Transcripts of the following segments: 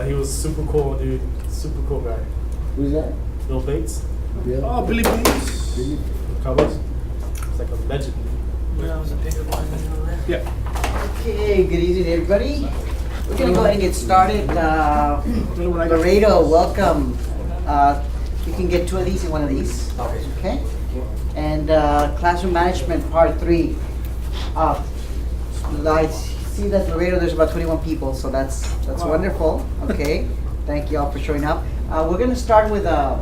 He was super cool, dude. Super cool guy. Who's that? Bill Bates, Yeah. Oh, Billy Bates. Really? Cowboys. It's like a legend. Yeah, I was a bigger one than over there. Yeah. Okay, good evening, everybody. We're gonna go ahead and get started. Laredo, welcome. You can get two of these and one of these. Okay? And classroom management, part 3. I see that Laredo, there's about 21 people, so that's wonderful. Okay, thank you all for showing up. We're gonna start with a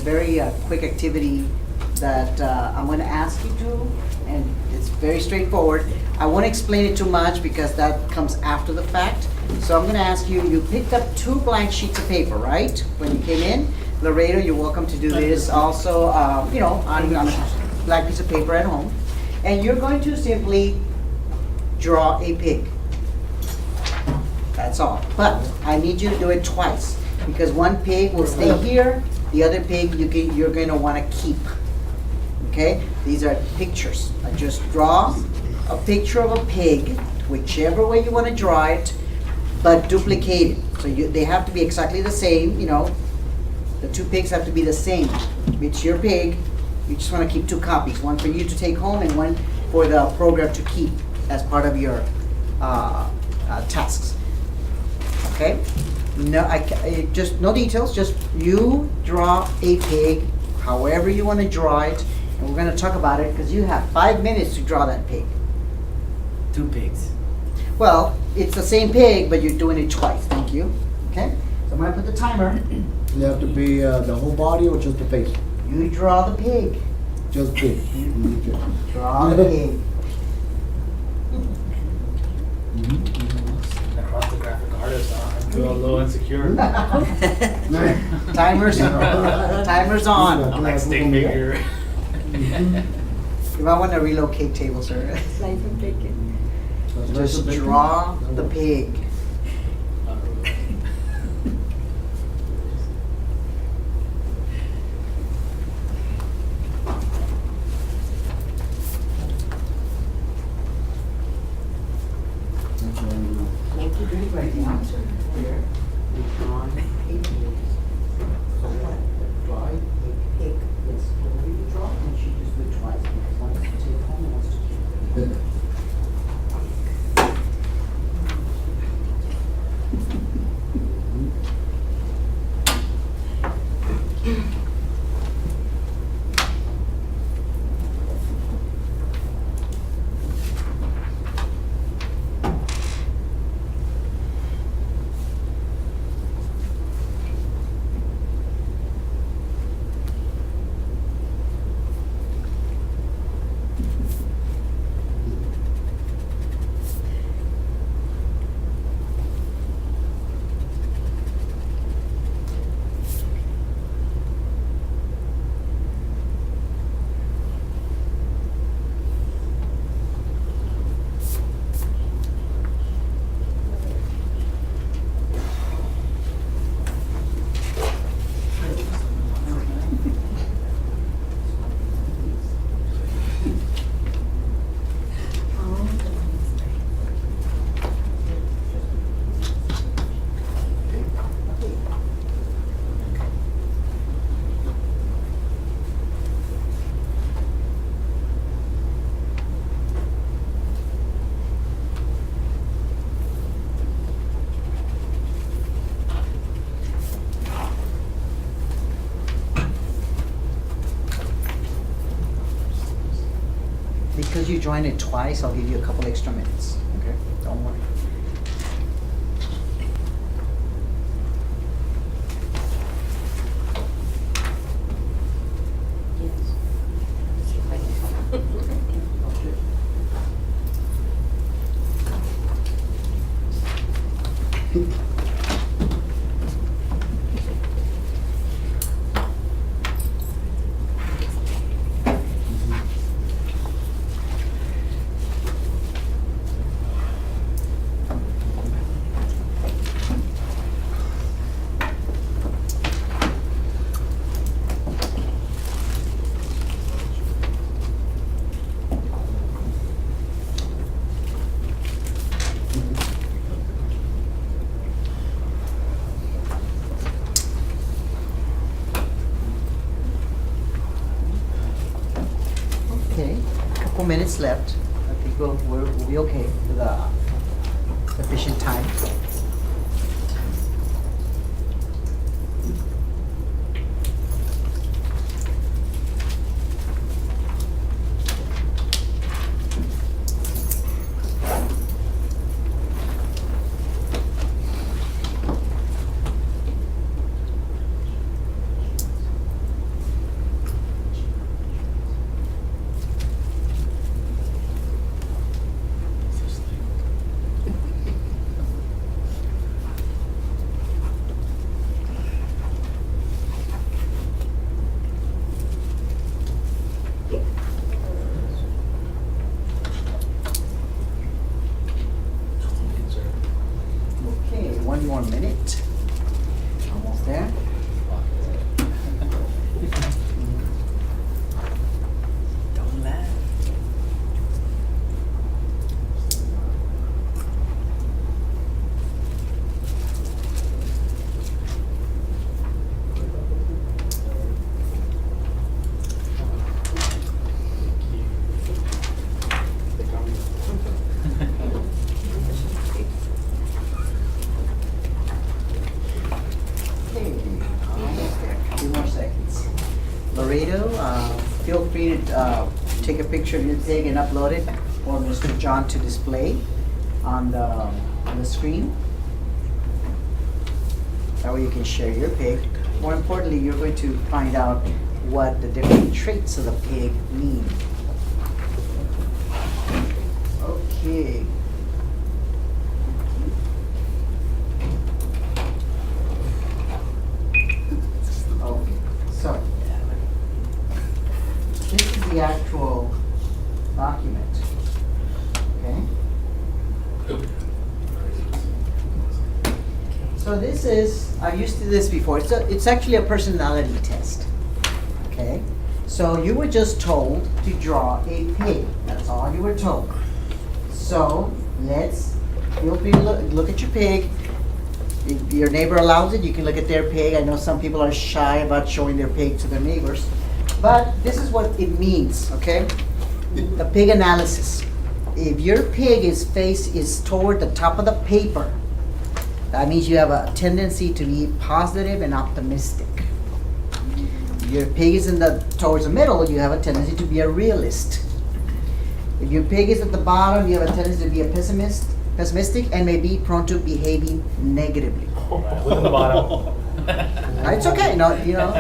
very quick activity that I'm gonna ask you to, and it's very straightforward. I won't explain it too much because that comes after the fact. So I'm gonna ask you, you picked up 2 blank sheets of paper, right? When you came in. Laredo, you're welcome to do this also, on a blank piece of paper at home. And you're going to simply draw a pig. That's all. But I need you to do it twice because one pig will stay here, the other pig you're going to want to keep. Okay? These are pictures. I just draw a picture of a pig, whichever way you want to draw it, but duplicate it. So they have to be exactly the same, The 2 pigs have to be the same. It's your pig. You just want to keep 2 copies, one for you to take home and one for the program to keep as part of your tasks. Okay? No, just no details. Just you draw a pig, however you want to draw it, and we're going to talk about it because you have 5 minutes to draw that pig. 2 pigs. Well, it's the same pig, but you're doing it twice. Thank you. Okay? So I'm going to put the timer. You have to be the whole body or just the face? You draw the pig. Just pig. Draw the pig. Across the graphic artist, I feel a little insecure. Timer's on. I'm like stick figure. You might want to relocate table, sir. Just draw the pig. What you doing right now? Here, we've drawn a pig. So what? Draw a pig. It's slowly to draw, and she just do it twice because one is to take home and one's to keep. Because you joined it twice, I'll give you a couple extra minutes. Okay? Don't worry. minutes left. I think we'll be okay with sufficient time. Okay, one more minute. Almost there. Don't laugh. Okay, almost there. A few more seconds. Laredo, feel free to take a picture of your pig and upload it for Mr. John to display on the screen. That way you can share your pig. More importantly, you're going to find out what the different traits of the pig mean. Okay. Okay, so this is the actual document. Okay? So this is, I've used this before, it's actually a personality test. Okay? So you were just told to draw a pig. That's all you were told. So feel free to look at your pig. If your neighbor allows it, you can look at their pig. I know some people are shy about showing their pig to their neighbors. But this is what it means, okay? The pig analysis. If your pig face is toward the top of the paper, that means you have a tendency to be positive and optimistic. If your pig is towards the middle, you have a tendency to be a realist. If your pig is at the bottom, you have a tendency to be a pessimistic and may be prone to behaving negatively. Look at the bottom. It's okay, no, you know,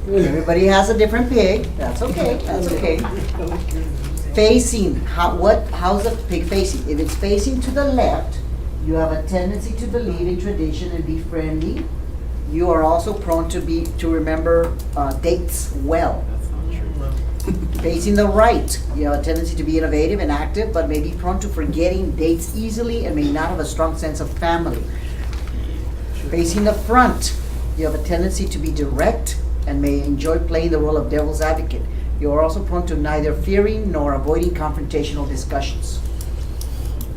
everybody has a different pig. That's okay. That's okay. Facing, how's the pig facing? If it's facing to the left, you have a tendency to believe in tradition and be friendly. You are also prone to remember dates well. That's not true. Facing the right, you have a tendency to be innovative and active, but may be prone to forgetting dates easily and may not have a strong sense of family. Facing the front, you have a tendency to be direct and may enjoy playing the role of devil's advocate. You are also prone to neither fearing nor avoiding confrontational discussions.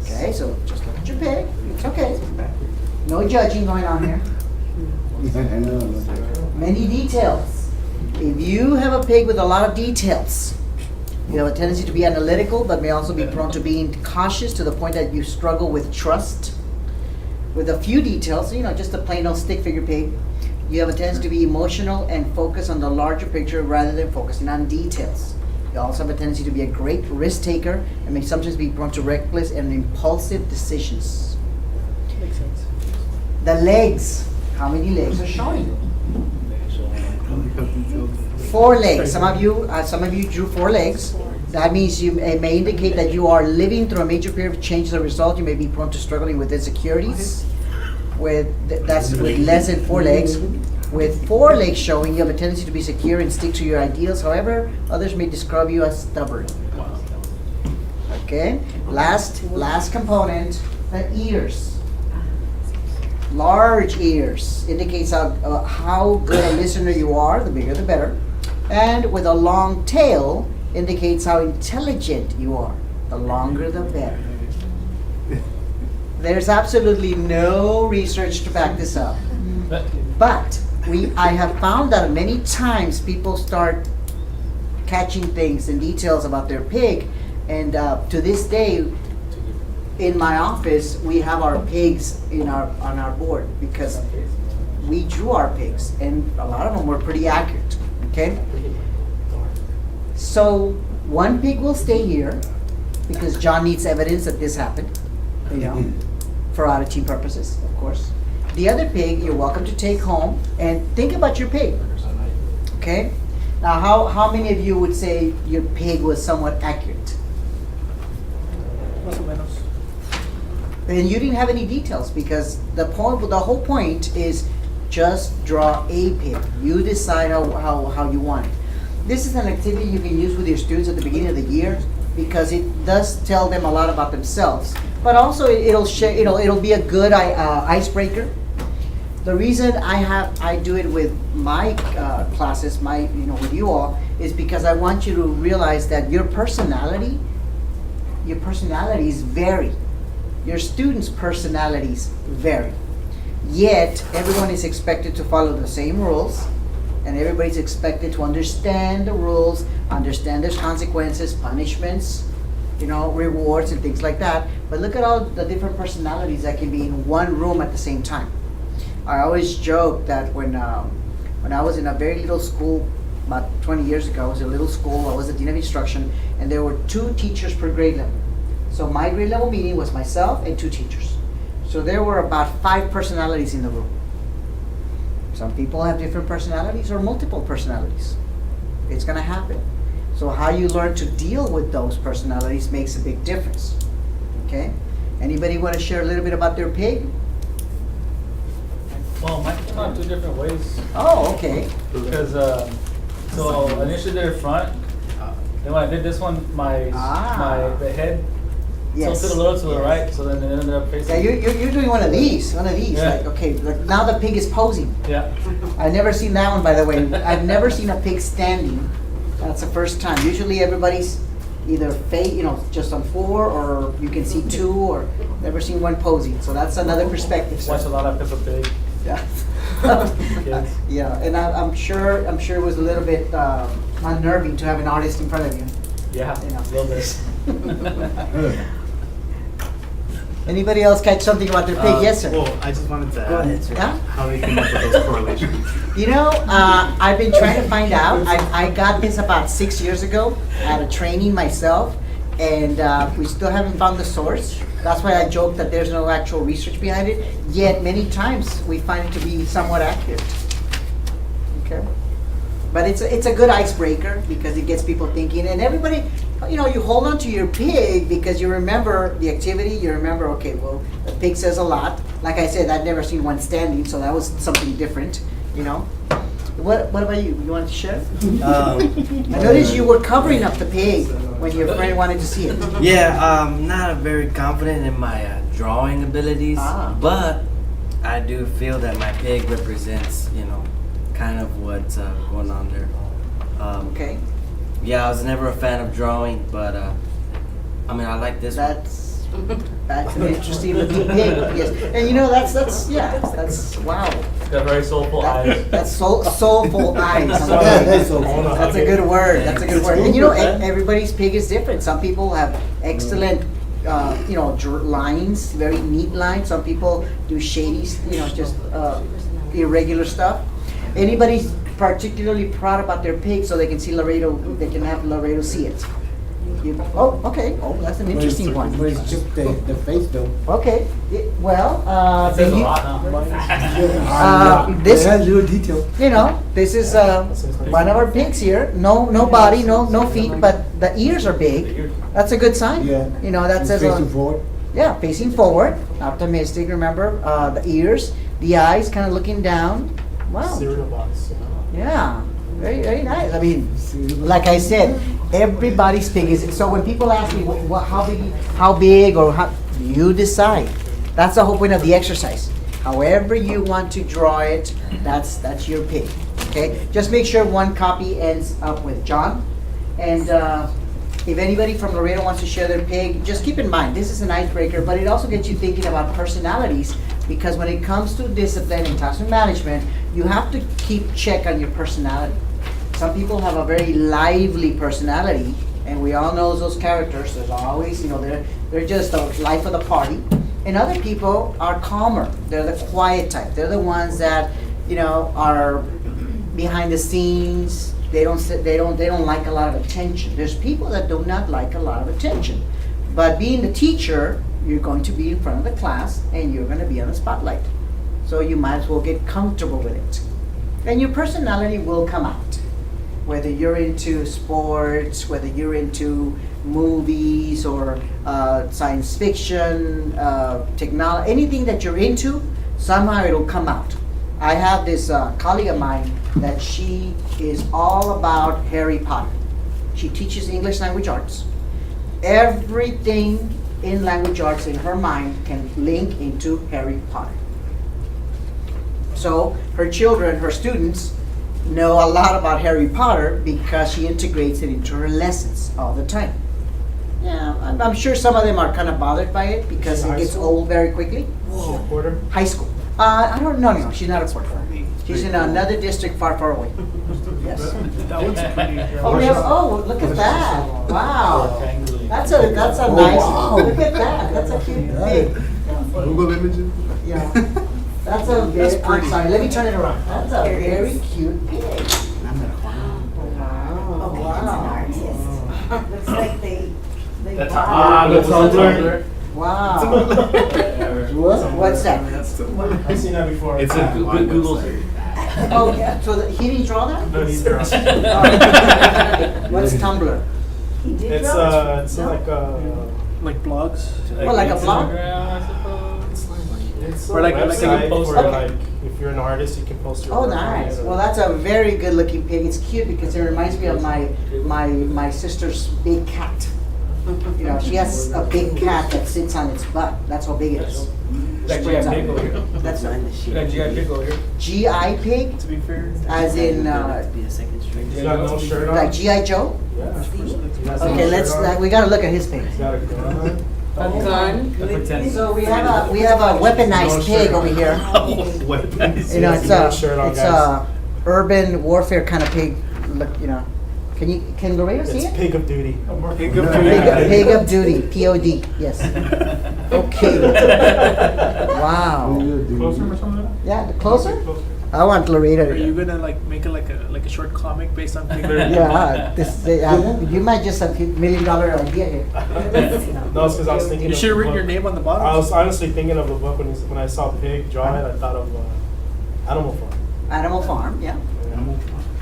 Okay, so just look at your pig. It's okay. No judging going on here. I know. Many details. If you have a pig with a lot of details, you have a tendency to be analytical, but may also be prone to being cautious to the point that you struggle with trust. With a few details, just a plain old stick figure pig, you have a tendency to be emotional and focus on the larger picture rather than focusing on details. You also have a tendency to be a great risk taker and may sometimes be prone to reckless and impulsive decisions. Makes sense. The legs. How many legs are showing? 4 legs. Some of you drew 4 legs. That means it may indicate that you are living through a major period of change. As a result, you may be prone to struggling with insecurities. That's with less than 4 legs. With 4 legs showing, you have a tendency to be secure and stick to your ideals. However, others may describe you as stubborn. Okay. Last component, the ears. Large ears indicates how good a listener you are. The bigger, the better. And with a long tail indicates how intelligent you are. The longer, the better. There's absolutely no research to back this up. But I have found that many times people start catching things and details about their pig, And to this day, in my office, we have our pigs on our board because we drew our pigs, and a lot of them were pretty accurate. Okay. So one pig will stay here because John needs evidence that this happened, for audit team purposes, of course. The other pig you're welcome to take home and think about your pig. Okay. Now, how many of you would say your pig was somewhat accurate? Más o menos. And you didn't have any details because the whole point is just draw a pig. You decide how you want it. This is an activity you can use with your students at the beginning of the year because it does tell them a lot about themselves. But also it'll be a good icebreaker. The reason I do it with my classes, with you all, is because I want you to realize that your personalities vary. Your students' personalities vary. Yet everyone is expected to follow the same rules, and everybody's expected to understand the rules, understand there's consequences, punishments, rewards and things like that. But look at all the different personalities that can be in one room at the same time. I always joke that when I was in a very little school, about 20 years ago, I was in a little school, I was the dean of instruction, and there were 2 teachers per grade level. So my grade level meeting was myself and 2 teachers. So there were about 5 personalities in the room. Some people have different personalities or multiple personalities. It's gonna happen. So how you learn to deal with those personalities makes a big difference. Okay? Anybody want to share a little bit about their pig? Well, mine came out 2 different ways. Oh, okay. Because, so initially did it front. Then when I did this one, the head Yes. tilted a little to the Yes. right, so then it ended up facing. Yeah, you're doing one of these. Yeah. Like, okay, like now the pig is posing. Yeah. I've never seen that one, by the way. I've never seen a pig standing. That's the first time. Usually everybody's either just on 4, or you can see 2, or never seen one posing. So that's another perspective. Watch a lot of Peppa Pig. Yeah. Kids. Yeah, and I'm sure it was a little bit unnerving to have an artist in front of you. Yeah, You know. a little bit. Anybody else catch something about their pig? Yes, sir. Well, I just wanted to Go ahead, add sir. Yeah? how they came up with those correlations. I've been trying to find out. I got this about 6 years ago at a training myself, and we still haven't found the source. That's why I joke that there's no actual research behind it. Yet many times we find it to be somewhat accurate. Okay, but it's a good icebreaker because it gets people thinking, and everybody, you hold on to your pig because you remember the activity. You remember, okay, well, the pig says a lot. Like I said, I'd never seen one standing, so that was something different. What about you? You want to share? I noticed you were covering up the pig when your friend wanted to see it. Yeah, not very confident in my drawing abilities, Ah. but I do feel that my pig represents, kind of what's going on there. Okay, Yeah, I was never a fan of drawing, but I like this one. that's an interesting looking pig. Yes, and that's wow. Got very soulful eyes. That's soulful eyes. Yeah, that's soulful. That's a good word. That's a good word. And everybody's pig is different. Some people have excellent, lines, very neat lines. Some people do shady, just irregular stuff. Anybody's particularly proud about their pig, so they can see Laredo. They can have Laredo see it. Okay. Oh, that's an interesting one. But it's just the face though. Okay. Well, It says a then lot now. this- It has little detail. this is one of our pigs here. No body, no feet, but the ears are big. That's a good sign. Yeah. That It's says facing forward. yeah, facing forward, optimistic. Remember the ears, the eyes, kind of looking down. Wow. Cereal box. Yeah, very, very nice. I mean, like I said, everybody's pig is. So when people ask me, how big, or how, you decide. That's the whole point of the exercise. However you want to draw it, that's your pig. Okay, just make sure one copy ends up with John. And if anybody from Laredo wants to share their pig, just keep in mind this is an icebreaker, but it also gets you thinking about personalities. Because when it comes to discipline and classroom management, you have to keep check on your personality. Some people have a very lively personality, and we all know those characters. There's always, they're just the life of the party. And other people are calmer. They're the quiet type. They're the ones that, are behind the scenes. They don't like a lot of attention. There's people that do not like a lot of attention. But being the teacher, you're going to be in front of the class and you're going to be on the spotlight. So you might as well get comfortable with it. And your personality will come out. Whether you're into sports, whether you're into movies or science fiction, technology, anything that you're into, somehow it'll come out. I have this colleague of mine that she is all about Harry Potter. She teaches English language arts. Everything in language arts in her mind can link into Harry Potter. So her children, her students, know a lot about Harry Potter because she integrates it into her lessons all the time. Yeah, I'm sure some of them are kind of bothered by it because it gets old very quickly. Porter? High school. I don't know. No, she's not a porter. She's in another district far, far away. Yes. That one's pretty. Oh, look at that! Wow, that's a nice. wow. Look at that. That's a cute pig. Google images? Yeah. That's a very. I'm sorry. Let me turn it around. That's a very cute pig. Wow. Wow. Looks like they That's bought the Tumblr. Wow. What? What's that? I've seen that before. It's a Google. Oh, yeah. So he didn't draw that? No, he's not. What's Tumblr? He did It's draw it. it's No. like blogs. Well, like a blog? Instagram, I suppose. It's Or like a website post- where okay. like if you're an artist, you can post your Oh, work on nice. it, or- Well, that's a very good looking pig. It's cute because it reminds me of my sister's big cat. She has a big cat that sits on its butt. That's how big it is. Like Spreads GI out. Pig over here. That's Like GI Pig over here. GI pig, To be fair. as in Be a second string. He's got no shirt on. like GI Joe. Yeah. He has no Okay, shirt on. we gotta look at his pig. He's got a gun. A pretend. So we have a weaponized pig over here. Weapons. You know, it's No shirt on, it's guys. a urban warfare kind of pig. Look, can Laredo see It's it? pig of duty. Pig of Pig of duty, POD, yes. Okay. Wow. Closer or something? Yeah, closer? I want Laredo. Are you gonna like make it like a short comic based on Pig? Yeah, you might just have $1 million idea here. No, it's because I was thinking. You of should have the written your book. name on the bottom. I was honestly thinking of the book when I saw pig draw it. I thought of Animal Farm. Animal Farm, yeah.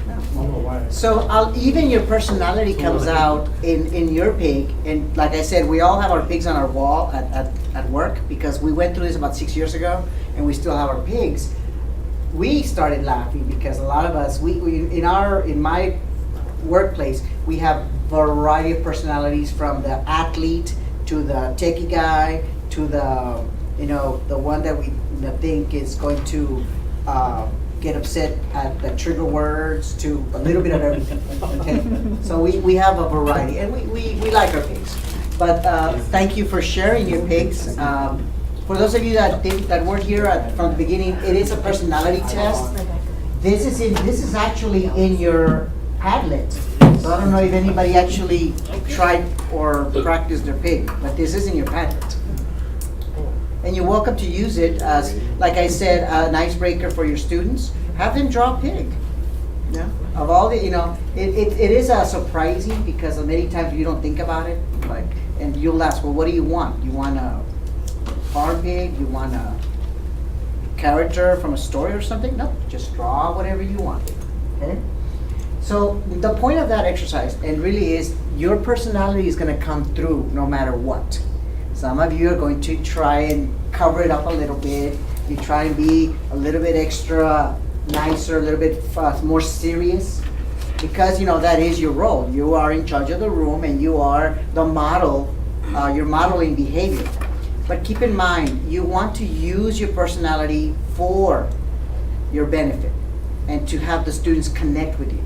I don't know why. So even your personality comes out in your pig, and like I said, we all have our pigs on our wall at work because we went through this about 6 years ago, and we still have our pigs. We started laughing because a lot of us, we in my workplace, we have variety of personalities, from the athlete to the techie guy to the one that we think is going to get upset at the trigger words, to a little bit of everything. Okay, so we have a variety, and we like our pigs. But thank you for sharing your pigs. For those of you that weren't here from the beginning, it is a personality test. This is actually in your Padlet. So I don't know if anybody actually tried or practiced their pig, but this is in your Padlet. And you're welcome to use it as, like I said, an icebreaker for your students. Have them draw a pig. Yeah. Of all the, it is surprising because many times you don't think about it. And you'll ask, well, what do you want? You want a farm pig? You want a character from a story or something? No, just draw whatever you want. Okay. So the point of that exercise, and really, is your personality is going to come through no matter what. Some of you are going to try and cover it up a little bit. You try and be a little bit extra nicer, a little bit more serious, because that is your role. You are in charge of the room, and you are the model. You're modeling behavior. But keep in mind, you want to use your personality for your benefit and to have the students connect with you.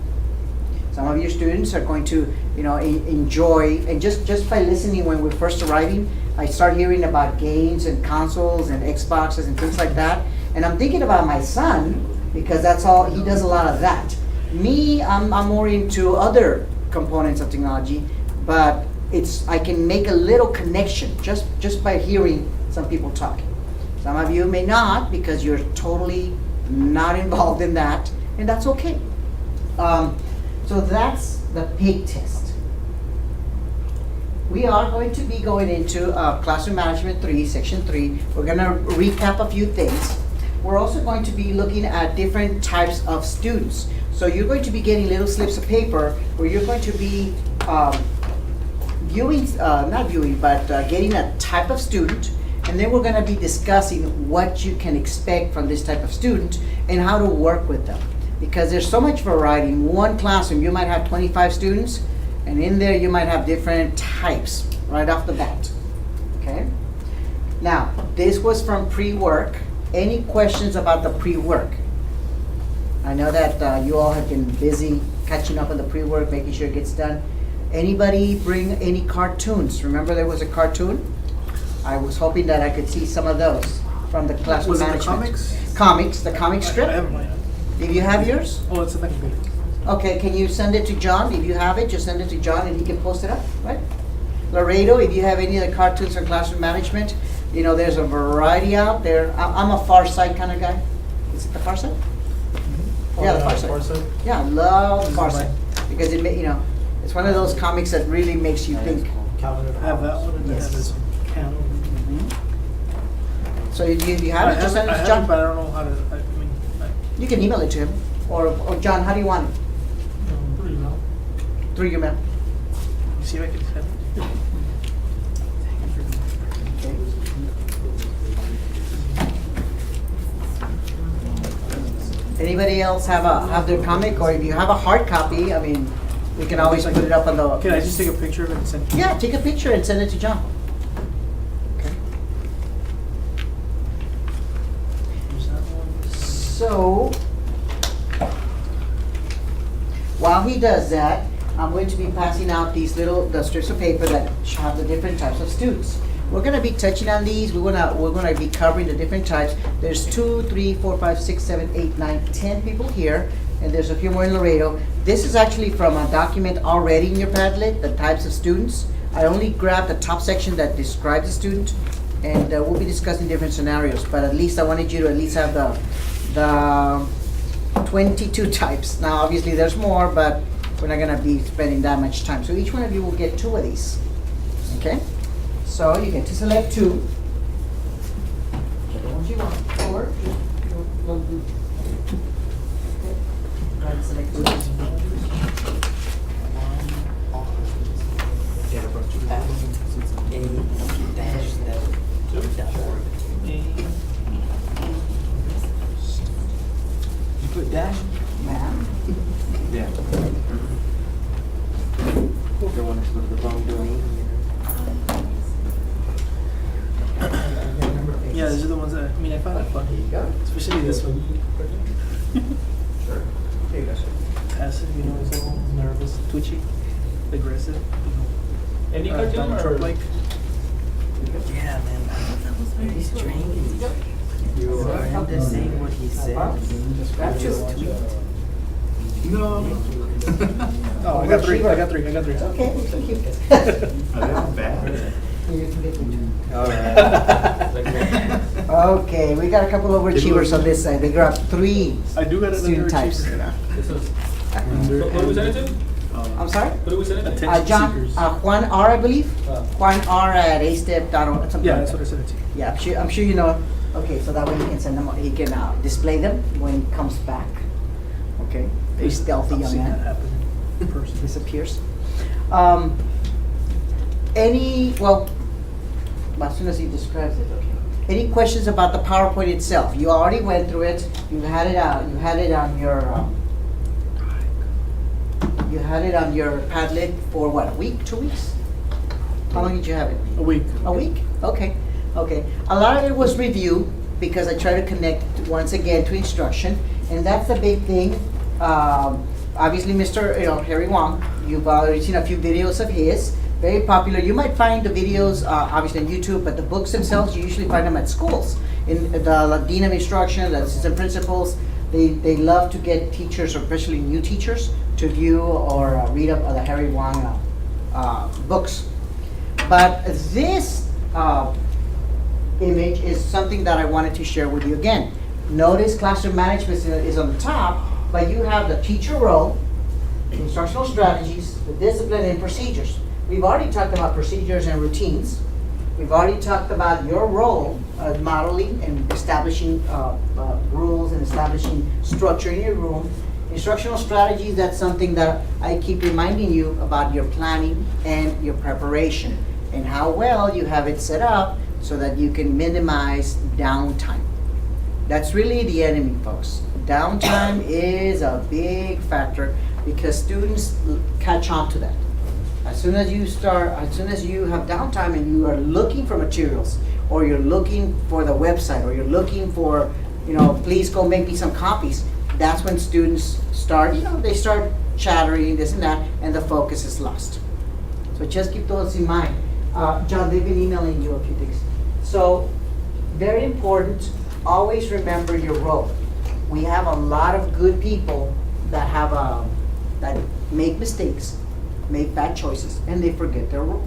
Some of your students are going to, enjoy, and just by listening when we're first arriving, I start hearing about games and consoles and Xboxes and things like that. And I'm thinking about my son, because that's all, he does a lot of that. Me, I'm more into other components of technology, but I can make a little connection just by hearing some people talking. Some of you may not, because you're totally not involved in that, and that's okay. So that's the PIG test. We are going to be going into Classroom Management 3, Section 3. We're gonna recap a few things. We're also going to be looking at different types of students. So you're going to be getting little slips of paper where you're going to be getting a type of student, and then we're gonna be discussing what you can expect from this type of student and how to work with them. Because there's so much variety. In one classroom, you might have 25 students, and in there you might have different types right off the bat, okay? Now, this was from pre-work. Any questions about the pre-work? I know that you all have been busy catching up on the pre-work, making sure it gets done. Anybody bring any cartoons? Remember there was a cartoon? I was hoping that I could see some of those from the classroom Was it the management. comics? Comics, the comic I strip? have mine. If you have yours? Oh, it's in the computer. Okay, can you send it to John? If you have it, just send it to John and he can post it up, right? Laredo, if you have any of the cartoons from classroom management, you know, there's a variety out there. I'm a Far Side kind of guy. Is it the Far Side? Yeah, the Far Side. Yeah, I love This Far is Side because you know, it's one of those comics that really makes you think. Calvin and I have that one and then I have Yes. this one. So you have it, just send it I to have it, John. but I don't know how to, You can email it to him. Or John, how do you want it? Pretty well. Through your mail. you see if I can send it. Anybody else have their comic, or if you have a hard copy, I mean, we can always put it up on the. Can I just take a picture of it and send it? Yeah, take a picture and send it to John. Okay. Use that one. So, while he does that, I'm going to be passing out the strips of paper that have the different types of students. We're gonna be touching on these. We're gonna be covering the different types. There's 2, 3, 4, 5, 6, 7, 8, 9, 10 people here, and there's a few more in Laredo. This is actually from a document already in your Padlet, the types of students. I only grabbed the top section that describes the student, and we'll be discussing different scenarios. But at least I wanted you to at least have the 22 types. Now, obviously, there's more, but we're not gonna be spending that much time. So each one of you will get 2 of these, okay? So you get to select 2. Whichever ones you want, or go ahead and select 2. You put dash? Ma'am. Yeah. Don't want to put the wrong domain. Yeah, these are the ones that, I found it funny. Especially this one. Sure. Here you go, sir. Passive, it's all nervous, twitchy, aggressive. Any cartoon or? Trump-like. Yeah, man. I thought that was very strange. For him to say what he said. Just grab 2. No. Oh, I got 3. Okay, thank you. Are they bad? You can get me 2. Alright. Okay, we got a couple overachievers on this side. They grabbed 3 I do got another student types. achiever. This was, who do we send it to? I'm sorry? Who do we send it to? Attention John, seekers. Juan R, I believe. Oh. Juan R at astep.org, something Yeah, like that's what I that. sent it to. Yeah, I'm sure you know. Okay, so that way he can send them. He can display them when he comes back. Okay, very stealthy I've young seen that man. happen in person. Disappears. As soon as he describes it, okay. Any questions about the PowerPoint itself? You already went through it. You had it out. You had it on your. You had it on your Padlet for what? A week? 2 weeks? How long did you have it? A week. A week? Okay, okay. A lot of it was review because I try to connect once again to instruction, and that's the big thing. Obviously, Mr. Harry Wong, you've already seen a few videos of his. Very popular. You might find the videos obviously on YouTube, but the books themselves, you usually find them at schools. In the Dean of Instruction, the assistant principals, they love to get teachers, or especially new teachers, to view or read up the Harry Wong books. But this image is something that I wanted to share with you again. Notice classroom management is on the top, but you have the teacher role, the instructional strategies, the discipline, and procedures. We've already talked about procedures and routines. We've already talked about your role of modeling and establishing rules and establishing structure in your room. Instructional strategies, that's something that I keep reminding you about your planning and your preparation and how well you have it set up so that you can minimize downtime. That's really the enemy, folks. Downtime is a big factor because students catch on to that. As soon as you have downtime and you are looking for materials, or you're looking for the website, or you're looking for, please go make me some copies, that's when students start, they start chattering, this and that, and the focus is lost. So just keep those in mind. John, they've been emailing you a few things. So, very important, always remember your role. We have a lot of good people that have that make mistakes, make bad choices, and they forget their role.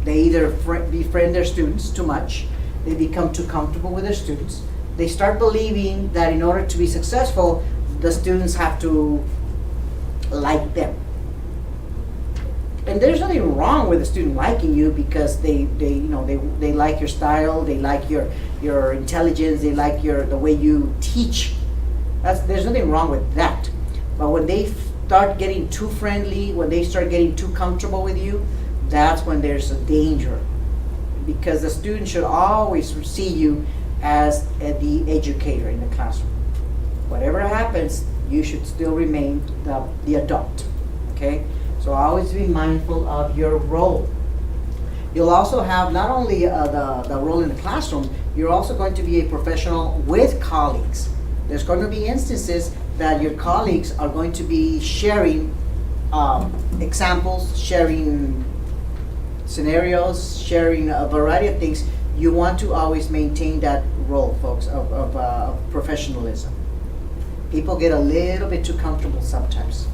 They either befriend their students too much, they become too comfortable with their students, they start believing that in order to be successful, the students have to like them. And there's nothing wrong with a student liking you because they like your style, they like your intelligence, they like the way you teach. There's nothing wrong with that. But when they start getting too friendly, when they start getting too comfortable with you, that's when there's a danger. Because the student should always see you as the educator in the classroom. Whatever happens, you should still remain the adult, okay? So always be mindful of your role. You'll also have not only the role in the classroom, you're also going to be a professional with colleagues. There's going to be instances that your colleagues are going to be sharing examples, sharing scenarios, sharing a variety of things. You want to always maintain that role, folks, of professionalism. People get a little bit too comfortable sometimes.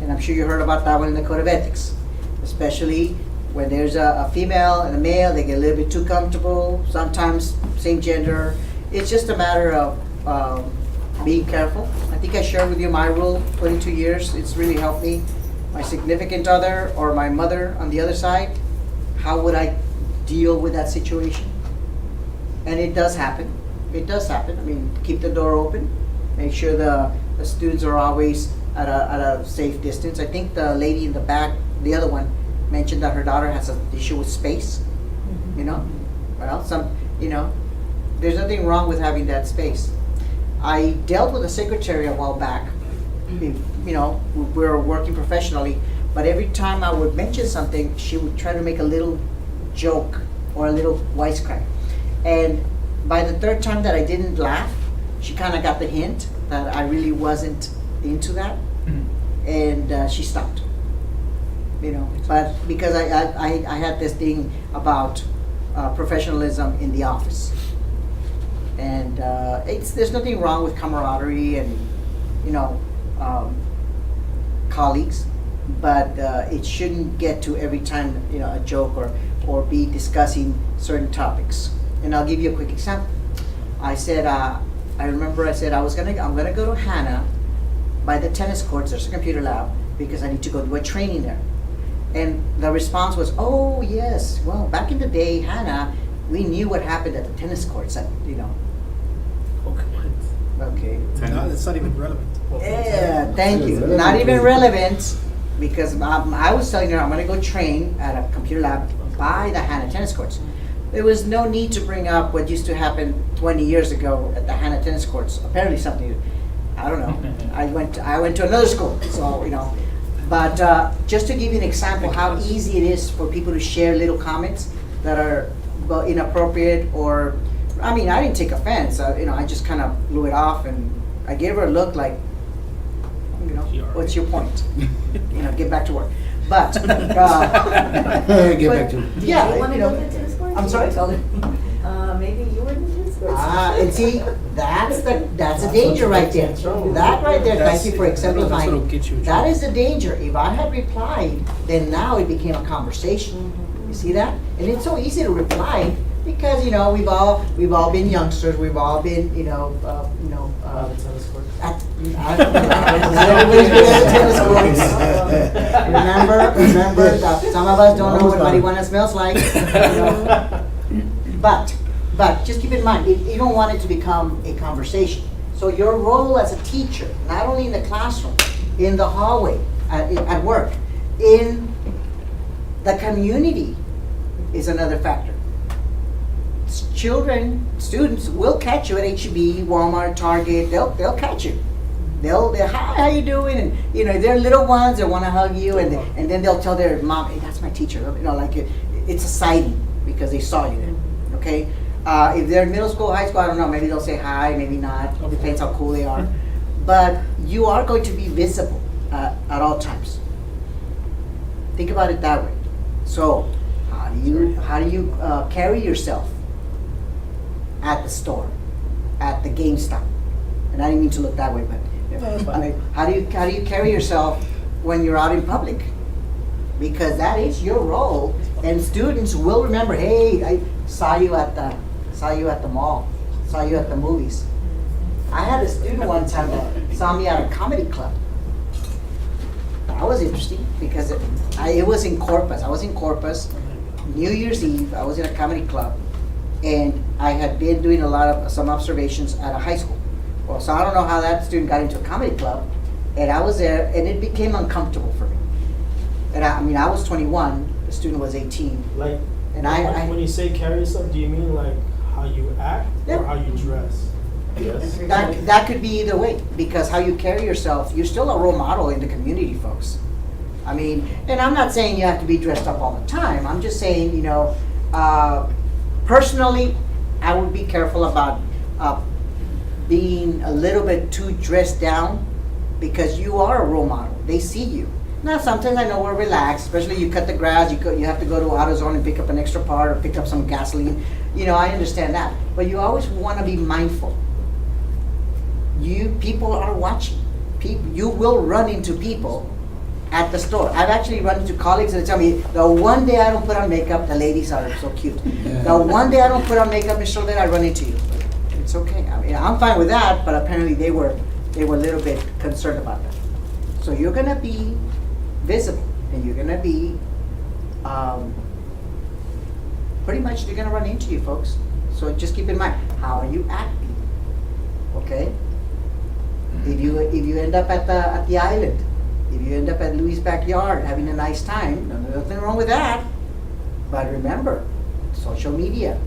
And I'm sure you heard about that one in the Code of Ethics. Especially when there's a female and a male, they get a little bit too comfortable, sometimes same gender. It's just a matter of being careful. I think I shared with you my rule, 22 years. It's really helped me. My significant other or my mother on the other side, how would I deal with that situation? And it does happen. It does happen. I mean, keep the door open. Make sure the students are always at a safe distance. I think the lady in the back, the other one, mentioned that her daughter has an issue with space. Well, there's nothing wrong with having that space. I dealt with a secretary a while back. We were working professionally, but every time I would mention something, she would try to make a little joke or a little wisecrack. And by the third time that I didn't laugh, she kind of got the hint that I really wasn't into that, and she stopped. But because I had this thing about professionalism in the office, and there's nothing wrong with camaraderie and colleagues, but it shouldn't get to every time a joke or be discussing certain topics. And I'll give you a quick example. I said I'm gonna go to Hannah by the tennis courts. There's a computer lab because I need to go do a training there. And the response was, "Oh yes, well back in the day, Hannah, we knew what happened at the tennis courts. Okay. No, that's not even relevant. Yeah, thank you. Not even relevant, because I was telling her I'm going to go train at a computer lab by the Hannah tennis courts. There was no need to bring up what used to happen 20 years ago at the Hannah tennis courts. Apparently something, I don't know. I went to another school, so But just to give you an example how easy it is for people to share little comments that are inappropriate or. I mean, I didn't take offense. I just kind of blew it off, and I gave her a look like, what's your point? Get back to work. But Get back to yeah, You want to go to tennis courts? I'm sorry. Maybe you were in the tennis courts. And see, that's a danger right there. That right there, thank you for That's what'll exemplifying. get you in That trouble. is the danger. If I had replied, then now it became a conversation. You see that? And it's so easy to reply because, you know, we've all been youngsters, we've all been, The tennis court. everybody's been at tennis courts. Remember, that some of us don't know what marijuana smells like. You know? But just keep in mind, you don't want it to become a conversation. So your role as a teacher, not only in the classroom, in the hallway, at work, in the community, is another factor. Children, students will catch you at HEB, Walmart, Target. They'll catch you. They'll hi, how you doing? And you know, they're little ones that want to hug you, and then they'll tell their mom, hey, that's my teacher. You know, like it's a sighting because they saw you there. Okay. If they're in middle school, high school, I don't know. Maybe they'll say hi, maybe not. It depends how cool they are. But you are going to be visible at all times. Think about it that way. So, how do you carry yourself at the store, at the GameStop? And I didn't mean to look that way, but how do you carry yourself when you're out in public? Because that is your role, and students will remember. Hey, I saw you at the mall, saw you at the movies. I had a student one time that saw me at a comedy club. That was interesting because it was in Corpus. I was in Corpus, New Year's Eve. I was in a comedy club, and I had been doing some observations at a high school. Well, so I don't know how that student got into a comedy club, and I was there, and it became uncomfortable for me. And I was 21. The student was 18. Like, And I when you say carry yourself, do you mean like how you act Yeah. or how you dress? Yes. that could be either way, because how you carry yourself, you're still a role model in the community, folks. I mean, and I'm not saying you have to be dressed up all the time. I'm just saying, you know, personally, I would be careful about being a little bit too dressed down, because you are a role model. They see you. Now, sometimes I know we're relaxed, especially you cut the grass, you have to go to AutoZone and pick up an extra part or pick up some gasoline. You know, I understand that. But you always want to be mindful. People are watching. You will run into people at the store. I've actually run into colleagues that tell me, the one day I don't put on makeup, the ladies are so cute. The one day I don't put on makeup, Ms. Charlotte, I run into you. It's okay. I mean, I'm fine with that, but apparently they were a little bit concerned about that. So you're gonna be visible, and you're gonna be pretty much they're gonna run into you, folks. So just keep in mind, how are you acting? Okay. If you end up at the island, if you end up at Louis' backyard having a nice time, nothing wrong with that. But remember, social media,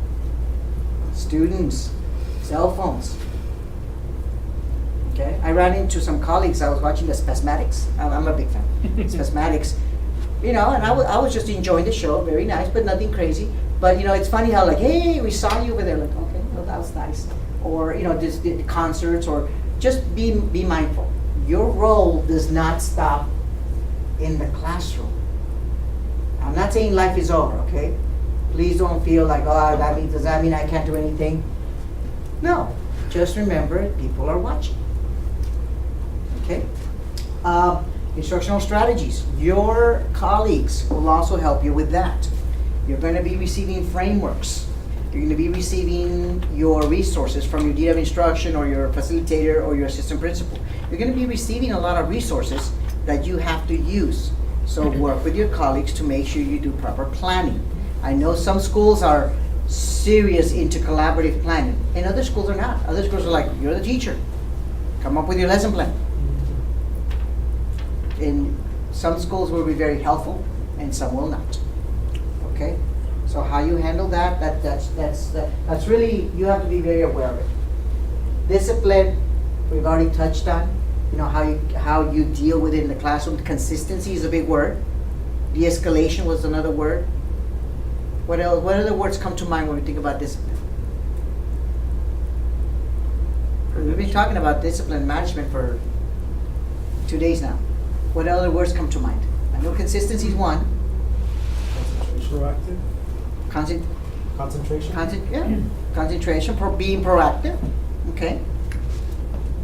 students, cell phones. Okay, I ran into some colleagues. I was watching the Spasmatics. I'm a big fan. Spasmatics, you know, and I was just enjoying the show. Very nice, but nothing crazy. But you know, it's funny how like, hey, we saw you over there. Like, okay, well, that was nice. Or you know, just the concerts, or just be mindful. Your role does not stop in the classroom. I'm not saying life is over. Okay, please don't feel like, oh, does that mean I can't do anything? No, just remember, people are watching. Okay. Instructional strategies. Your colleagues will also help you with that. You're going to be receiving frameworks. You're going to be receiving your resources from your dean of instruction or your facilitator or your assistant principal. You're going to be receiving a lot of resources that you have to use. So work with your colleagues to make sure you do proper planning. I know some schools are serious into collaborative planning, and other schools are not. Other schools are like, you're the teacher. Come up with your lesson plan. In some schools will be very helpful, and some will not. Okay, so how you handle that's really, you have to be very aware of it. Discipline, we've already touched on. You know, how you deal with it in the classroom. Consistency is a big word. De-escalation was another word. What else? What other words come to mind when we think about discipline? We've been talking about discipline management for 2 days now. What other words come to mind? I know consistency is one. Proactive. Concentration. Concentration. Yeah. concentration, being proactive, okay?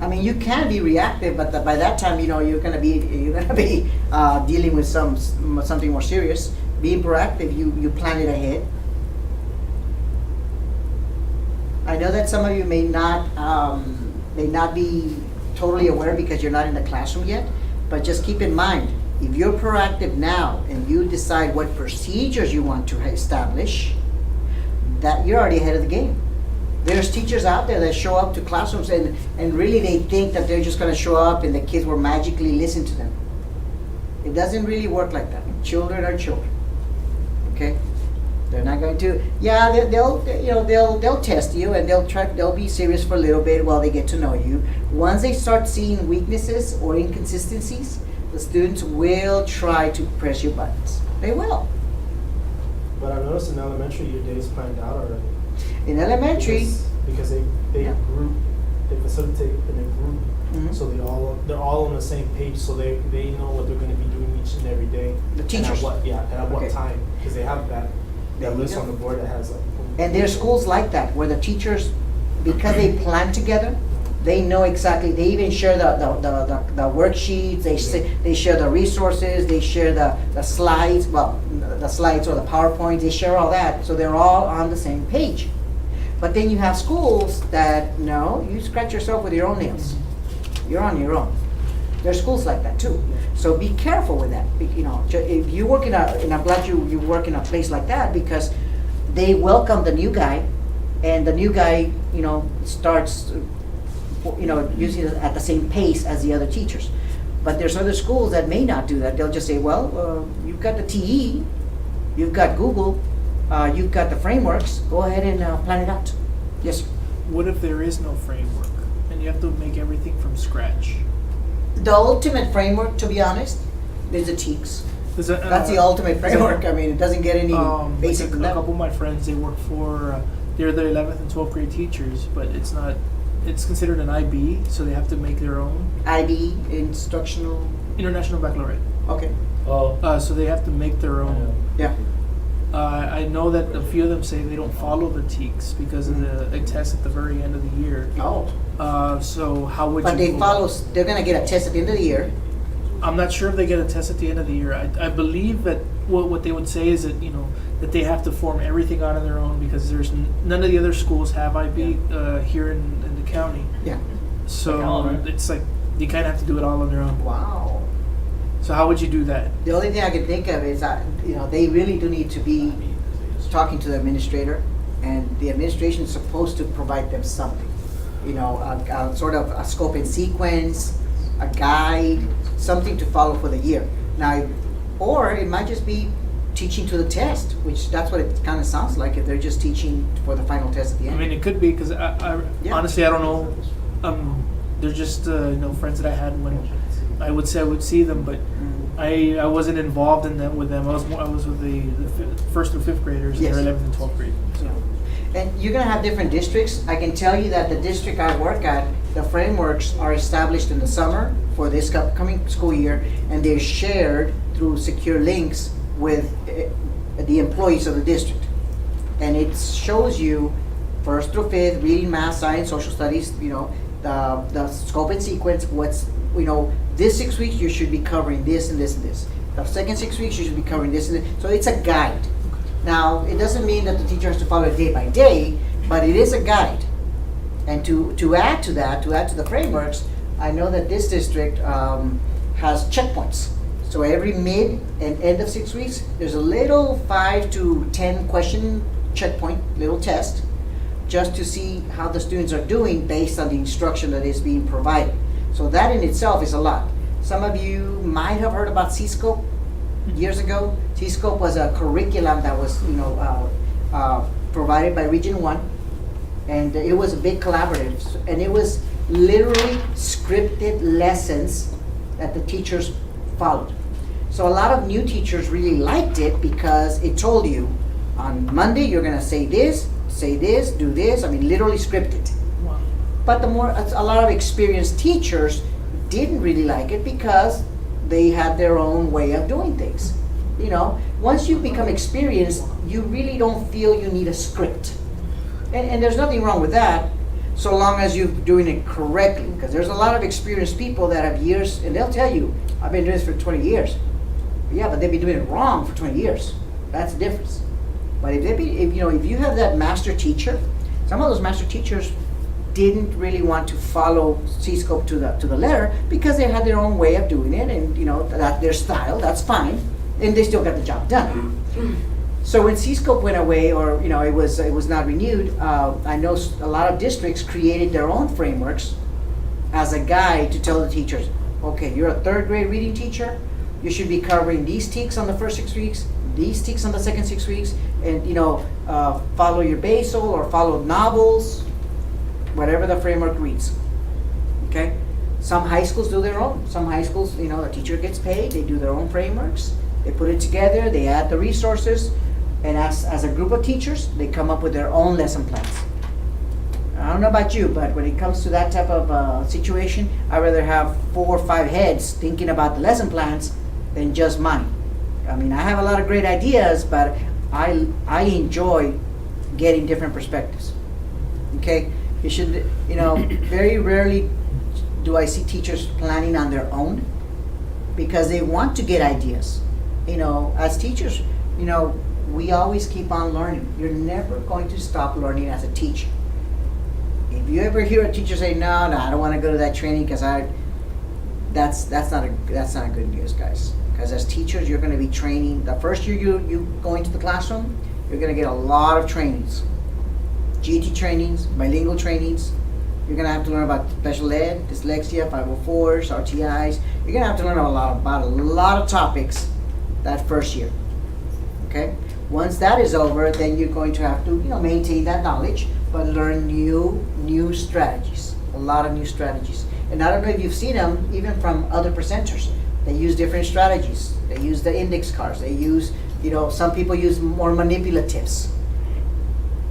I mean, you can be reactive, but by that time, you know, you're gonna be dealing with something more serious. Being proactive, you plan it ahead. I know that some of you may not be totally aware because you're not in the classroom yet, but just keep in mind, if you're proactive now and you decide what procedures you want to establish, that you're already ahead of the game. There's teachers out there that show up to classrooms and really they think that they're just gonna show up and the kids will magically listen to them. It doesn't really work like that. Children are children, okay? They're not going to, yeah, they'll test you and they'll be serious for a little bit while they get to know you. Once they start seeing weaknesses or inconsistencies, the students will try to press your buttons. They will. But I noticed in elementary, your day's planned out already. In elementary, Because they Yeah. group, they facilitate in a group. Mhm. So they're all on the same page, so they know what they're gonna be doing each and every day. The And teachers. at what, yeah, and at Okay. what time, because they have There that you list go. on the board that has like. and there's schools like that where the teachers, because they plan together, they know exactly, they even share the worksheets, they share the resources, they share the slides, well, the slides or the PowerPoints, they share all that, so they're all on the same page. But then you have schools that, no, you scratch yourself with your own nails. You're on your own. There's schools like that too. So be careful with that. You know, if you work and I'm glad you work in a place like that because they welcome the new guy, and the new guy, you know, starts, you know, using it at the same pace as the other teachers. But there's other schools that may not do that. They'll just say, well, you've got the TE, you've got Google, you've got the frameworks. Go ahead and plan it out. Yes, sir. What if there is no framework and you have to make everything from scratch? The ultimate framework, to be honest, is the TEKS. Is that, That's the ultimate framework. I mean, it doesn't get any like basic than a that. couple of my friends, they work for, they're the 11th and 12th grade teachers, but it's not, it's considered an IB, so they have to make their own IB, instructional, International Baccalaureate. okay, Oh, So they have to make their own. yeah. I know that a few of them say they don't follow the TEKS because of the test at the very end of the year. Oh, So how would but you? they follow, they're gonna get a test at the end of the year. I'm not sure if they get a test at the end of the year. I believe that what they would say is that, you know, that they have to form everything out on their own because there's none of the other schools have IB here in the county. Yeah. So Like Allen, right? it's like you kind of have to do it all on their own. Wow. So how would you do that? The only thing I can think of is that, you know, they really do need to be talking to the administrator, and the administration is supposed to provide them something. You know, a sort of a scope and sequence, a guide, something to follow for the year. Now, or it might just be teaching to the test, which that's what it kind of sounds like, if they're just teaching for the final test at the I end. mean, it could be because Yeah. honestly, I don't know. They're just you know, friends that I had when I would say I would see them, but I wasn't involved in that with them. I was with the first through fifth graders in Yes. their 11th and 12th grade. So. And you're gonna have different districts. I can tell you that the district I work at, the frameworks are established in the summer for this upcoming school year, and they're shared through secure links with the employees of the district. And it shows you first through fifth, reading, math, science, social studies, you know, the scope and sequence, what's, you know, this 6 weeks you should be covering this and this and this. The second 6 weeks you should be covering this and this. So it's a guide. Now, it doesn't mean that the teacher has to follow it day by day, but it is a guide. And to add to that, to add to the frameworks, I know that this district has checkpoints. So every mid and end of 6 weeks, there's a little 5 to 10 question checkpoint, little test, just to see how the students are doing based on the instruction that is being provided. So that in itself is a lot. Some of you might have heard about C-Scope years ago. C-Scope was a curriculum that was, you know, provided by Region 1, and it was a big collaborative, and it was literally scripted lessons that the teachers followed. So a lot of new teachers really liked it because it told you, on Monday you're gonna say this, do this, I mean literally scripted. But a lot of experienced teachers didn't really like it because they had their own way of doing things. You know, once you become experienced, you really don't feel you need a script. And there's nothing wrong with that, so long as you're doing it correctly. Because there's a lot of experienced people that have years, and they'll tell you, I've been doing this for 20 years. Yeah, but they've been doing it wrong for 20 years. That's the difference. But if you have that master teacher, some of those master teachers didn't really want to follow C-Scope to the letter because they had their own way of doing it, and that their style. That's fine, and they still got the job done. So when C-Scope went away, or it was not renewed, I know a lot of districts created their own frameworks as a guide to tell the teachers, okay, you're a third grade reading teacher, you should be covering these TEKS on the first 6 weeks, these TEKS on the second 6 weeks, and follow your basal or follow novels, whatever the framework reads. Okay? Some high schools do their own. Some high schools, the teacher gets paid, they do their own frameworks, they put it together, they add the resources, and as a group of teachers, they come up with their own lesson plans. I don't know about you, but when it comes to that type of situation, I'd rather have 4 or 5 heads thinking about the lesson plans than just mine. I mean, I have a lot of great ideas, but I enjoy getting different perspectives. Okay? You should, very rarely do I see teachers planning on their own because they want to get ideas. As teachers, we always keep on learning. You're never going to stop learning as a teacher. If you ever hear a teacher say, no, I don't want to go to that training because that's not good news, guys. Because as teachers, you're going to be training. The first year you go into the classroom, you're going to get a lot of trainings. GT trainings, bilingual trainings. You're going to have to learn about special ed, dyslexia, 504s, RTIs. You're going to have to learn about a lot of topics that first year. Okay? Once that is over, then you're going to have to maintain that knowledge, but learn new strategies, a lot of new strategies. And I don't know if you've seen them even from other presenters. They use different strategies. They use the index cards. They use, some people use more manipulatives.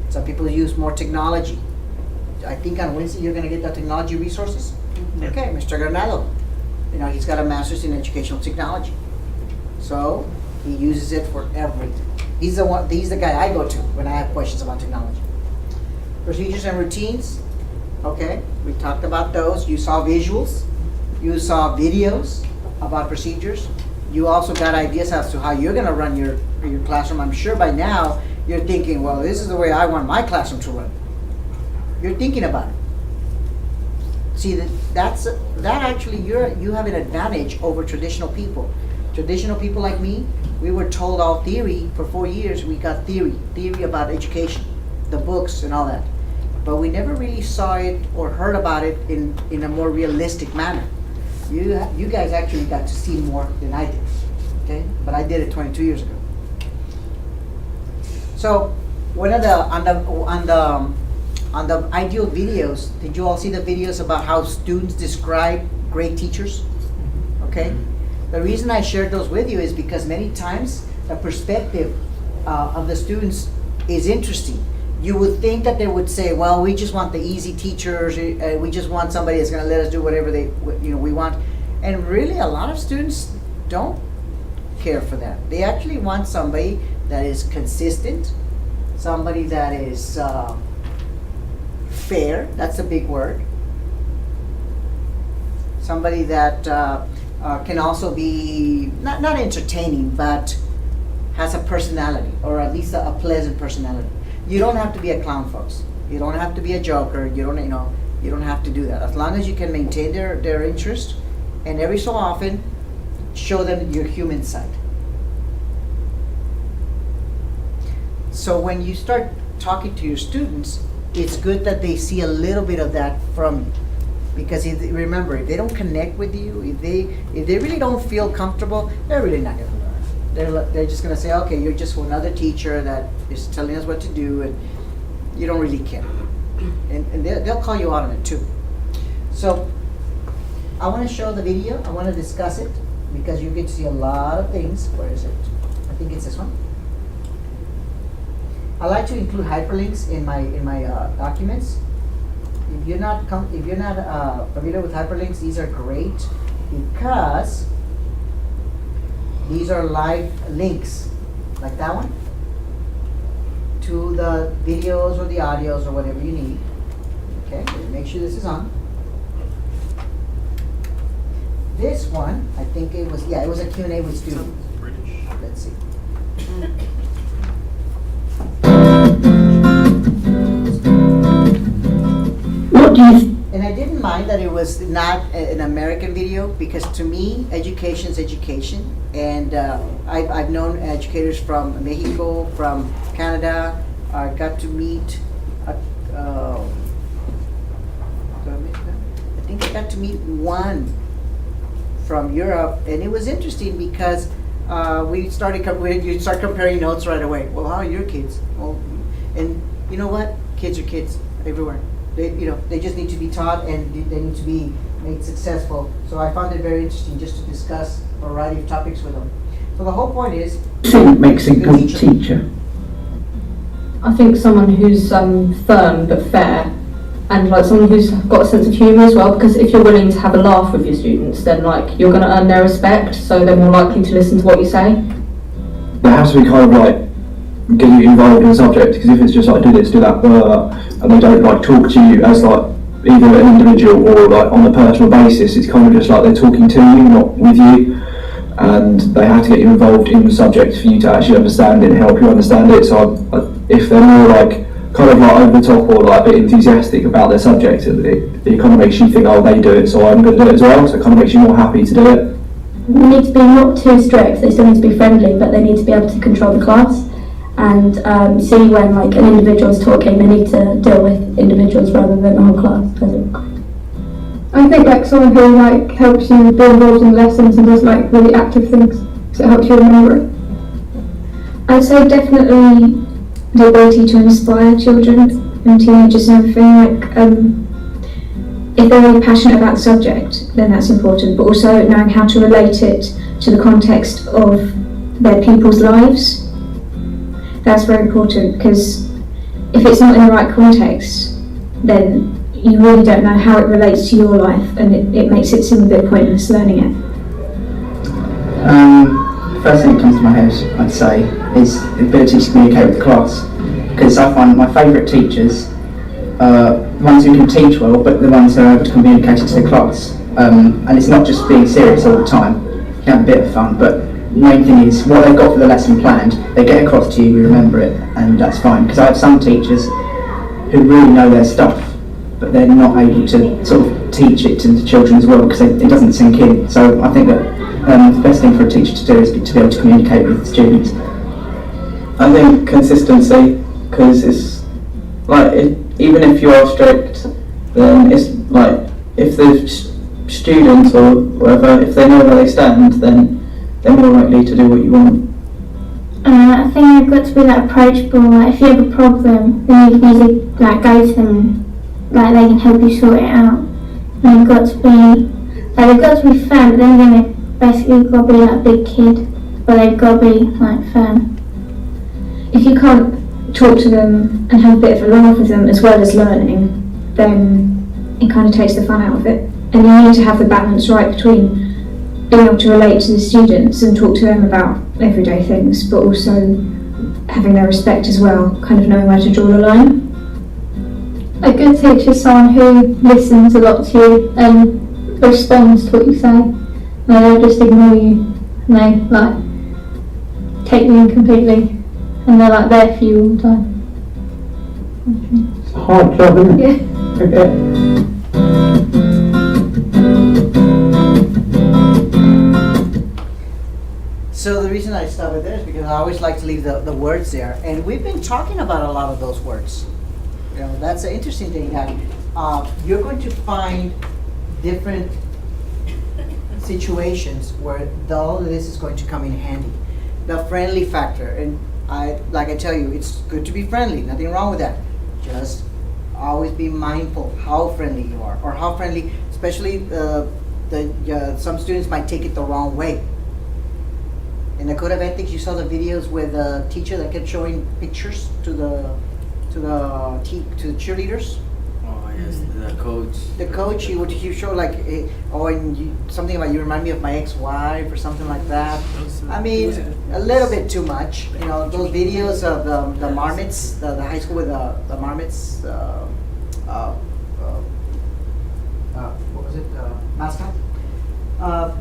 Some people use more technology. I think on Wednesday you're going to get the technology resources. Yeah. Okay, Mr. Granado. He's got a master's in educational technology. So he uses it for everything. He's the guy I go to when I have questions about technology. Procedures and routines. Okay, we talked about those. You saw visuals. You saw videos about procedures. You also got ideas as to how you're going to run your classroom. I'm sure by now you're thinking, well, this is the way I want my classroom to run. You're thinking about it. See, that actually you have an advantage over traditional people. Traditional people like me, we were told all theory for 4 years. We got theory about education, the books and all that. But we never really saw it or heard about it in a more realistic manner. You guys actually got to see more than I did, okay? But I did it 22 years ago. So one of on the ideal videos, did you all see the videos about how students describe great teachers? Okay? The reason I shared those with you is because many times the perspective of the students is interesting. You would think that they would say, well, we just want the easy teachers, we just want somebody that's going to let us do whatever we want. And really a lot of students don't care for that. They actually want somebody that is consistent, somebody that is fair, that's a big word. Somebody that can also be not entertaining, but has a personality, or at least a pleasant personality. You don't have to be a clown, folks. You don't have to be a joker. You don't have to do that. As long as you can maintain their interest, and every so often show them your human side. So when you start talking to your students, it's good that they see a little bit of that from you. Because remember, if they don't connect with you, if they really don't feel comfortable, they're really not going to learn. They're just going to say, okay, you're just another teacher that is telling us what to do, and you don't really care. And they'll call you out on it too. So I want to show the video. I want to discuss it because you get to see a lot of things. Where is it? I think it's this one. I like to include hyperlinks in my documents. If you're not familiar with hyperlinks, these are great because these are live links, like that one, to the videos or the audios or whatever you need. Okay, make sure this is on. This one, I think it was, yeah, it was a Q&A with students. Let's see. What do you And I didn't mind that it was not an American video, because to me, education's education. And I've known educators from Mexico, from Canada. I got to meet, I think I got to meet one from Europe, and it was interesting because you start comparing notes right away. Well, how are your kids? Well, and you know what? Kids are kids everywhere. They just need to be taught, and they need to be made successful. So I found it very interesting just to discuss a variety of topics with them. So the whole point is, think makes a good teacher? I think someone who's firm but fair, and like someone who's got a sense of humour as well, because if you're willing to have a laugh with your students, then like you're going to earn their respect, so they're more likely to listen to what you say. There has to be kind of like getting you involved in the subject, because if it's just like do this, do that, and they don't like talk to you as like either an individual or like on a personal basis, it's kind of just like they're talking to you, not with you, and they have to get you involved in the subject for you to actually understand it and help you understand it. So if they're more like kind of like over the top or like a bit enthusiastic about their subject, it kind of makes you think, oh, they do it, so I'm going to do it as well, so it kind of makes you more happy to do it. They need to be not too strict, they still need to be friendly, but they need to be able to control the class. And see when like an individual is talking, they need to deal with individuals rather than the whole class. I think like someone who like helps you be involved in lessons and does like really active things, so it helps you remember it. I'd say definitely the ability to inspire children and teenagers and everything. Like if they're really passionate about the subject, then that's important. But also knowing how to relate it to the context of their pupils' lives. That's very important, because if it's not in the right context, then you really don't know how it relates to your life, and it makes it seem a bit pointless learning it. First thing that comes to my head, I'd say, is the ability to communicate with the class, because I find my favourite teachers are ones who can teach well, but the ones who are able to communicate it to the class. And it's not just being serious all the time, you can have a bit of fun, but the main thing is what they've got for the lesson planned, they get across to you, you remember it, and that's fine. Because I have some teachers who really know their stuff, but they're not able to sort of teach it to the children as well, because it doesn't sink in. So I think that the best thing for a teacher to do is to be able to communicate with the students. I think consistency, because it's like even if you are strict, then it's like if the students or whatever, if they know where they stand, then they're more likely to do what you want. I think you've got to be like approachable. Like if you have a problem, then you can easily like go to them, like they can help you sort it out. And they've got to be firm, but then they've basically got to be like a big kid, but they've got to be like firm. If you can't talk to them and have a bit of a laugh with them as well as learning, then it kind of takes the fun out of it. And you need to have the balance right between being able to relate to the students and talk to them about everyday things, but also having their respect as well, kind of knowing where to draw the line. A good teacher is someone who listens a lot to you and responds to what you say. They don't just ignore you, and they like take you in completely, and they're like there for you all the time. It's a hard job, isn't it? Yeah. Okay. So the reason I stop it there is because I always like to leave the words there, and we've been talking about a lot of those words. You know, that's an interesting thing. That you're going to find different situations where all of this is going to come in handy. The friendly factor, and like I tell you, it's good to be friendly. Nothing wrong with that. Just always be mindful how friendly you are, or how friendly, especially some students might take it the wrong way. In the Code of Ethics, you saw the videos with the teacher that kept showing pictures to the cheerleaders. Oh Yes, the coach. The coach, he would show like, and something about you remind me of my ex-wife or something like that. I mean, a little bit too much. You know, those videos of the marmots, the high school with the marmots. What was it? Mascot.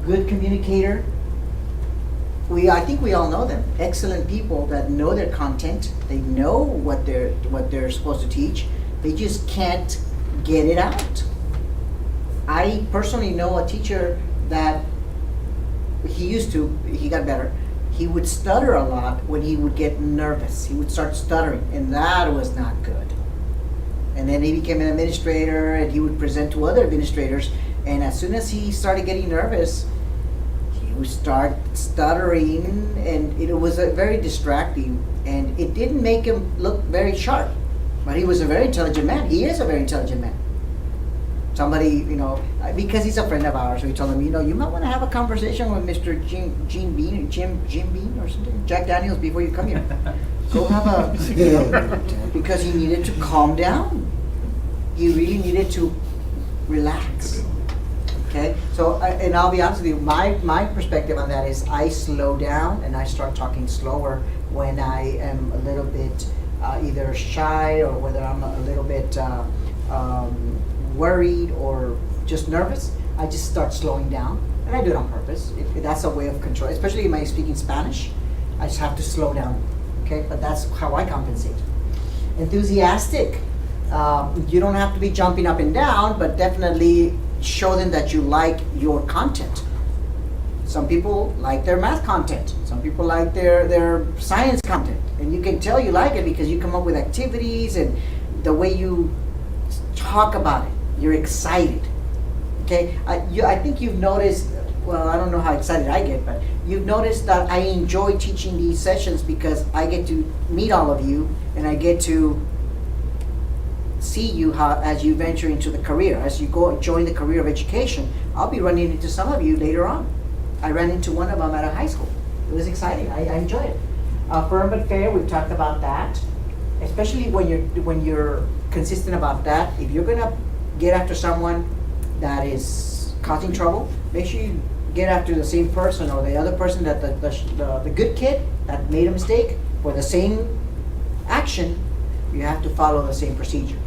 Good communicator. I think we all know them. Excellent people that know their content. They know what they're supposed to teach. They just can't get it out. I personally know a teacher that he got better. He would stutter a lot when he would get nervous. He would start stuttering, and that was not good. And then he became an administrator, and he would present to other administrators. And as soon as he started getting nervous, he would start stuttering, and it was very distracting. And it didn't make him look very sharp. But he was a very intelligent man. He is a very intelligent man. Somebody, because he's a friend of ours, we told him, you might want to have a conversation with Mr. Jim Bean or something, Jack Daniels, before you come here. Go have because he needed to calm down. He really needed to relax. Okay, so and I'll be honest with you, my perspective on that is I slow down and I start talking slower when I am a little bit either shy or whether I'm a little bit worried or just nervous. I just start slowing down, and I do it on purpose. That's a way of control, especially when I'm speaking Spanish. I just have to slow down. Okay, but that's how I compensate. Enthusiastic. You don't have to be jumping up and down, but definitely show them that you like your content. Some people like their math content. Some people like their science content. And you can tell you like it because you come up with activities and the way you talk about it. You're excited. Okay, I think you've noticed, well, I don't know how excited I get, but you've noticed that I enjoy teaching these sessions because I get to meet all of you and I get to see you as you venture into the career, as you go join the career of education. I'll be running into some of you later on. I ran into one of them at a high school. It was exciting. I enjoyed it. Firm but fair, we've talked about that. Especially when you're consistent about that. If you're gonna get after someone that is causing trouble, make sure you get after the same person or the other person that the good kid that made a mistake for the same action. You have to follow the same procedure.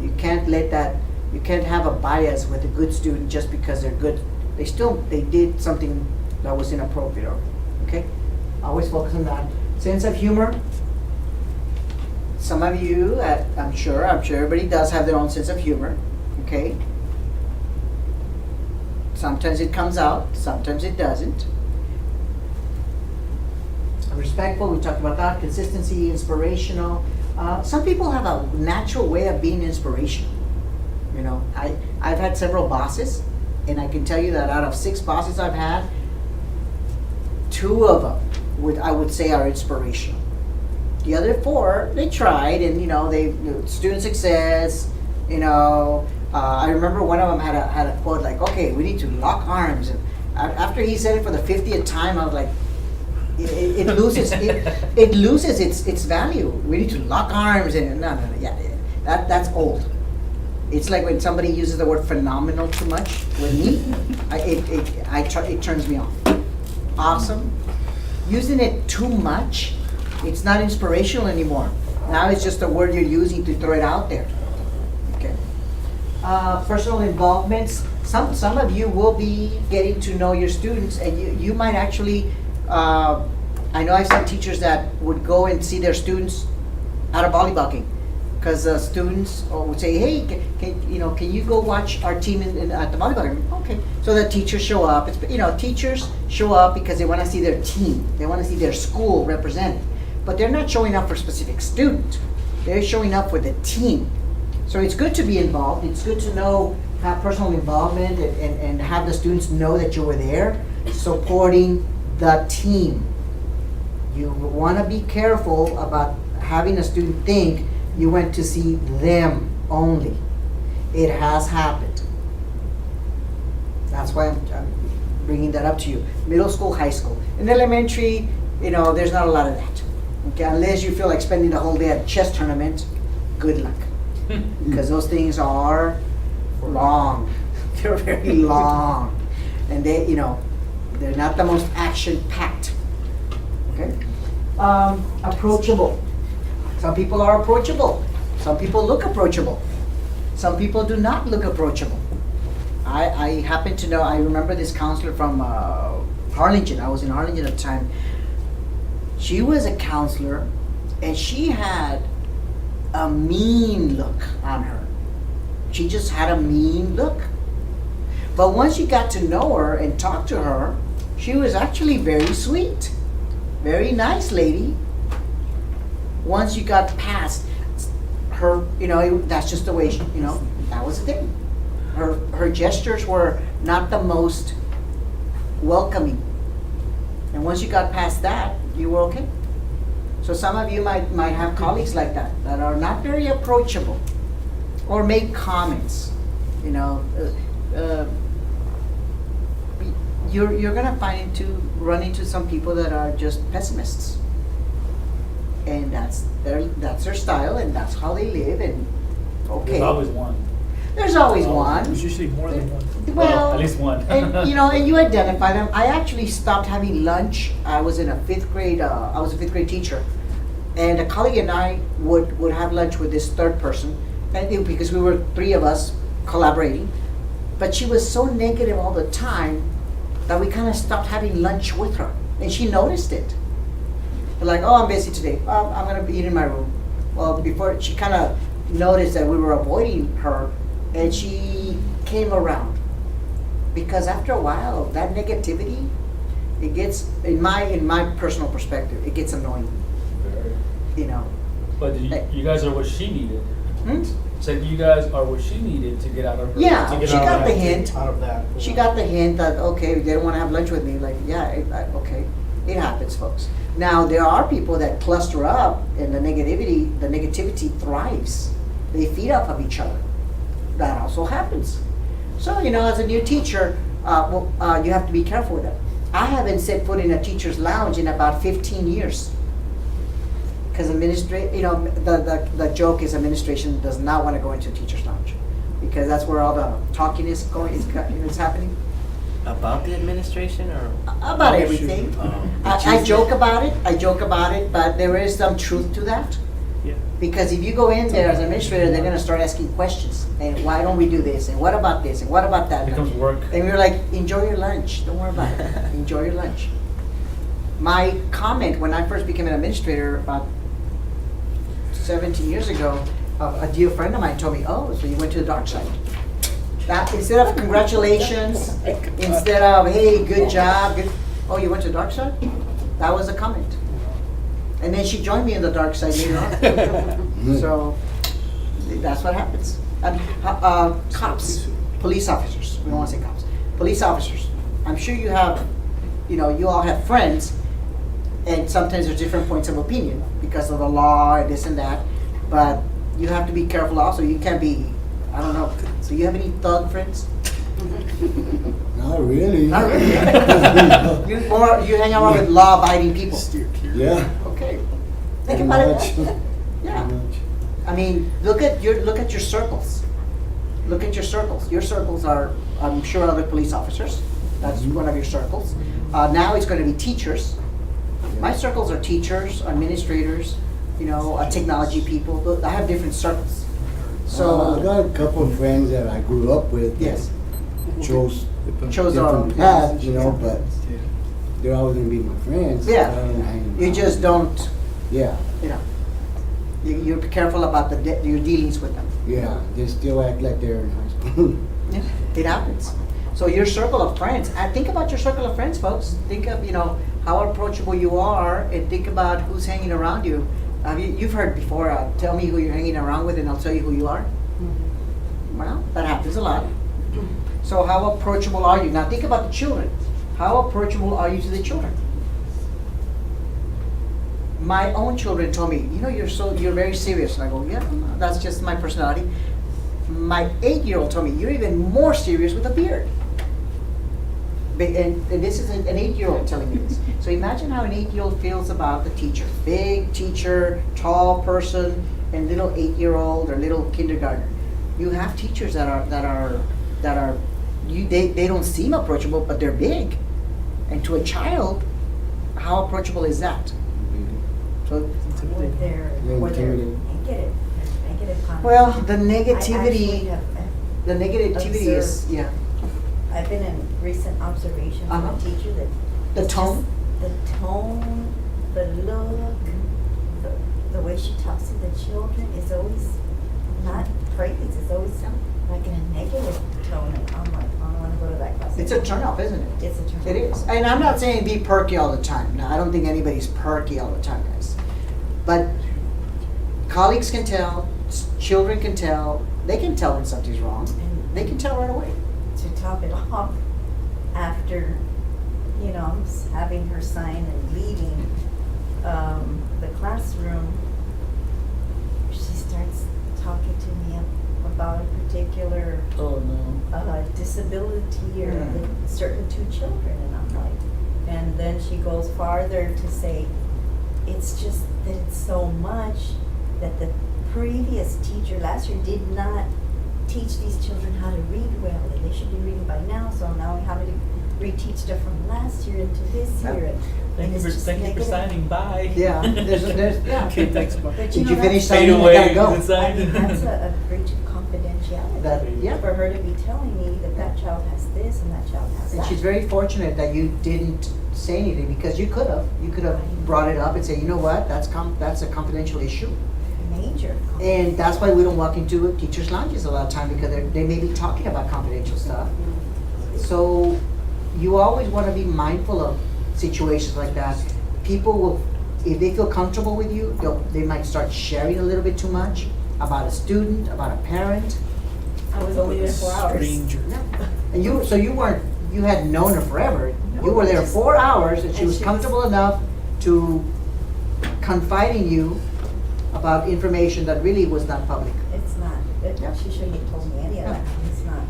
You can't have a bias with a good student just because they're good. They did something that was inappropriate. Okay? Always focus on that. Sense of humor. Some of you, I'm sure everybody does have their own sense of humor. Okay? Sometimes it comes out, sometimes it doesn't. Respectful, we talked about that. Consistency, inspirational. Some people have a natural way of being inspirational. I've had several bosses, and I can tell you that out of 6 bosses I've had, 2 of them I would say are inspirational. The other 4, they tried, and they student success. I remember one of them had a quote like, "Okay, we need to lock arms." And after he said it for the 50th time, I was like, it loses its value. We need to lock arms and no, yeah, that's old. It's like when somebody uses the word phenomenal too much with me, it turns me off. Awesome. Using it too much, it's not inspirational anymore. Now it's just a word you're using to throw it out there. Okay. Personal involvements. Some of you will be getting to know your students, and you might actually. I know I have some teachers that would go and see their students at a volleyball game, because students would say, "Hey, can you go watch our team at the volleyball game?" Okay, so the teachers show up. Teachers show up because they want to see their team. They want to see their school represented, but they're not showing up for a specific student. They're showing up for the team. So it's good to be involved. It's good to have personal involvement and have the students know that you were there, supporting the team. You want to be careful about having a student think you went to see them only. It has happened. That's why I'm bringing that up to you. Middle school, high school. In elementary, there's not a lot of that. Okay, unless you feel like spending the whole day at a chess tournament, good luck. because those things are long. They're very long, and they, they're not the most action-packed. Okay, approachable. Some people are approachable. Some people look approachable. Some people do not look approachable. I happen to know. I remember this counselor from Harlingen. I was in Harlingen at the time. She was a counselor, and she had a mean look on her. She just had a mean look. But once you got to know her and talk to her, she was actually very sweet, very nice lady. Once you got past her, that's just the way she, that was the thing. Her gestures were not the most welcoming. And once you got past that, you were okay. So some of you might have colleagues like that are not very approachable, or make comments. You're gonna run into some people that are just pessimists, and that's their style, and that's how they live. And okay, There's always one. There's always one. There's usually more than one. Well, at least one. and you identify them. I actually stopped having lunch. I was in a fifth grade. I was a fifth grade teacher, and a colleague and I would have lunch with this third person, and because we were three of us collaborating. But she was so negative all the time that we kind of stopped having lunch with her, and she noticed it. Like, oh, I'm busy today. I'm gonna be in my room. Well, before she kind of noticed that we were avoiding her, and she came around, because after a while, that negativity, it gets, in my personal perspective, it gets annoying. But you guys are what she needed. So you guys are what she needed to get out of her. Yeah, To get she out of got that- the hint. Out of that. She got the hint that, okay, they don't want to have lunch with me. Like, yeah, okay, it happens, folks. Now, there are people that cluster up, and the negativity thrives. They feed off of each other. That also happens. So, as a new teacher, you have to be careful with that. I haven't set foot in a teacher's lounge in about 15 years. Because the joke is administration does not want to go into a teacher's lounge, because that's where all the talking is happening. About the administration or? About everything. I joke about it, but there is some truth to that. Yeah. Because if you go in there as an administrator, they're gonna start asking questions. And why don't we do this? And what about this? And what about that? It becomes work. And we're like, enjoy your lunch. Don't worry about it. Enjoy your lunch. My comment when I first became an administrator about 17 years ago, a dear friend of mine told me, oh, so you went to the dark side. That, instead of congratulations, instead of, hey, good job, oh, you went to the dark side? That was a comment. And then she joined me in the dark side later on. So that's what happens. Cops, police officers, we don't want to say cops. Police officers, I'm sure you have, you all have friends, and sometimes there's different points of opinion because of the law and this and that, but you have to be careful also. You can't be, I don't know, so you have any thug friends? Not really. Not really. You hang around with law-abiding people. Yeah. Okay. Think about it. Yeah. I mean, look at your circles. Look at your circles. Your circles are, I'm sure, other police officers. That's one of your circles. Now it's going to be teachers. My circles are teachers, administrators, technology people. I have different circles. So I got a couple of friends that I grew up with. Yes. Chose our own different paths, but they're always gonna be my friends. Yeah. I don't hang You around. just don't. Yeah. You're careful about your dealings with them. Yeah. They still act like they're in high school. Yeah, it happens. So your circle of friends, think about your circle of friends, folks. Think of, how approachable you are, and think about who's hanging around you. You've heard before, tell me who you're hanging around with and I'll tell you who you are. Well, that happens a lot. So how approachable are you? Now think about the children. How approachable are you to the children? My own children told me, you're very serious. And I go, yeah, that's just my personality. My 8-year-old told me, you're even more serious with a beard. And this is an 8-year-old telling me this. So imagine how an 8-year-old feels about the teacher. Big teacher, tall person, and little 8-year-old or little kindergartner. You have teachers that are they don't seem approachable, but they're big. And to a child, how approachable is that? So, With their negative connotation. well, the I actually negativity, have the negativity is, observed- yeah. I've been in recent observation from Uh-huh. a teacher that. The it's tone? just The tone, the look, the way she talks to the children is always not praise, it's always like in a negative tone, and I'm like, I don't wanna go to that class. It's a turnoff, isn't it? It's a turnoff. It is. And I'm not saying be perky all the time. No, I don't think anybody's perky all the time, guys. But colleagues can tell, children can tell, they can tell when something's wrong. They can tell right away. To top it off, after, I'm having her sign and leaving the classroom, she starts talking to me about a particular Oh, no. disability or Mm. certain two children, and I'm like, and then she goes farther to say, it's just that it's so much that the previous teacher last year did not teach these children how to read well, and they should be reading by now, so now we have to reteach stuff from last year into this year. Thank you for signing, bye. Yeah, yeah. Okay, thanks, bye. But Did you finish Fade signing? I away. gotta go. I mean, that's a breach of confidentiality. Yeah. For her to be telling me that child has this and that child has And that. she's very fortunate that you didn't say anything, because you could have. You could have brought it up and say, you know what, that's a confidential issue. Major. And that's why we don't walk into teachers' lounges a lot of time, because they may be talking about confidential stuff. So you always want to be mindful of situations like that. People will, if they feel comfortable with you, they might start sharing a little bit too much about a student, about a parent. I was only there 4 hours. Stranger. And you hadn't known her forever. You were there 4 hours, and she was comfortable enough to confide in you about information that really was not public. It's not. Yeah. She shouldn't have told me any of that. It's not.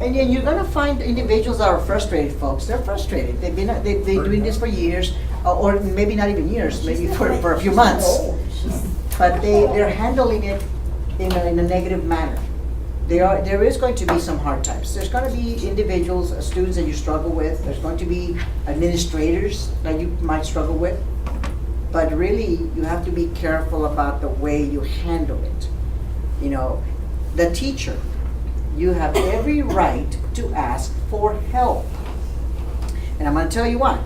And then you're gonna find individuals that are frustrated, folks. They're frustrated. They've been doing this for years, or maybe not even years, maybe for a few months. But they're handling it in a negative manner. There is going to be some hard times. There's going to be individuals, students that you struggle with. There's going to be administrators that you might struggle with. But really, you have to be careful about the way you handle it. The teacher, you have every right to ask for help. And I'm going to tell you why.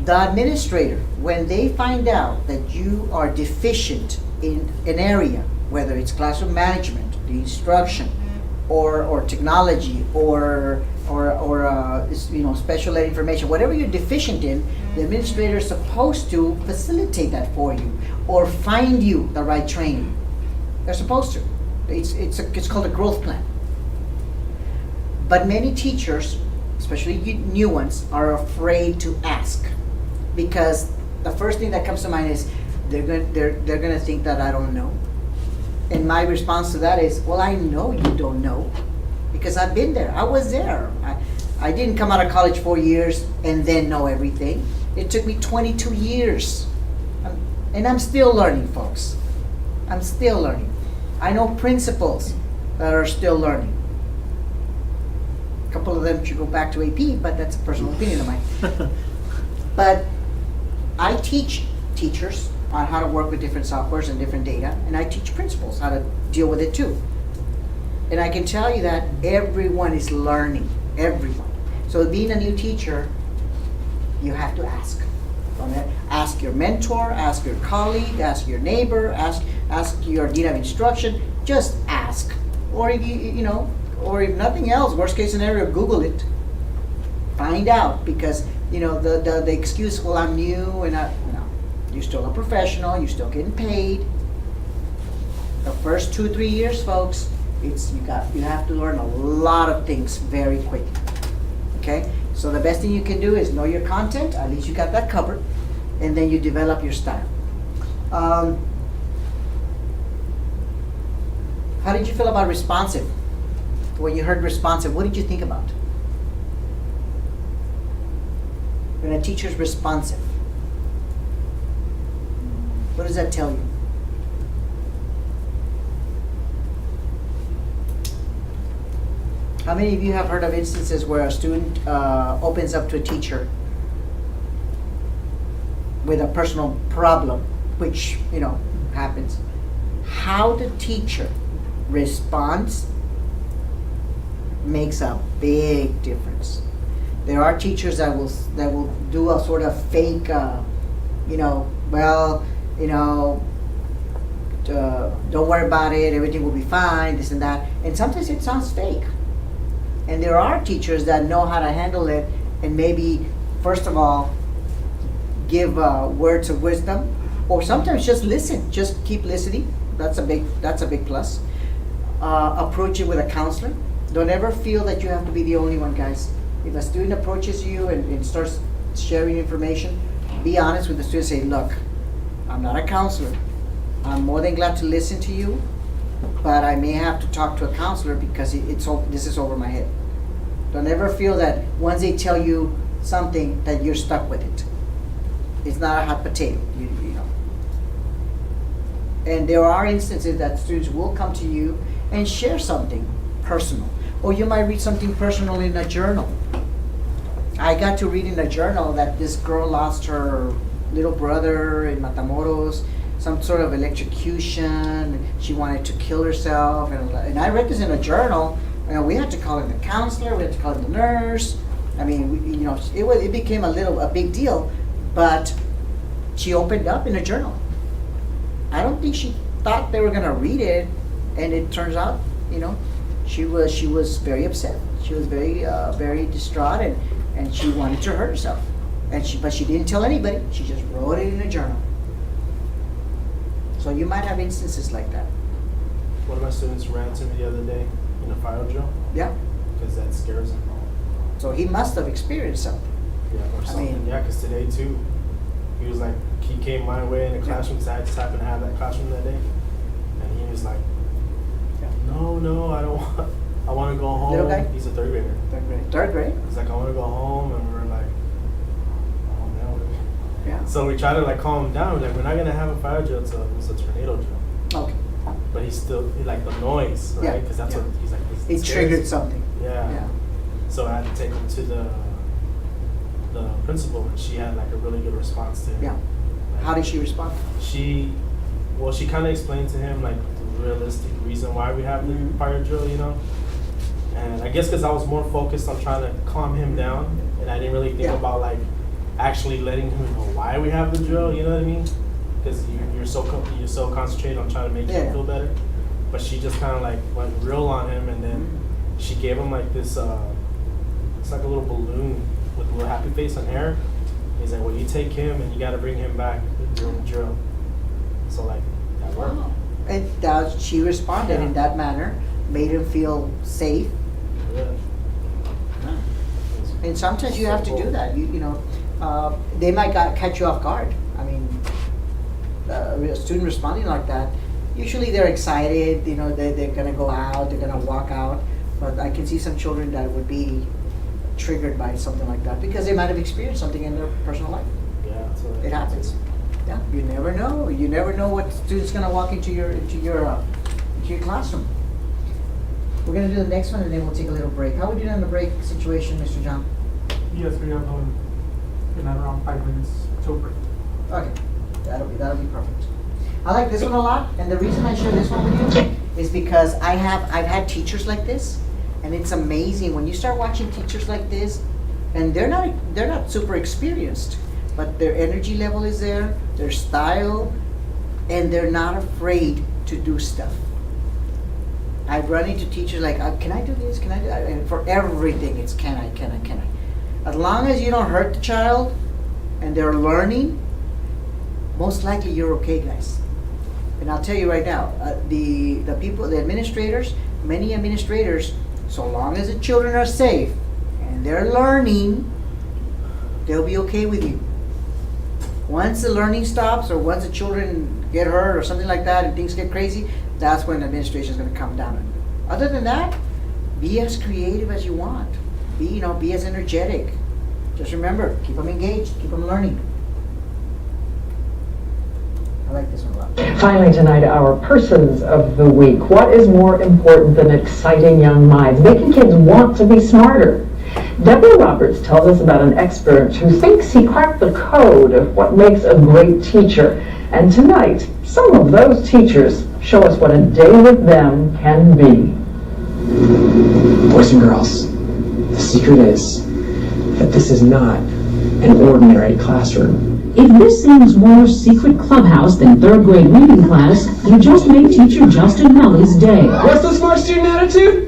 The administrator, when they find out that you are deficient in an area, whether it's classroom management, the instruction, or technology, or special ed information, whatever you're deficient in, the administrator is supposed to facilitate that for you, or find you the right training. They're supposed to. It's called a growth plan. But many teachers, especially new ones, are afraid to ask, because the first thing that comes to mind is they're gonna think that I don't know. And my response to that is, well, I know you don't know, because I've been there. I was there. I didn't come out of college 4 years and then know everything. It took me 22 years. And I'm still learning, folks. I'm still learning. I know principals that are still learning. A couple of them should go back to AP, but that's a personal opinion of mine. But I teach teachers on how to work with different softwares and different data, and I teach principals how to deal with it too. And I can tell you that everyone is learning, everyone. So being a new teacher, you have to ask. Ask your mentor, ask your colleague, ask your neighbor, ask your dean of instruction. Just ask. Or if or if nothing else, worst case scenario, Google it. Find out, because the excuse, well, I'm new and you're still a professional, you're still getting paid. The first 2-3 years, folks, you have to learn a lot of things very quickly. Okay? So the best thing you can do is know your content, at least you got that covered, and then you develop your style. How did you feel about responsive? When you heard responsive, what did you think about? When a teacher's responsive, what does that tell you? How many of you have heard of instances where a student opens up to a teacher with a personal problem, which, you know, happens? How the teacher responds makes a big difference. There are teachers that will do a sort of fake, don't worry about it, everything will be fine, this and that. And sometimes it sounds fake. And there are teachers that know how to handle it and maybe, first of all, give words of wisdom, or sometimes just listen, just keep listening. That's a big plus. Approach it with a counselor. Don't ever feel that you have to be the only one, guys. If a student approaches you and starts sharing information, be honest with the student. Say, look, I'm not a counselor. I'm more than glad to listen to you, but I may have to talk to a counselor because this is over my head. Don't ever feel that once they tell you something that you're stuck with it. It's not a hot potato, you know. And there are instances that students will come to you and share something personal. Or you might read something personal in a journal. I got to read in a journal that this girl lost her little brother in Matamoros, some sort of electrocution. She wanted to kill herself, and I read this in a journal. And we had to call in the counselor, we had to call in the nurse. I mean, it became a big deal. But she opened up in a journal. I don't think she thought they were gonna read it, and it turns out, she was very upset. She was very distraught, and she wanted to hurt herself. But she didn't tell anybody. She just wrote it in a journal. So you might have instances like that. One of my students ran to me the other day in a fire drill. Yeah. Because that scares him. So he must have experienced something. Yeah, or something. Because today too, he came my way in the classroom because I just happened to have that classroom that day, and he was like, no, I don't want. I want to go home. Little guy? He's a third grader. Third grade? He's like, I want to go home, and we're like, oh man. Yeah. So we try to calm him down. We're not gonna have a fire drill. It's a tornado drill. Okay. But he's still the noise, right? Because that's what he's like. It triggered something. Yeah. So I had to take him to the principal, and she had a really good response to him. Yeah. How did she respond? She kind of explained to him the realistic reason why we have the fire drill, And I guess because I was more focused on trying to calm him down, and I didn't really think about actually letting him know why we have the drill. You know what I mean? Because you're so concentrated on trying to make him feel better. But she just kind of went real on him, and then she gave him this. It's like a little balloon with a little happy face and hair. He's like, well, you take him and you got to bring him back during the drill. So that worked. Wow. And she responded in that manner, made him feel safe. Yeah. And sometimes you have to do that. They might catch you off guard. I mean, a student responding like that, usually they're excited. They're gonna go out, they're gonna walk out. But I can see some children that would be triggered by something like that because they might have experienced something in their personal life. Yeah, it happens. Yeah, you never know. You never know what student's gonna walk into your classroom. We're gonna do the next one and then we'll take a little break. How are we doing on the break situation, Mr. John? Yes, we have been at around 5 minutes till break. Okay, that'll be perfect. I like this one a lot, and the reason I share this one with you is because I've had teachers like this, and it's amazing when you start watching teachers like this, and they're not super experienced, but their energy level is there, their style, and they're not afraid to do stuff. I've run into teachers like, can I do this? Can I do that? And for everything, it's can I? As long as you don't hurt the child and they're learning, most likely you're okay, guys. And I'll tell you right now, the administrators, many administrators, so long as the children are safe and they're learning, they'll be okay with you. Once the learning stops, or once the children get hurt or something like that and things get crazy, that's when the administration is going to come down on you. Other than that, be as creative as you want. Be as energetic. Just remember, keep them engaged, keep them learning. I like this one a lot. Finally tonight, our persons of the week. What is more important than exciting young minds? Making kids want to be smarter. Deborah Roberts tells us about an expert who thinks he cracked the code of what makes a great teacher. And tonight, some of those teachers show us what a day with them can be. Boys and girls, the secret is that this is not an ordinary classroom. If this seems more secret clubhouse than third grade reading class, you just made teacher Justin Melly's day. What's the smart student attitude?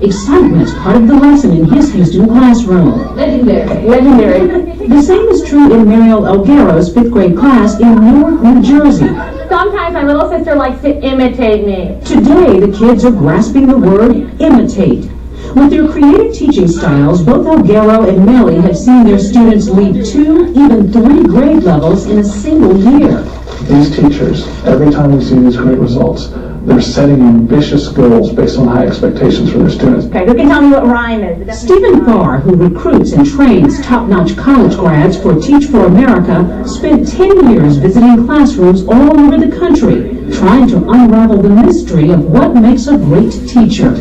Excitement's part of the lesson in his Houston classroom. Legendary. Legendary. The same is true in Mariel Elguero's fifth grade class in Newark, New Jersey. Sometimes my little sister likes to imitate me. Today, the kids are grasping the word imitate. With their creative teaching styles, both Elguero and Melly have seen their students leap 2, even 3 grade levels in a single year. These teachers, every time we see these great results, they're setting ambitious goals based on high expectations for their students. Okay, who can tell me what rhyme is? Stephen Farr, who recruits and trains top-notch college grads for Teach for America, spent 10 years visiting classrooms all over the country, trying to unravel the mystery of what makes a great teacher.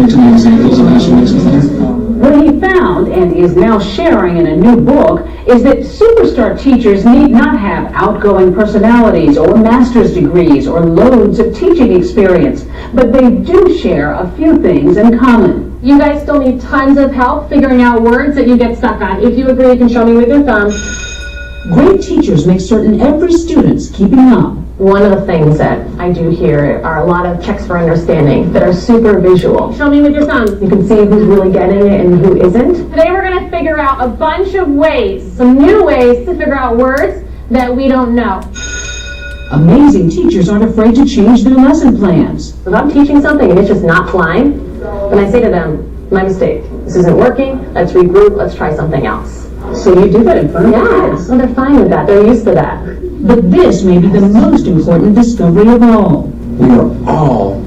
What he found, and is now sharing in a new book, is that superstar teachers need not have outgoing personalities or master's degrees or loads of teaching experience, but they do share a few things in common. You guys still need tons of help figuring out words that you get stuck on. If you agree, you can show me with your thumb. Great teachers make certain every student's keeping up. One of the things that I do here are a lot of checks for understanding that are super visual. Show me with your thumb. You can see who's really getting it and who isn't. Today we're going to figure out a bunch of ways, some new ways to figure out words that we don't know. Amazing teachers aren't afraid to change their lesson plans. If I'm teaching something and it's just not flying, then I say to them, my mistake. This isn't working. Let's regroup. Let's try something else. So you do that in front of kids? Well, they're fine with that. They're used to that. But this may be the most important discovery of all. We are all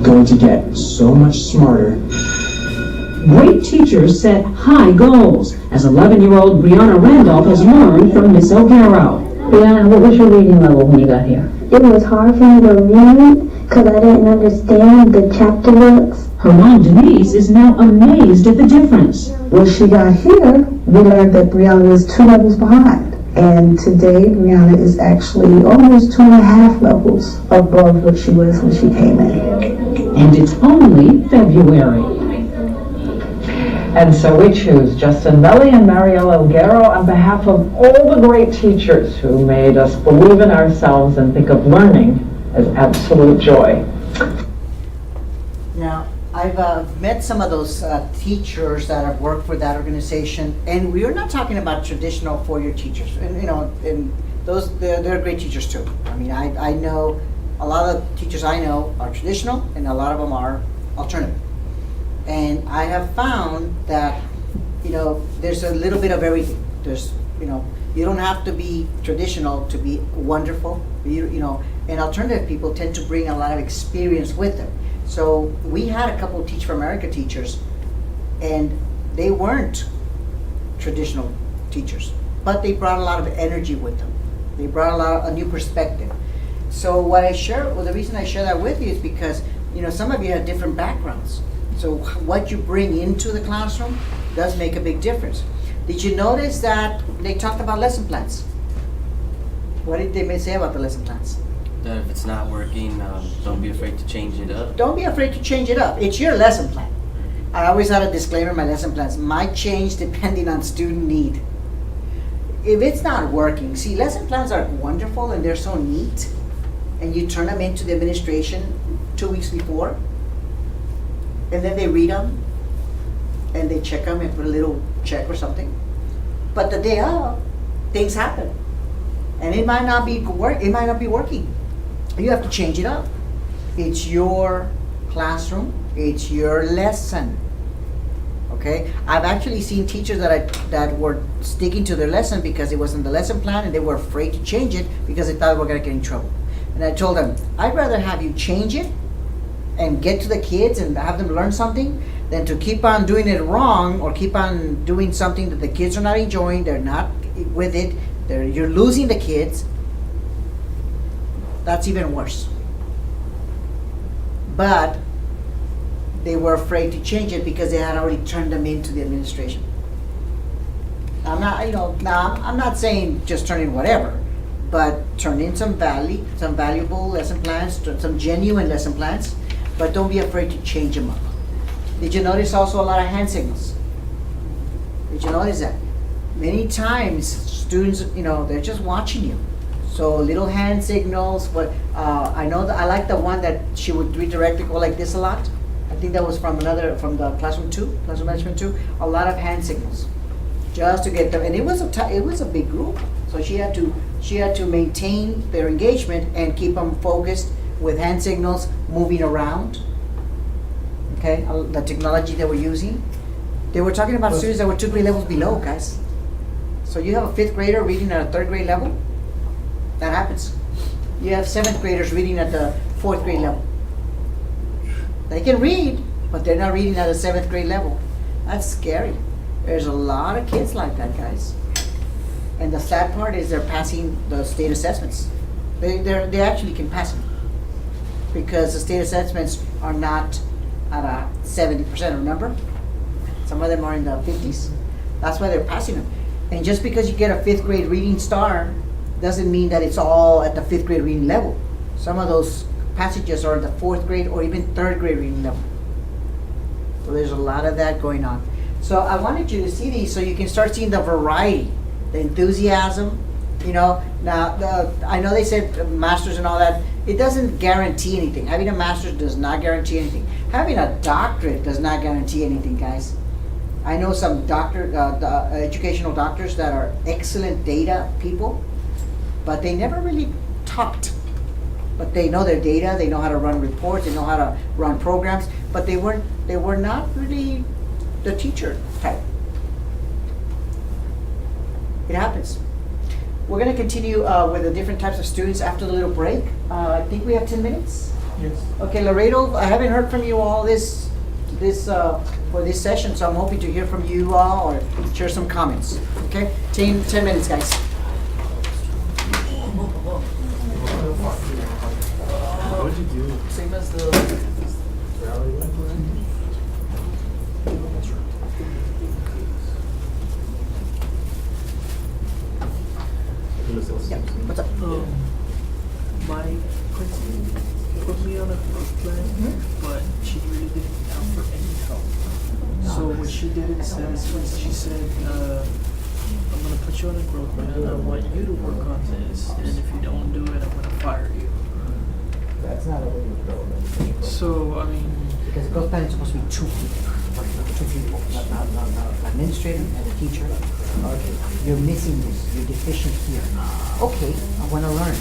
going to get so much smarter. Great teachers set high goals, as 11-year-old Brianna Randolph has learned from Miss Elguero. Brianna, what was your reading level when you got here? It was hard for me to read because I didn't understand the chapter books. Her mom, Denise, is now amazed at the difference. When she got here, we learned that Brianna was 2 levels behind. And today, Brianna is actually almost 2.5 levels above what she was when she came in. And it's only February. And so we choose Justin Melly and Mariel Elguero on behalf of all the great teachers who made us believe in ourselves and think of learning as absolute joy. Now, I've met some of those teachers that have worked for that organization, and we're not talking about traditional four-year teachers. And and those they're great teachers too. I mean, I know a lot of the teachers I know are traditional, and a lot of them are alternative. And I have found that there's a little bit of everything. There's you don't have to be traditional to be wonderful. And alternative people tend to bring a lot of experience with them. So we had a couple of Teach for America teachers, and they weren't traditional teachers, but they brought a lot of energy with them. They brought a new perspective. So the reason I share that with you is because some of you have different backgrounds. So what you bring into the classroom does make a big difference. Did you notice that they talked about lesson plans? What did they say about the lesson plans? That if it's not working, don't be afraid to change it up. Don't be afraid to change it up. It's your lesson plan. I always had a disclaimer in my lesson plans. Might change depending on student need. If it's not working, see, lesson plans are wonderful and they're so neat, and you turn them into the administration 2 weeks before, and then they read them, and they check them and put a little check or something. But the day of, things happen, and it might not be working. You have to change it up. It's your classroom. It's your lesson. Okay? I've actually seen teachers that were sticking to their lesson because it wasn't the lesson plan, and they were afraid to change it because they thought they were going to get in trouble. And I told them, I'd rather have you change it and get to the kids and have them learn something than to keep on doing it wrong or keep on doing something that the kids are not enjoying, they're not with it, You're losing the kids. That's even worse. But they were afraid to change it because they had already turned them into the administration. I'm not saying just turn in whatever, but turn in some valuable lesson plans, some genuine lesson plans, but don't be afraid to change them up. Did you notice also a lot of hand signals? Did you notice that? Many times students, they're just watching you. So little hand signals, but I like the one that she would redirect it, go like this a lot. I think that was from the classroom management 2, a lot of hand signals. Just to get them, and it was a big group, so she had to maintain their engagement and keep them focused with hand signals, moving around. Okay, the technology they were using. They were talking about students that were 2 grade levels below, guys. So you have a 5th grader reading at a 3rd grade level. That happens. You have 7th graders reading at the 4th grade level. They can read, but they're not reading at a 7th grade level. That's scary. There's a lot of kids like that, guys. And the sad part is they're passing the state assessments. They actually can pass them because the state assessments are not at a 70%, remember? Some of them are in the 50s. That's why they're passing them. And just because you get a 5th grade reading star doesn't mean that it's all at the 5th grade reading level. Some of those passages are at the 4th grade or even 3rd grade reading level. So there's a lot of that going on. So I wanted you to see these so you can start seeing the variety, the enthusiasm. Now I know they said masters and all that. It doesn't guarantee anything. Having a master's does not guarantee anything. Having a doctorate does not guarantee anything, guys. I know some educational doctors that are excellent data people, but they never really taught. But they know their data, they know how to run reports, they know how to run programs, but they were not really the teacher type. It happens. We're going to continue with the different types of students after the little break. I think we have 10 minutes. Yes. Okay, Laredo, I haven't heard from you all for this session, so I'm hoping to hear from you all or share some comments. Okay, 10 minutes, guys. What did you do? Same as the rally went. Yeah. What's up? My principal put me on a growth plan, but she really didn't count for any help. So what she did instead was she said, I'm going to put you on a growth plan. I want you to work on this, and if you don't do it, I'm going to fire you. That's not a way to go. So, I mean... Because the growth plan is supposed to be 2 people. 2 people, not administrator and a teacher. Okay, you're missing this, you're deficient here. Okay, I want to learn.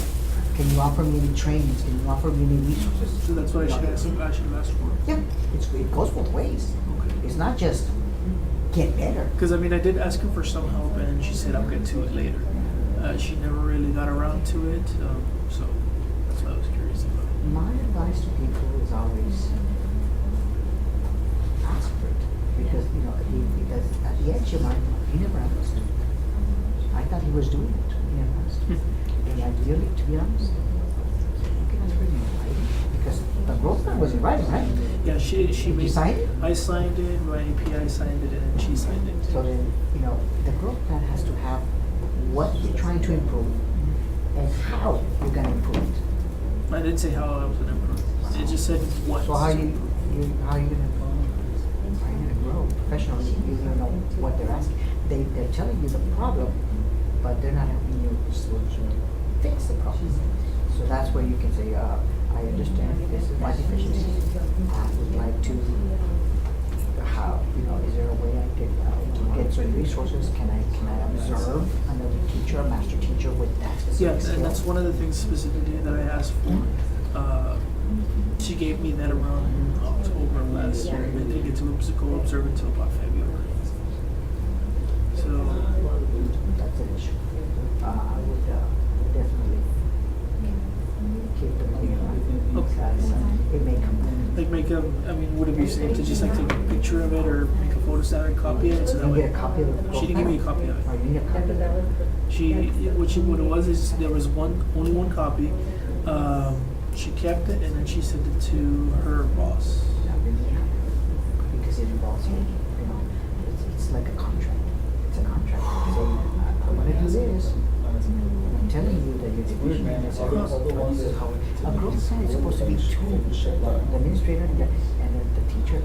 Can you offer me any trainings? Can you offer me any resources? So that's what I should have asked for. Yeah, it goes both ways. Okay. It's not just get better. Because I mean, I did ask her for some help, and she said I'll get to it later. She never really got around to it, so that's what I was curious about. My advice to people is always ask for it, because because at the edge of your mind, he never asked. I thought he was doing it. He never asked. And ideally, to be honest, you can ask for it in writing, because the growth plan was in writing, right? Yeah, she Did you sign it? I signed it, my API signed it, and she signed it. So then, the growth plan has to have what you're trying to improve and how you're going to improve it. I didn't say how I was going to improve. It just said what. So how are you going to improve? How are you going to grow professionally? You don't know what they're asking. They're telling you the problem, but they're not helping you fix the problem. So that's where you can say, I understand this is my deficiency. I would like to, is there a way I could get certain resources? Can I observe another teacher, a master teacher with that specific skill? And that's one of the things specifically that I asked for. She gave me that around October last year. I didn't get to go observe until about February. So that's an issue. I would definitely keep the money around. Okay. It may come. Like make a, I mean, would it be safe to just like take a picture of it or make a photostatic copy of it? So that You way, get a copy of it. she didn't give me a copy of Oh, it. you need a copy of it? What it was is there was only one copy. She kept it and then she sent it to her boss. Because it involves you know, it's like a contract. It's a contract. So I'm gonna do this. I'm telling you that your degree is this is how a growth plan is supposed to be two, the administrator and the teacher,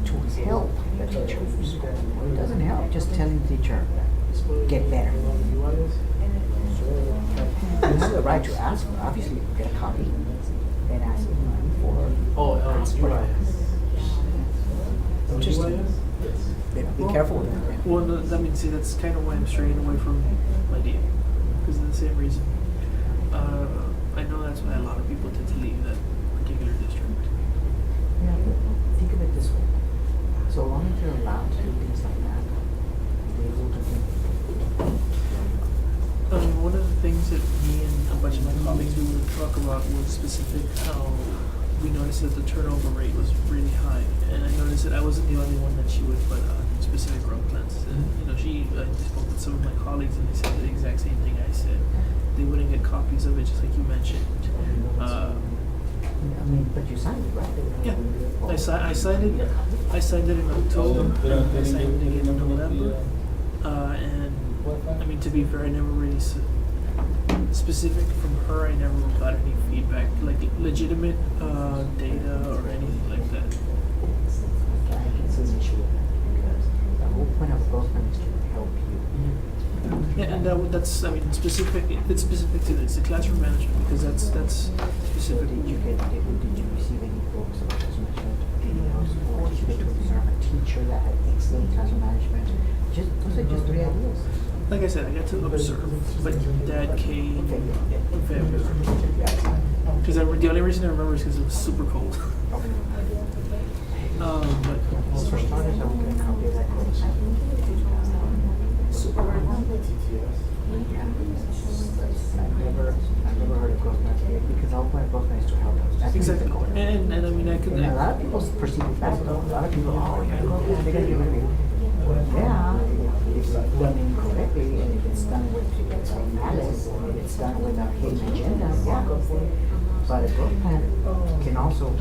to help the teacher. It doesn't help just telling the teacher, get better. You have the right to ask, obviously, get a copy and ask for. Interesting. Be careful with that. Well, no, I mean, see, that's kind of why I'm straying away from my dean, because of the same reason. I know that's why a lot of people tend to leave that particular district. Yeah, but think of it this way. So long as you're allowed to do things like that, they will do things. One of the things that me and a bunch of my colleagues we would talk about was specific how we noticed that the turnover rate was really high, and I noticed that I wasn't the only one that she would put specific growth plans. And you know, I spoke with some of my colleagues, and they said the exact same thing I said. They wouldn't get copies of it, just like you mentioned. I mean, but you signed it, right? Yeah, I signed it. I signed it in October. I signed it in November. And I mean, to be fair, I never really specific from her. I never got any feedback, like legitimate data or anything like that. I can see an issue with that because the whole point of a growth plan is to help you. Yeah, and that's, I mean, specific. It's specific to this, the classroom management, because that's specific. Did you receive any books about classroom management? Or did you get to observe a teacher that had excellent classroom management? Those are just 3 ideas. Like I said, I got to observe, but Dad came in February. Because the only reason I remember is because it was super cold. But for starters, I will get a copy of that course. I've never heard of growth management because the whole point of growth management is to help us. That's exactly. And I mean, I could. And a lot of people perceive it bad though. A lot of people, oh, you're growth plan, they're gonna get rid of you. Yeah, if it's done incorrectly and if it's done with malice and if it's done with a hidden agenda, yeah, go for it. But a growth plan can also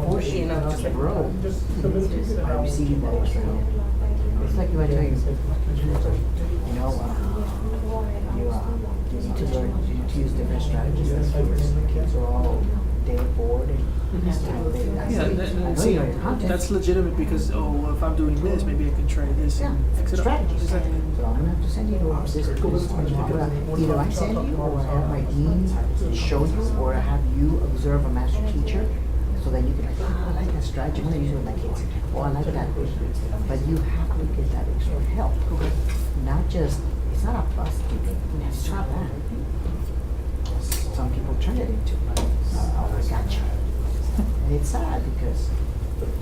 force you to grow by receiving that extra help. It's like if I tell you, you know, you need to learn, you need to use different strategies. The kids are all day bored and that's legitimate because if I'm doing this, maybe I can try this and fix it up. Strategies. Exactly. So I'm gonna have to send you to this either I send you or have my dean show you or have you observe a master teacher so that you can like, I like that strategy, I'm gonna use it with my kids. Oh, I like that. But you have to get that extra help. Not just, it's not a bus ticket, it's not that. Some people turn it into, oh, I got you. And it's sad because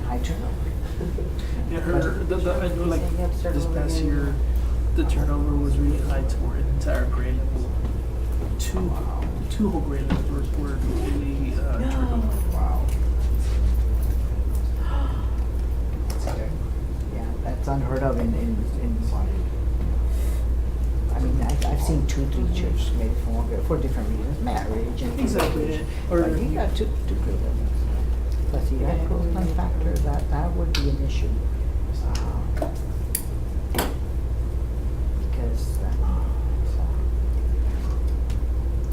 high turnover. Yeah, I know like this past year, the turnover was really high to where the entire grade level, two whole grade levels were completely turned over. Wow. Yeah, that's unheard of in I mean, I've seen 2 teachers maybe for different reasons, marriage and exactly. Or you got two grade levels. But see, that growth plan factor, that would be an issue. Because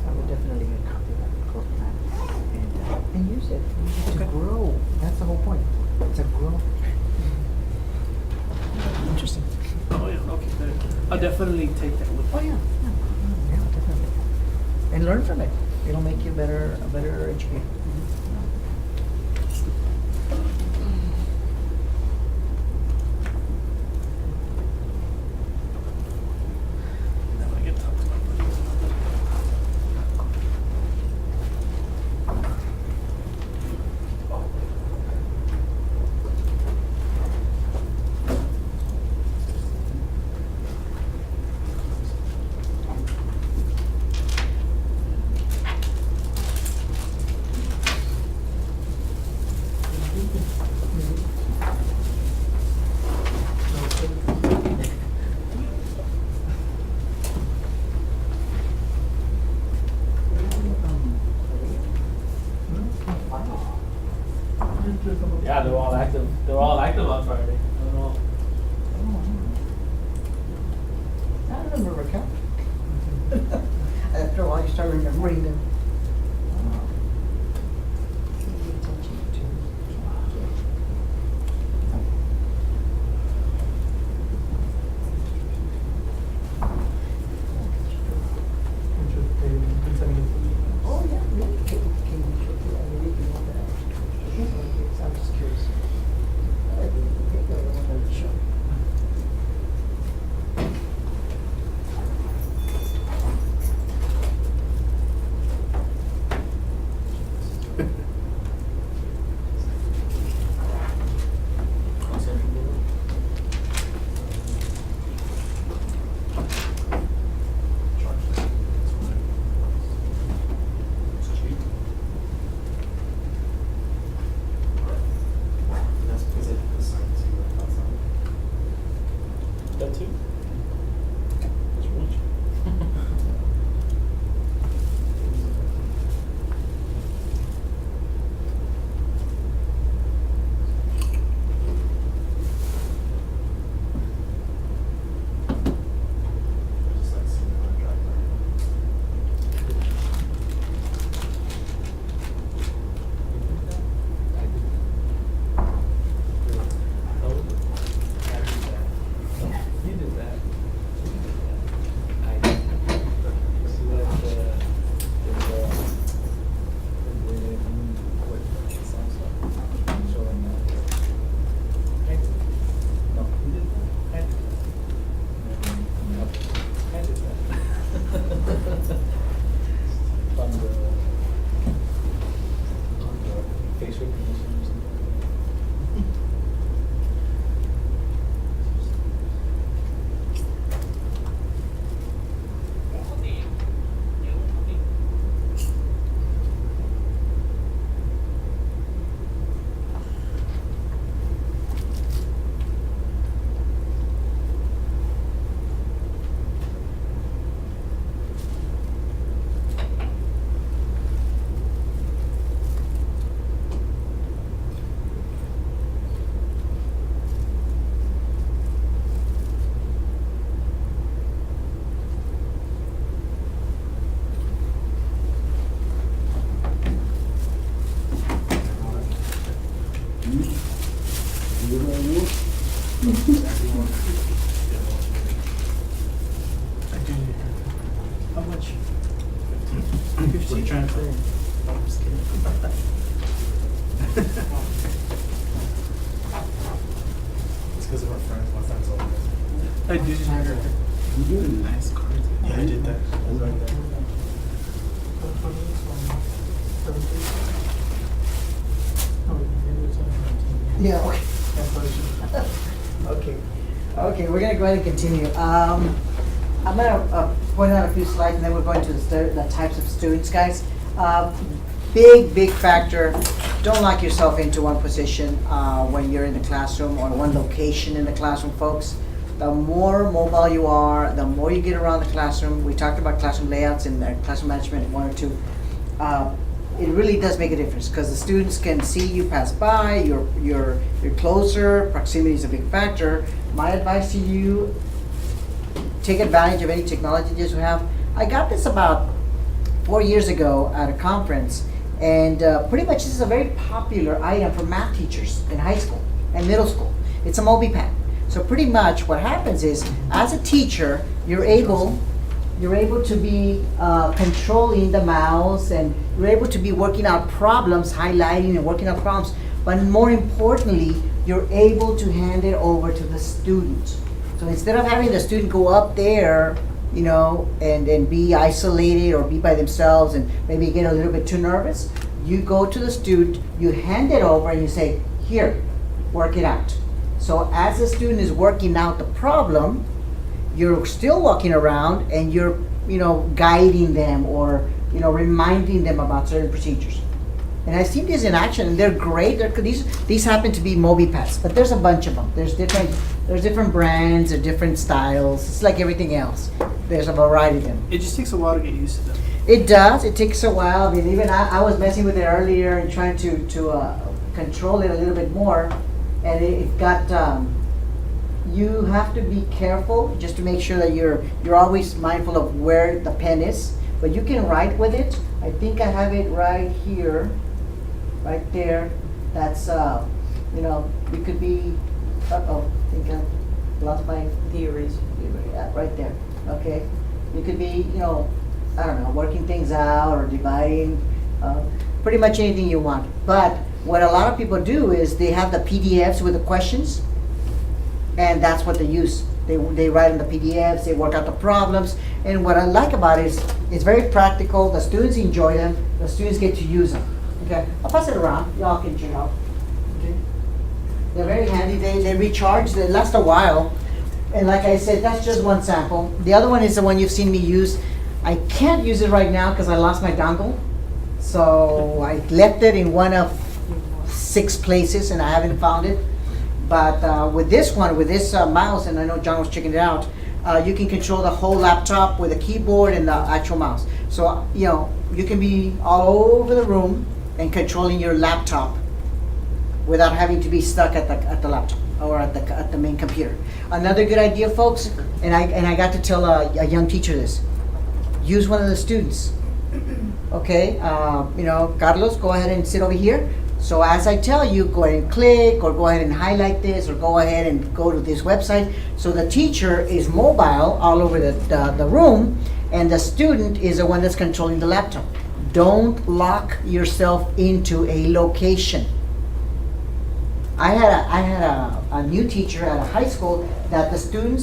I would definitely get a copy of that growth plan and use it to grow. That's the whole point. It's a growth. Interesting. Oh yeah, okay. I'll definitely take that with me. Oh yeah, definitely. And learn from it. It'll make you a better educator. Now I get to talk to my buddies about that. bring them. Oh, yeah, really? Can you show me? I really do want that. I'm just curious. I think I want to show. That too? That's really cheap. You did that. I did. See that, showing that. I did. No, you did that. I did that. Nope. I did that. On the face recognition or something. How much? What are you trying to say? I'm just kidding. It's because of our friends. My friends all this. I did hear. You did a nice card. Yeah, I did that. I was right there. Yeah, okay. Okay. Okay, we're gonna go ahead and continue. I'm gonna point out a few slides and then we're going to the types of students, guys. Big factor, don't lock yourself into one position when you're in the classroom or one location in the classroom, folks. The more mobile you are, the more you get around the classroom. We talked about classroom layouts and classroom management 1 or 2. It really does make a difference because the students can see you pass by, you're closer, proximity is a big factor. My advice to you, take advantage of any technology that you have. I got this about 4 years ago at a conference, and pretty much this is a very popular item for math teachers in high school and middle school. It's a MobiPad. So pretty much what happens is, as a teacher, you're able to be controlling the mouse, and you're able to be working out problems, highlighting and working out problems, but more importantly, you're able to hand it over to the student. So instead of having the student go up there, you know, and be isolated or be by themselves and maybe get a little bit too nervous, you go to the student, you hand it over and you say, here, work it out. So as the student is working out the problem, you're still walking around and you're, you know, guiding them or, you know, reminding them about certain procedures. And I've seen these in action, and they're great. These happen to be MobiPads, but there's a bunch of them. There's different brands or different styles. It's like everything else. There's a variety of them. It just takes a while to get used to them. It does. It takes a while. I mean, even I was messing with it earlier and trying to control it a little bit more, and it got. You have to be careful just to make sure that you're always mindful of where the pen is. but you can write with it. I think I have it right here, right there. That's, you know, you could be, uh-oh, I think I lost my, The eraser. yeah, right there, okay? You could be, you know, I don't know, working things out or dividing, pretty much anything you want. But what a lot of people do is they have the PDFs with the questions, and that's what they use. They write in the PDFs, they work out the problems, and what I like about it is it's very practical, the students enjoy them, the students get to use them. Okay, I'll pass it around, y'all can check out. Okay. They're very handy, they recharge, they last a while, and like I said, that's just one sample. The other one is the one you've seen me use. I can't use it right now because I lost my dongle, so I left it in one of 6 places and I haven't found it. But with this one, with this mouse, and I know John was checking it out, you can control the whole laptop with a keyboard and the actual mouse. So, you know, you can be all over the room and controlling your laptop without having to be stuck at the laptop or at the main computer. Another good idea, folks, and I got to tell a young teacher this, use one of the students. Okay, you know, Carlos, go ahead and sit over here. So as I tell you, go ahead and click, or go ahead and highlight this, or go ahead and go to this website. So the teacher is mobile all over the room, and the student is the one that's controlling the laptop. Don't lock yourself into a location. I had a new teacher at a high school that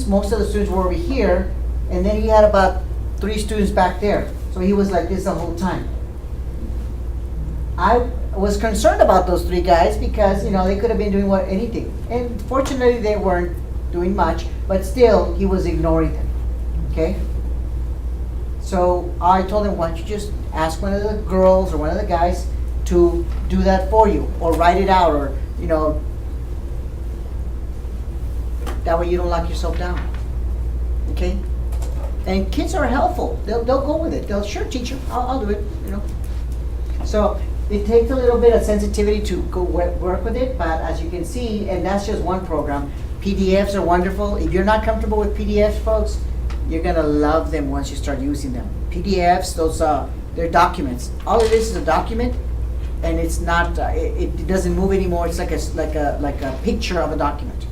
most of the students were over here, and then he had about 3 students back there. So he was like this the whole time. I was concerned about those 3 guys because, you know, they could have been doing anything. And fortunately they weren't doing much, but still he was ignoring them, okay? So I told him, why don't you just ask one of the girls or one of the guys to do that for you, or write it out, or, you know, that way you don't lock yourself down, okay? And kids are helpful. They'll go with it. They'll, sure, teacher, I'll do it, you know. So it takes a little bit of sensitivity to go work with it, but as you can see, and that's just one program, PDFs are wonderful. If you're not comfortable with PDFs, folks, you're gonna love them once you start using them. PDFs, those they're documents. All it is a document, and it's not. It doesn't move anymore. It's like a picture of a document.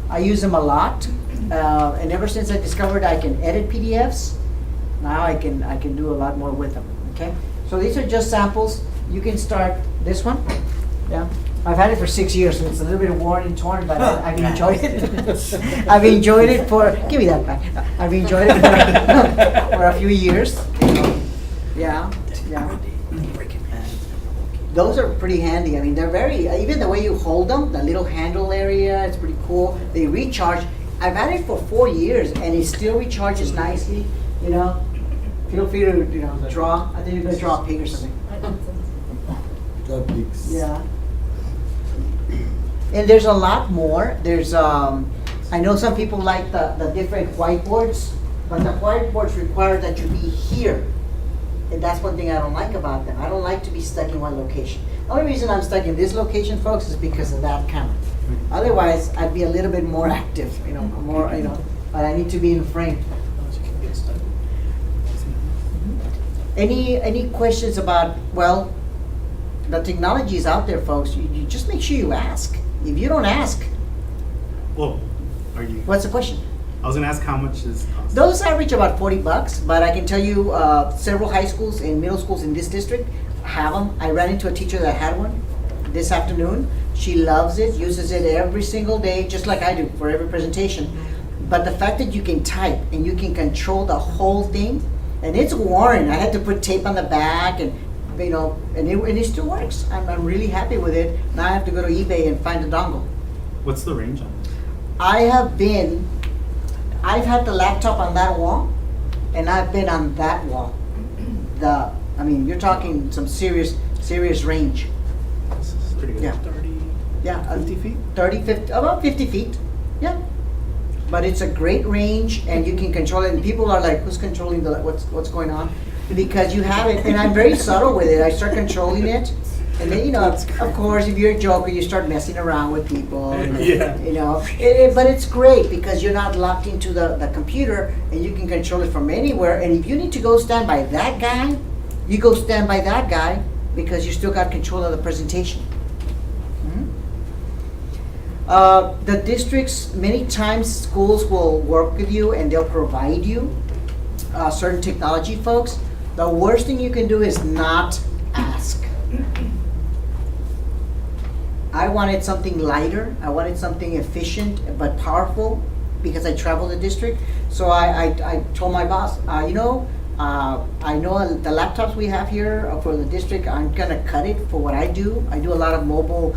I use them a lot, and ever since I discovered I can edit PDFs, now I can do a lot more with them. Okay, so these are just samples. You can start this one. Yeah, I've had it for 6 years, so it's a little bit worn and torn, but I've enjoyed it. I've enjoyed it for. Give me that back. I've enjoyed it for a few years. You know. Yeah. Those are pretty handy. I mean, they're very, even the way you hold them, the little handle area, it's pretty cool. They recharge. I've had it for 4 years and it still recharges nicely, you know. Feel free to, you know, draw. I think you're going to draw a pig or something. Draw pigs. Yeah. And there's a lot more. There's, I know some people like the different whiteboards, but the whiteboards require that you be here. And that's one thing I don't like about them. I don't like to be stuck in one location. The only reason I'm stuck in this location, folks, is because of that camera. Otherwise, I'd be a little bit more active, you know, more, you know, but I need to be in frame. Any questions about, well, the technology is out there, folks. You just make sure you ask. If you don't ask, Well, are you? what's the question? I was gonna ask how much is cost. Those average about $40, but I can tell you several high schools and middle schools in this district have them. I ran into a teacher that had one this afternoon. She loves it, uses it every single day, just like I do for every presentation. But the fact that you can type and you can control the whole thing, and it's worn. I had to put tape on the back, and you know, and it still works. I'm really happy with it. Now I have to go to eBay and find a dongle. What's the range on it? I've had the laptop on that wall, and I've been on that wall. I mean, you're talking some serious range. This is pretty good. Yeah. 50 feet? 50, about 50 feet, yeah. But it's a great range, and you can control it, and people are like, who's controlling what's going on? Because you have it, and I'm very subtle with it. I start controlling it, And then, of course, if you're a joker, you start messing around with people. Yeah. But it's great because you're not locked into the computer and you can control it from anywhere. And if you need to go stand by that guy, you go stand by that guy because you still got control of the presentation. The districts, many times schools will work with you and they'll provide you certain technology, folks. The worst thing you can do is not ask. I wanted something lighter. I wanted something efficient but powerful because I travel the district. So I told my boss, I know the laptops we have here for the district, I'm gonna cut it for what I do. I do a lot of mobile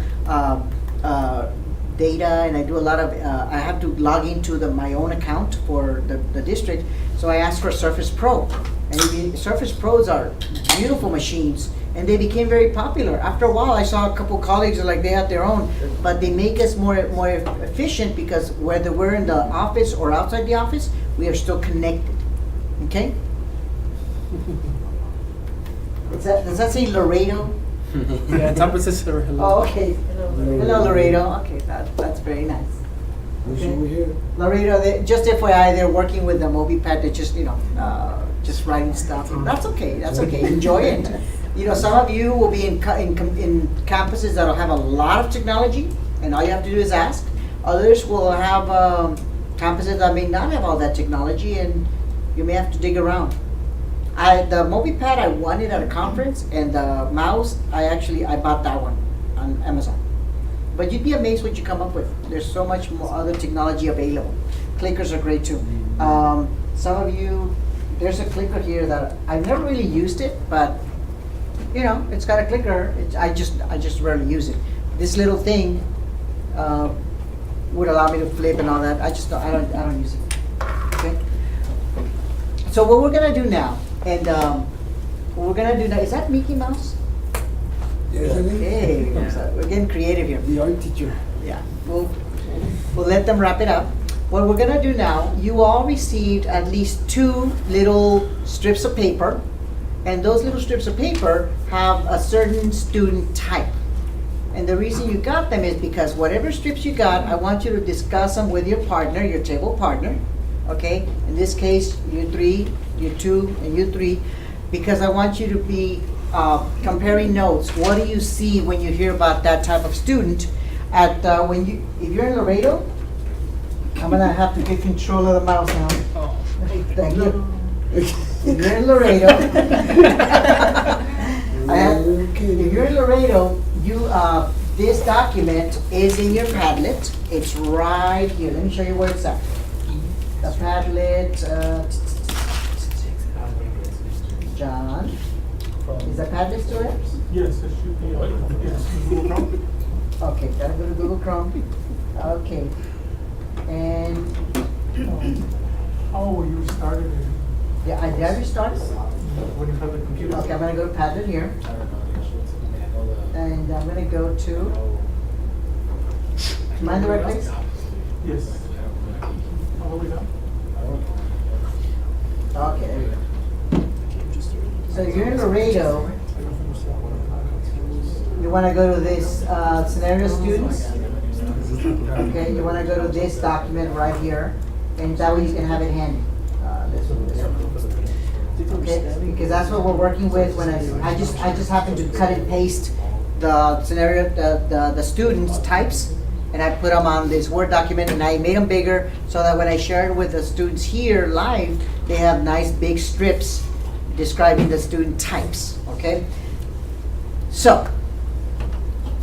data, and I do a lot of, I have to log into my own account for the district. So I asked for Surface Pro. And Surface Pros are beautiful machines, and they became very popular. After a while, I saw a couple colleagues like they had their own, but they make us more efficient because whether we're in the office or outside the office, we are still connected. Okay? Does that say Laredo? Yeah, top it says hello. Oh, okay. Hello, Laredo. Okay, that's very nice. Okay. Laredo, just FYI, they're working with the MobiPad. They're just writing stuff. That's okay. That's okay. Enjoy it. Some of you will be in campuses that'll have a lot of technology, and all you have to do is ask. Others will have campuses that may not have all that technology, and you may have to dig around. The MobiPad, I won it at a conference, and the mouse, I bought that one on Amazon. But you'd be amazed what you come up with. There's so much more other technology available. Clickers are great too. Some of you, there's a clicker here that I've never really used it, but it's got a clicker. I just rarely use it. This little thing would allow me to flip and all that. I don't use it. Okay. So what we're gonna do now, is that Mickey Mouse? Yes, Okay, we're getting creative here. The art teacher. Yeah, we'll let them wrap it up. What we're gonna do now, you all received at least 2 little strips of paper, and those little strips of paper have a certain student type. And the reason you got them is because whatever strips you got, I want you to discuss them with your partner, your table partner, okay? In this case, you 3, you 2, and you 3, because I want you to be comparing notes. What do you see when you hear about that type of student? If you're in Laredo, I'm gonna have to get control of the mouse now. Oh. Thank you. If you're in Laredo, if you're in Laredo, this document is in your Padlet. It's right here. Let me show you where it's at. The Padlet, John, is the Padlet still there? Yes, it should be. Yes, Google Chrome. Okay, gotta go to Google Chrome. Okay, and Oh, you started it. yeah, I did restart. When you have the computer. Okay, I'm gonna go to Padlet here, and I'm gonna go to. Am I in the right place? Yes. All the way down. Okay, there we go. So if you're in Laredo, you want to go to this scenario students. Okay, you want to go to this document right here, and that way you can have it handy. This one. Okay, because that's what we're working with. When I just happen to cut and paste the scenario, the students' types, and I put them on this Word document, and I made them bigger so that when I share it with the students here live, they have nice big strips describing the student types. Okay. So,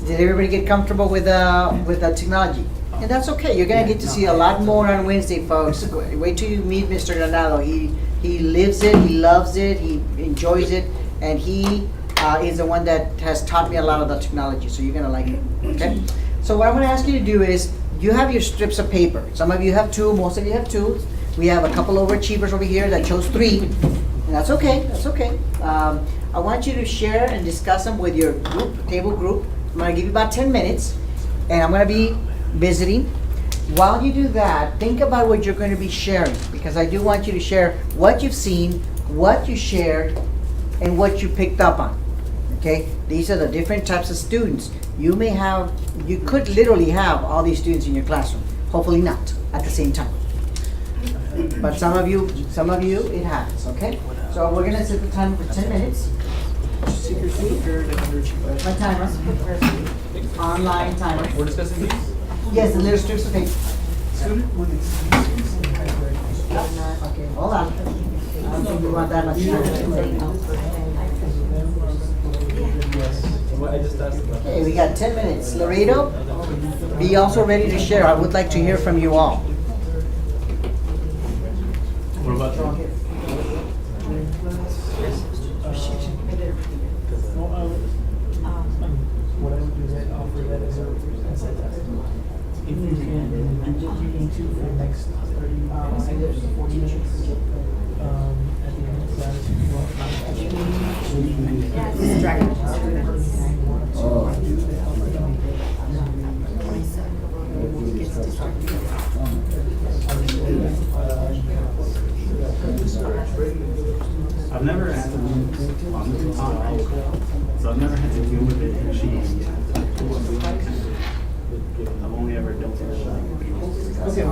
did everybody get comfortable with the technology? And that's okay. You're gonna get to see a lot more on Wednesday, folks. Wait till you meet Mr. Granado. He lives it. He loves it. He enjoys it, and he is the one that has taught me a lot of the technology. So you're gonna like it. Okay. So what I'm gonna ask you to do is, you have your strips of paper. Some of you have 2. Most of you have 2. We have a couple overachievers over here that chose 3. And that's okay. That's okay. I want you to share and discuss them with your table group. I'm gonna give you about 10 minutes, and I'm gonna be visiting. While you do that, think about what you're gonna be sharing, because I do want you to share what you've seen, what you shared, and what you picked up on. Okay, these are the different types of students. You could literally have all these students in your classroom. Hopefully not at the same time. But some of you, it happens, okay? So we're gonna set the timer for 10 minutes. My timer. Online timer. We're discussing these? Yes, the little strips of paper. Okay, hold on. I don't think we want that much time. What I just asked about. Okay, we got 10 minutes. Laredo, be also ready to share. I would like to hear from you all. What about you? What I would do is I'd offer that as a incentive. If you can, you need to for the next 30 minutes, 40 minutes. At the end of class, if you want I've never had to so I've never had to deal with it and she I've only ever dealt with it Okay.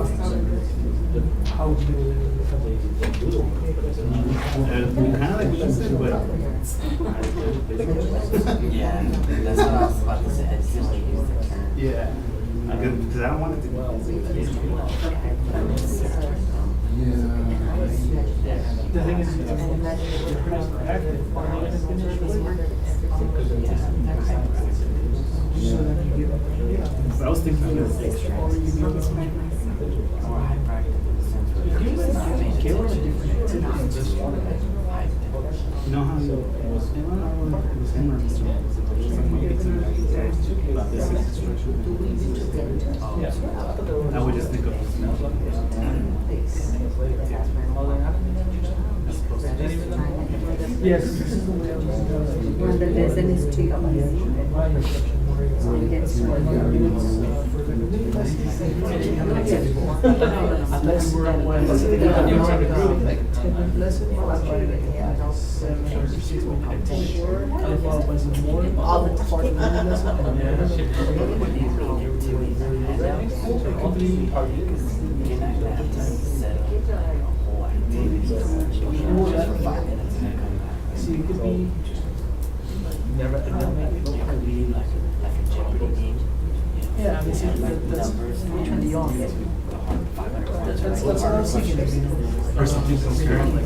How would you do it? kind of like what you said, but Yeah, that's what I was about to say. I just didn't want to use the term. yeah, because I don't want it to be The thing is, you're pretty active. But I was thinking of you know how you I would just think of Yes. Cuando les den estudio. See, it could be Never, it could be like a Jeopardy game. Yeah, I mean, see, that's turn the on. That's what I was thinking of. or something comparing like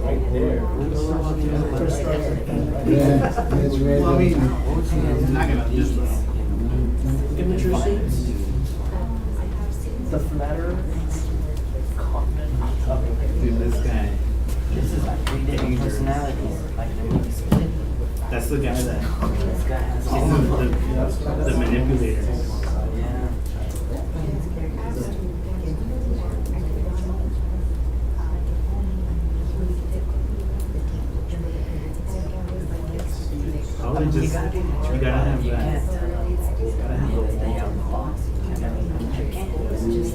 right there. Yeah, it's ready. Well, I mean, I'm not gonna just Immature students, the flatter comment. Dude, this guy. This is like 3 different personalities. Like they split. That's the guy that. This guy has He's all the manipulator. Yeah. I would just, you gotta have that. You can't tell them. You gotta have those day out the box. You can't. It's just.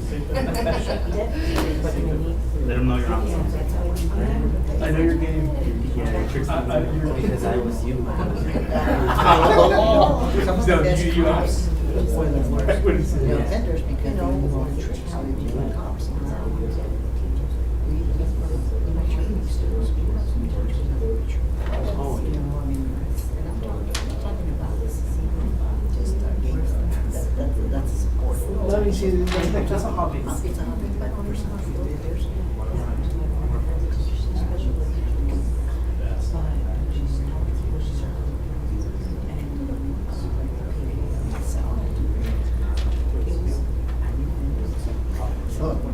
Let them know you're on something. I know your game. Yeah, your tricks are good. Because I was you. So you asked. I wouldn't say that. Offenders because they want to trick how they do the cops. Oh, yeah. That's a support. Let me see, that's a hobby. It's a hobby, but there's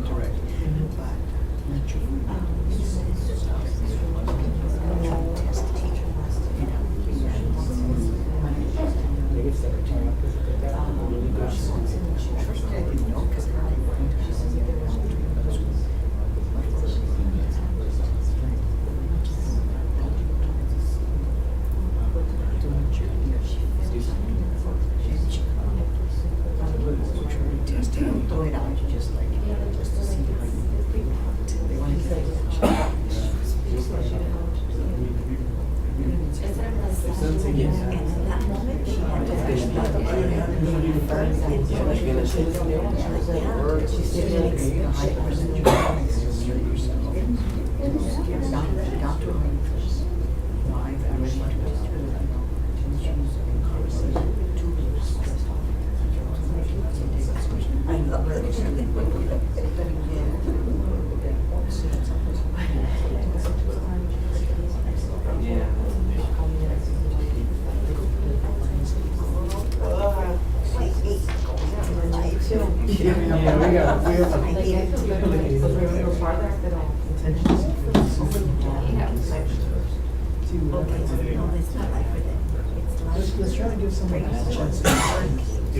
correct. And in that moment, she had to push back the first and she I love that. Let's try to give someone a chance. Do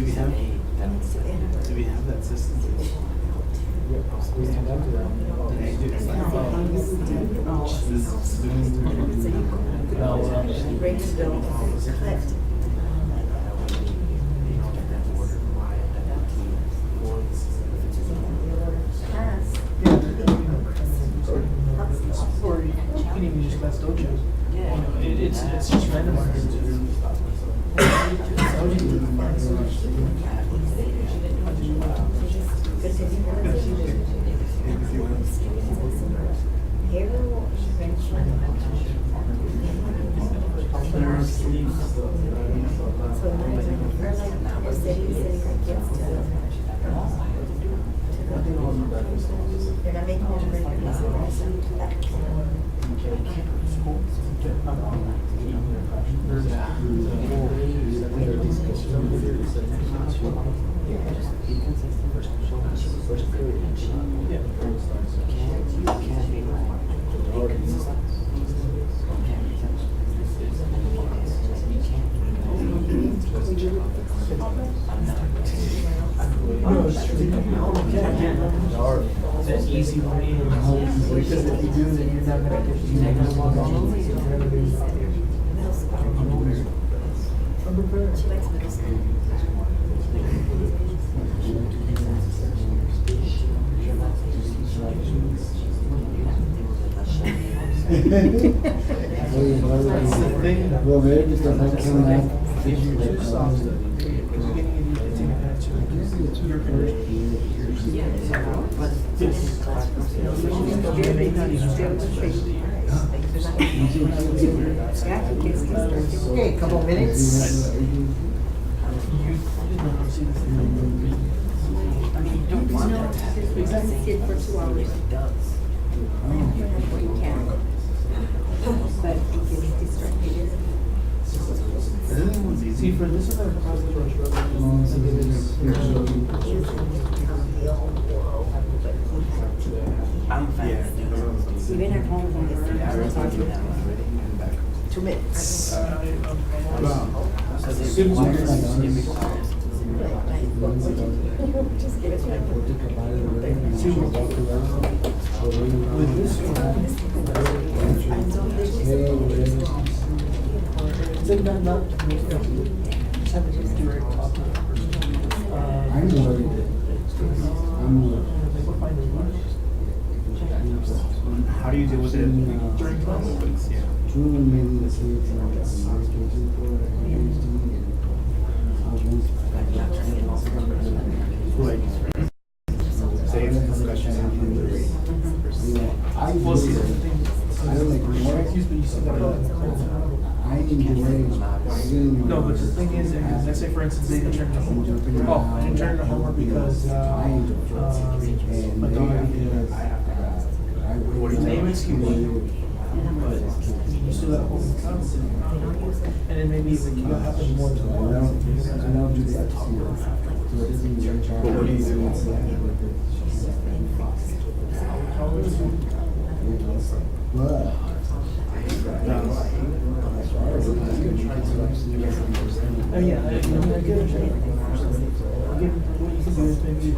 we have that system? We have that. Or you can even just class dojos. It's just randomized. They're not making That easy way. Because if you do, then you're not gonna get the negative one. She likes middle school. Well, maybe it's not coming out. Okay, a couple minutes. See, for this one, I'm fine. Even at home, I'm talking 2 minutes. Just give it to with this one, is it not just have a direct talk to the person? How do you deal with it during class? Yeah. Like, say we'll see the thing. No, but the thing is, let's say for instance, they didn't turn the homework. Oh, I didn't turn the homework because my daughter did. What is name? Excuse me. But you still have homework, and then maybe the kid happens more to the I don't do that. So it isn't your charge. What do you do? But Oh yeah, I get it. What you can do is maybe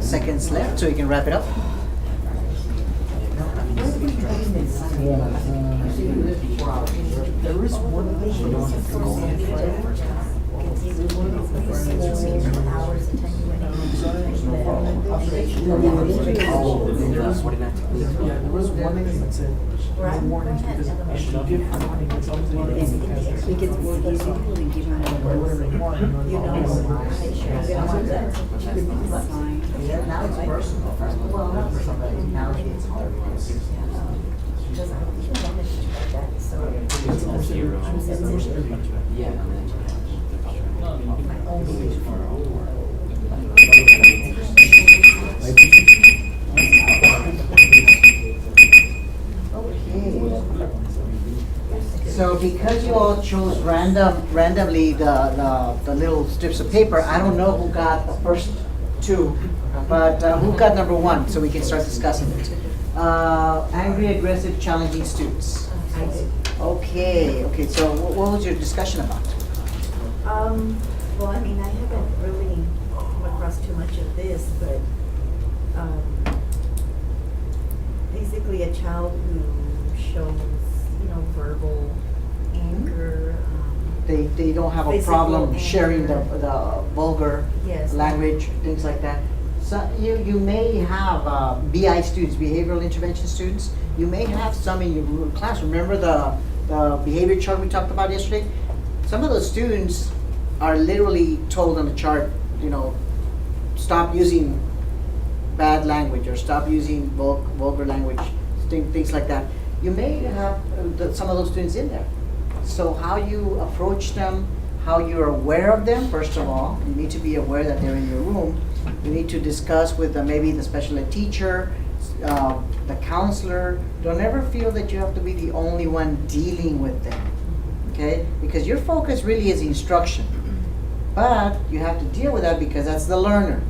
Seconds left, so you can wrap it up. there is one thing you don't have to go in. hours of time. There was one thing that said, no warnings because I should give warnings up to the Because more people than give them whatever they want. you know, Now it's personal. Well, not for somebody, now it's hard. because I don't manage to do that, so. My own. So because you all chose randomly the little strips of paper, I don't know who got the first two, but who got number one, so we can start discussing it. Angry, aggressive, challenging students. Okay, so what was your discussion about? Well, I mean, I haven't really come across too much of this, but basically a child who shows, verbal anger. They don't have a physical problem anger. sharing the vulgar Yes. language, things like that. So you may have BI students, behavioral intervention students. You may have some in your class. Remember the behavior chart we talked about yesterday? Some of those students are literally told on the chart, stop using bad language or stop using vulgar language, things like that. You may have some of those students in there. So how you approach them, how you're aware of them, first of all, you need to be aware that they're in your room. You need to discuss with maybe the special ed teacher, the counselor. Don't ever feel that you have to be the only one dealing with them, okay? Because your focus really is instruction. But you have to deal with that because that's the learner.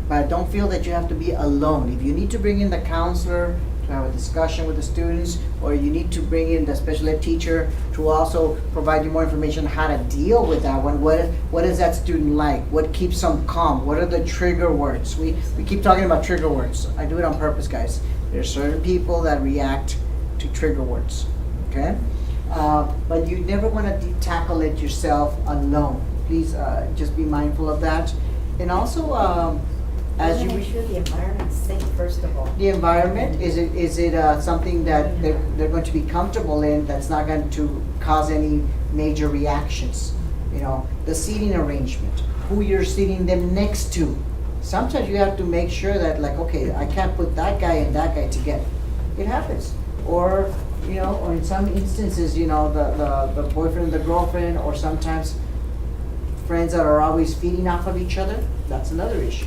But don't feel that you have to be alone. If you need to bring in the counselor to have a discussion with the students, or you need to bring in the special ed teacher to also provide you more information on how to deal with that one. What is that student like? What keeps them calm? What are the trigger words? We keep talking about trigger words. I do it on purpose, guys. There are certain people that react to trigger words, okay? But you never want to tackle it yourself alone. Please just be mindful of that. And also, as you make sure the environment's safe, first of all. the environment, is it something that they're going to be comfortable in, that's not going to cause any major reactions? The seating arrangement, who you're seating them next to. Sometimes you have to make sure that, like, okay, I can't put that guy and that guy together. It happens. Or, or in some instances, the boyfriend and the girlfriend, or sometimes friends that are always feeding off of each other, that's another issue.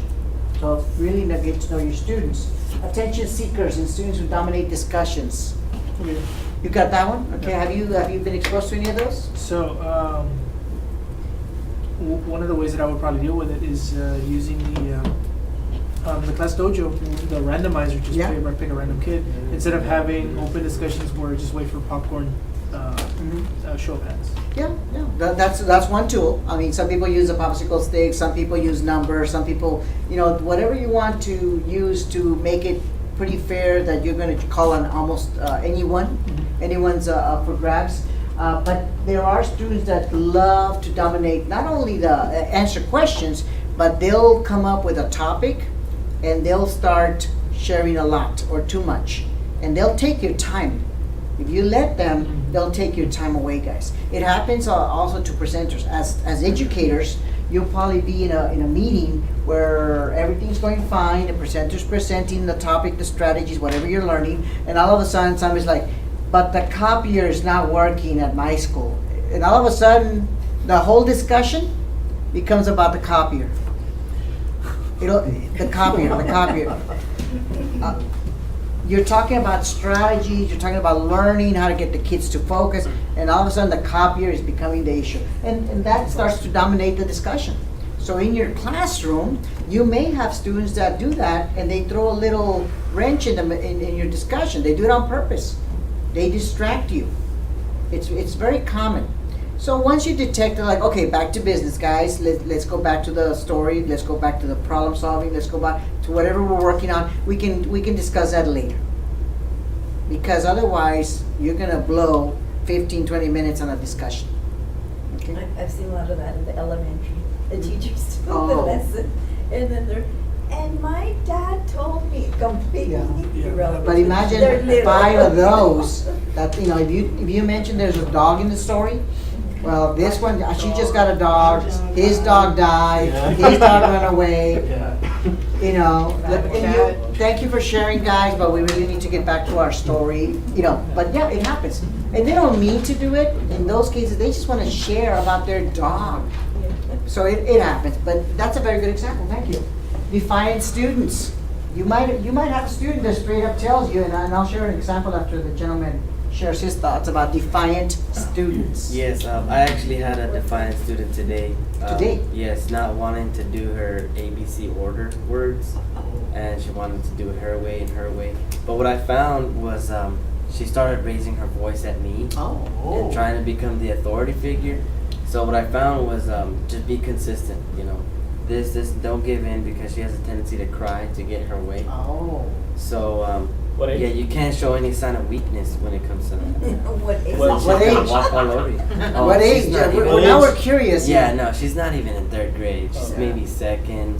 So really get to know your students. Attention seekers and students who dominate discussions. You got that one? Okay, have you been exposed to any of those? So, one of the ways that I would probably deal with it is using the class dojo, the randomizer, just pick a random kid, instead of having open discussions where just wait for popcorn, show of hands. Yeah. That's one tool. I mean, some people use a popsicle stick, some people use numbers, some people, whatever you want to use to make it pretty fair that you're going to call on almost anyone's up for grabs. But there are students that love to dominate, not only the answer questions, but they'll come up with a topic and they'll start sharing a lot or too much. And they'll take your time. If you let them, they'll take your time away, guys. It happens also to presenters. As educators, you'll probably be in a meeting where everything's going fine, the presenter's presenting the topic, the strategies, whatever you're learning, and all of a sudden somebody's like, but the copier is not working at my school. And all of a sudden, the whole discussion becomes about the copier. The copier. You're talking about strategies, you're talking about learning how to get the kids to focus, and all of a sudden the copier is becoming the issue. And that starts to dominate the discussion. So in your classroom, you may have students that do that, and they throw a little wrench in your discussion. They do it on purpose. They distract you. It's very common. So once you detect it, like, okay, back to business, guys. Let's go back to the story. Let's go back to the problem solving. Let's go back to whatever we're working on. We can discuss that later. Because otherwise, you're gonna blow 15, 20 minutes on a discussion. Okay. I've seen a lot of that in the elementary. The teachers do the lesson, And then they're, and my dad told me completely irrelevant. But They're imagine little. 5 of those, that, you know, if you mention there's a dog in the story, well, this one, she just got a dog, his dog died, his dog ran away, you know. Thank you for sharing, guys, but we really need to get back to our story, you know, but yeah, it happens. And they don't mean to do it, in those cases, they just want to share about their dog. So it happens, but that's a very good example, thank you. Defiant students. You might have a student that straight up tells you, and I'll share an example after the gentleman shares his thoughts about defiant students. Yes, I actually had a defiant student today. Today? Yes, not wanting to do her ABC order words, and she wanted to do it her way and her way. But what I found was she started raising her voice at me and trying to become the authority figure. So what I found was just be consistent, you know. This don't give in, because she has a tendency to cry to get her way. So yeah, you can't show any sign of weakness when it comes to that. What age? What age? Walk all over you. What she's age? not even- Now we're curious. Yeah, no, she's not even in 3rd grade. She's maybe 2nd.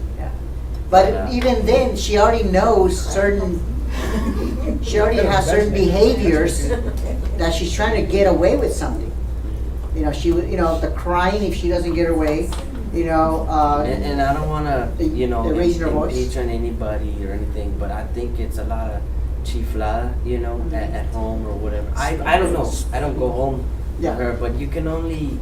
But even then, she already knows she already has certain behaviors that she's trying to get away with something. You know, the crying if she doesn't get her way. You know, and I don't want to, you know, raising her voice. impeach on anybody or anything, but I think it's a lot of chiflada, you know, at home or whatever. I don't know. I don't go home with her, but you can only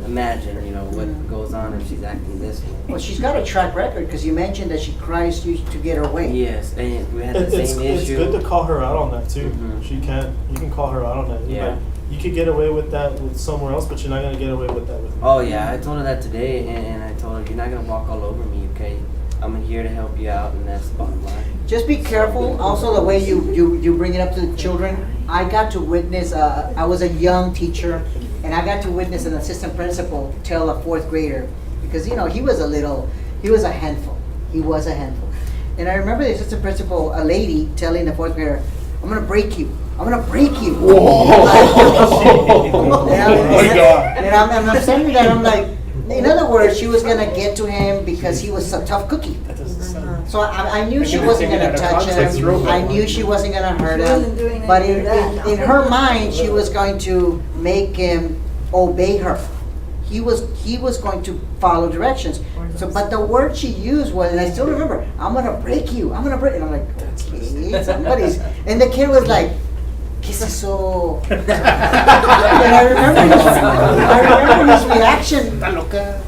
imagine, you know, what goes on if she's acting this way. Well, she's got a track record, because you mentioned that she cries to get her way. Yes, and we had the same issue. It's good to call her out on that too. You can call her out on that. Yeah. Like, you could get away with that with somewhere else, but you're not gonna get away with that with me. Oh yeah, I told her that today, and I told her, you're not gonna walk all over me, okay? I'm here to help you out, and that's the bottom line. Just be careful. Also, the way you bring it up to the children. I got to witness. I was a young teacher, and I got to witness an assistant principal tell a 4th grader, because you know he was a handful. He was a handful. And I remember the assistant principal, a lady, telling the 4th grader, "I'm gonna break you. I'm gonna break you." And I'm saying that, I'm like, in other words, she was gonna get to him because he was a tough cookie. So I knew she wasn't gonna touch him. I knew she wasn't gonna hurt him. But in her mind, she was going to make him obey her. He was going to follow directions. So, but the word she used was, and I still remember, "I'm gonna break you. I'm gonna break." And I'm like, okay, somebody's. And the kid was like, "¿Qué es eso?" And I remember his reaction.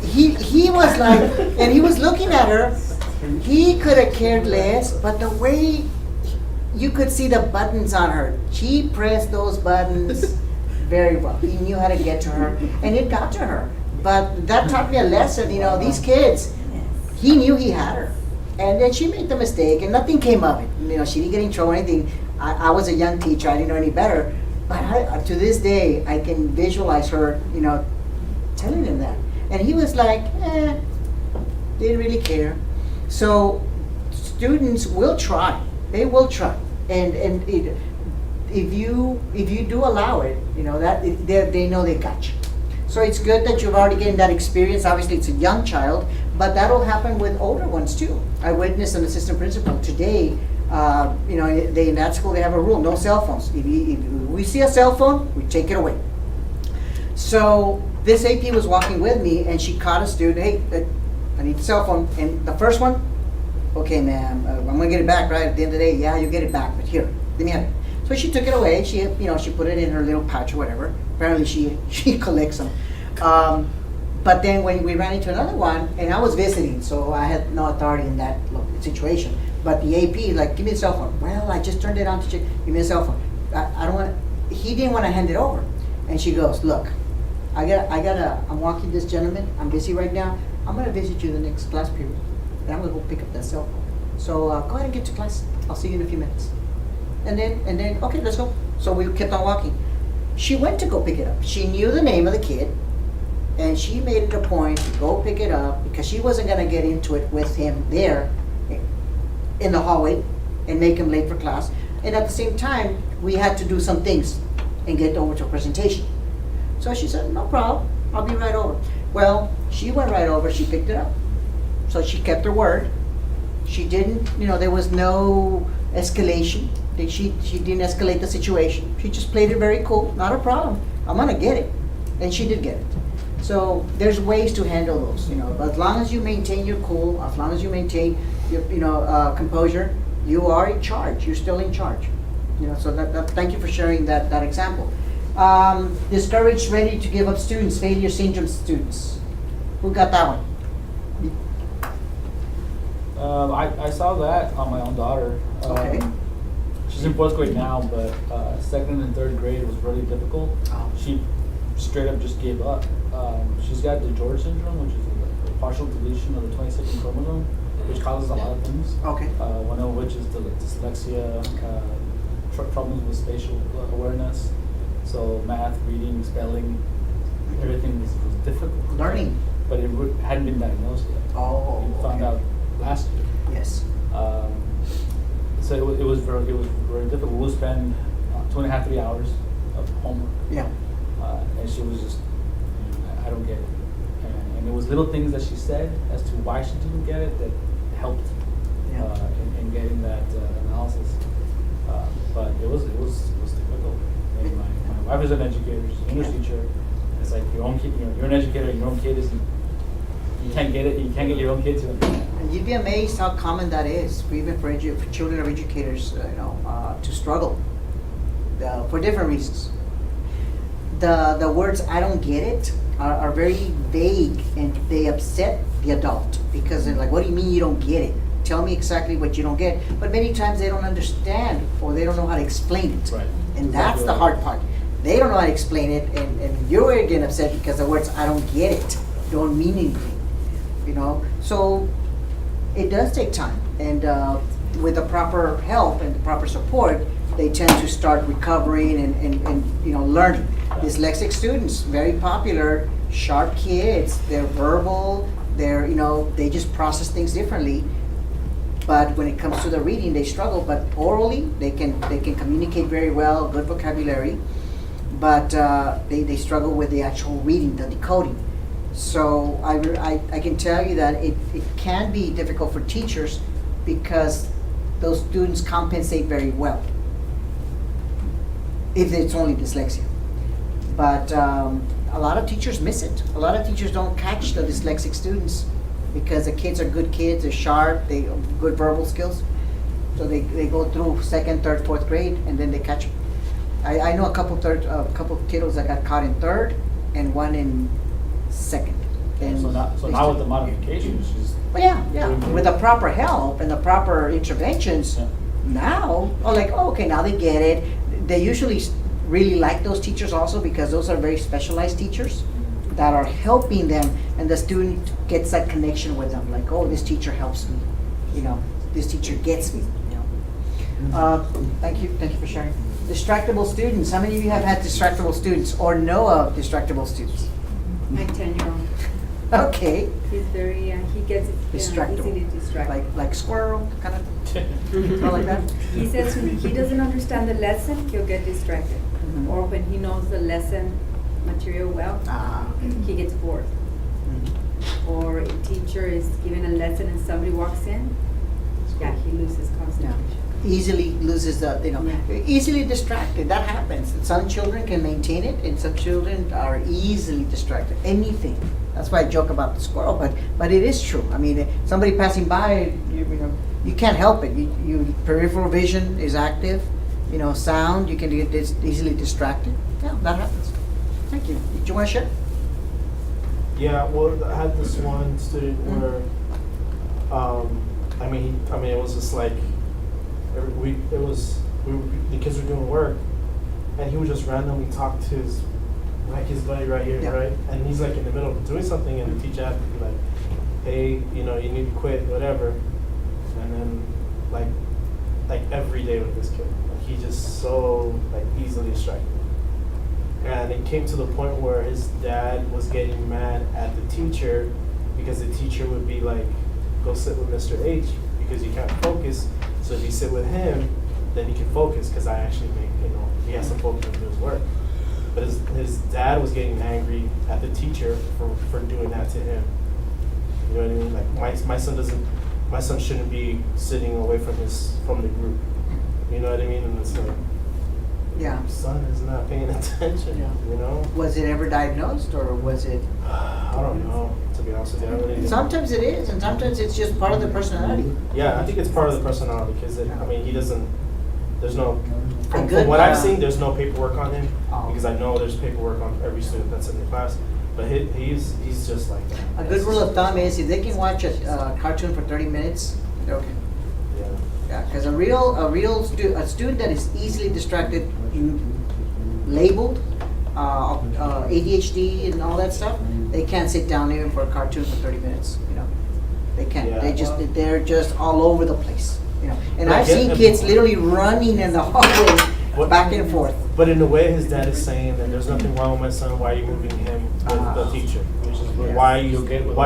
He was like, and he was looking at her. He could have cared less, but the way you could see the buttons on her, she pressed those buttons very well. He knew how to get to her, and it got to her. But that taught me a lesson. You know, these kids, he knew he had her, and then she made the mistake, and nothing came of it. You know, she didn't get in trouble or anything. I was a young teacher. I didn't know any better. But to this day, I can visualize her, you know, telling him that. And he was like, didn't really care. So students will try. They will try. And if you do allow it, you know, that they know they got you. So it's good that you've already gained that experience. Obviously, it's a young child, but that'll happen with older ones too. I witnessed an assistant principal today. You know, in that school they have a rule: no cell phones. If we see a cell phone, we take it away. So this AP was walking with me, and she caught a student. Hey, I need a cell phone. And the first one, okay, ma'am, I'm gonna get it back, right? At the end of the day, yeah, you get it back, but here, let me have it. So she took it away. She, you know, she put it in her little pouch or whatever. Apparently, she collects them. But then when we ran into another one, and I was visiting, so I had no authority in that situation. But the AP, like, give me the cell phone. Well, I just turned it on to check. Give me a cell phone. I don't want. He didn't want to hand it over. And she goes, look, I'm walking this gentleman. I'm busy right now. I'm gonna visit you the next class period, and I'm gonna go pick up that cell phone. So go ahead and get to class. I'll see you in a few minutes. And then, okay, let's go. So we kept on walking. She went to go pick it up. She knew the name of the kid, and she made it a point to go pick it up because she wasn't gonna get into it with him there in the hallway and make him late for class. And at the same time, we had to do some things and get over to a presentation. So she said, no problem, I'll be right over. Well, she went right over, she picked it up. so she kept her word. She didn't, there was no escalation. She didn't escalate the situation. She just played it very cool. Not a problem. I'm gonna get it, and she did get it. So there's ways to handle those, But as long as you maintain your cool, as long as you maintain your, composure, you are in charge. You're still in charge. So thank you for sharing that example. Discouraged, ready to give up students, failure syndrome students. Who got that one? I saw that on my own daughter. Okay. She's in 4th grade now, but 2nd and 3rd grade was really difficult. Oh. She straight up just gave up. She's got the DiGeorge syndrome, which is a partial deletion of the 22nd chromosome, which causes a lot of things. Okay. One of which is the dyslexia, problems with spatial awareness. So math, reading, spelling, everything was difficult. Learning. But it hadn't been diagnosed yet. Oh. We found out last year. Yes. So it was very difficult. We'll spend 2.5, 3 hours of homework. Yeah. And she was just, I don't get it. And it was little things that she said as to why she didn't get it that helped in getting that analysis. But it was difficult. And my wife is an educator, she's an English teacher. It's like your own kid, you're an educator, your own kid isn't. You can't get it. You can't get your own kids to understand. And you'd be amazed how common that is, even for children of educators, to struggle for different reasons. The words "I don't get it" are very vague, and they upset the adult because they're like, "What do you mean you don't get it? Tell me exactly what you don't get." But many times they don't understand or they don't know how to explain it. Right. And that's the hard part. They don't know how to explain it, and you're getting upset because the words "I don't get it" don't mean anything. So it does take time, and with the proper help and the proper support, they tend to start recovering and learning. Dyslexic students, very popular, sharp kids. They're verbal. They're they just process things differently. But when it comes to the reading, they struggle. But orally, they can communicate very well, good vocabulary. But they struggle with the actual reading, the decoding. So I can tell you that it can be difficult for teachers because those students compensate very well if it's only dyslexia. But a lot of teachers miss it. A lot of teachers don't catch the dyslexic students because the kids are good kids, they're sharp, they have good verbal skills. So they go through 2nd, 3rd, 4th grade and then they catch them. I know a couple kiddos that got caught in 3rd and one in 2nd. And So now with the modifications, she's. Well, yeah. With the proper help and the proper interventions, now, okay, now they get it. They usually really like those teachers also because those are very specialized teachers that are helping them, and the student gets that connection with them. Like, oh, this teacher helps me. This teacher gets me. Thank you for sharing. Distractible students. How many of you have had distractible students or know of distractible students? My 10-year-old. Okay. He's very, he gets easily distracted. Like squirrel, kind of? Not like that? He says when he doesn't understand the lesson, he'll get distracted. Mm-hmm. Or when he knows the lesson material well, he gets bored. Mm-hmm. Or a teacher is giving a lesson and somebody walks in, he loses concentration. Easily loses easily distracted. That happens. Some children can maintain it, and some children are easily distracted. Anything. That's why I joke about the squirrel, but it is true. I mean, somebody passing by, you can't help it. You peripheral vision is active. Sound, you can get easily distracted. Yeah, that happens. Thank you. Did you want to share? Yeah, well, I had this one student where, it was just like, the kids were doing work, and he would just randomly talk to his buddy right here, right? And he's like in the middle of doing something, and the teacher had to be like, hey, you need to quit, whatever. And then like every day with this kid, he just so easily distracted. And it came to the point where his dad was getting mad at the teacher because the teacher would be like, go sit with Mr. H because you can't focus. So if you sit with him, then he can focus because I actually he has to focus on his work. But his dad was getting angry at the teacher for doing that to him. You know what I mean? Like my son shouldn't be sitting away from the group. You know what I mean? And it's like, Yeah. son is not paying attention. You know? Was it ever diagnosed, or was it? I don't know. To be honest with you, I really didn't. Sometimes it is, and sometimes it's just part of the personality. Yeah, I think it's part of the personality because I mean he doesn't. There's no. From good, what I've seen, there's no paperwork on him Oh. because I know there's paperwork on every student that's in the class. But he's just like that. A good rule of thumb is if they can watch a cartoon for 30 minutes, they're okay. Yeah. Yeah, because a student that is easily distracted, labeled ADHD and all that stuff, they can't sit down even for a cartoon for 30 minutes. You know, they can't. Yeah. They're just all over the place. You know, and Like, I've seen kids literally running in the hallway back and forth. But in a way, his dad is saying that there's nothing wrong with my son. Why are you moving him with the teacher? Why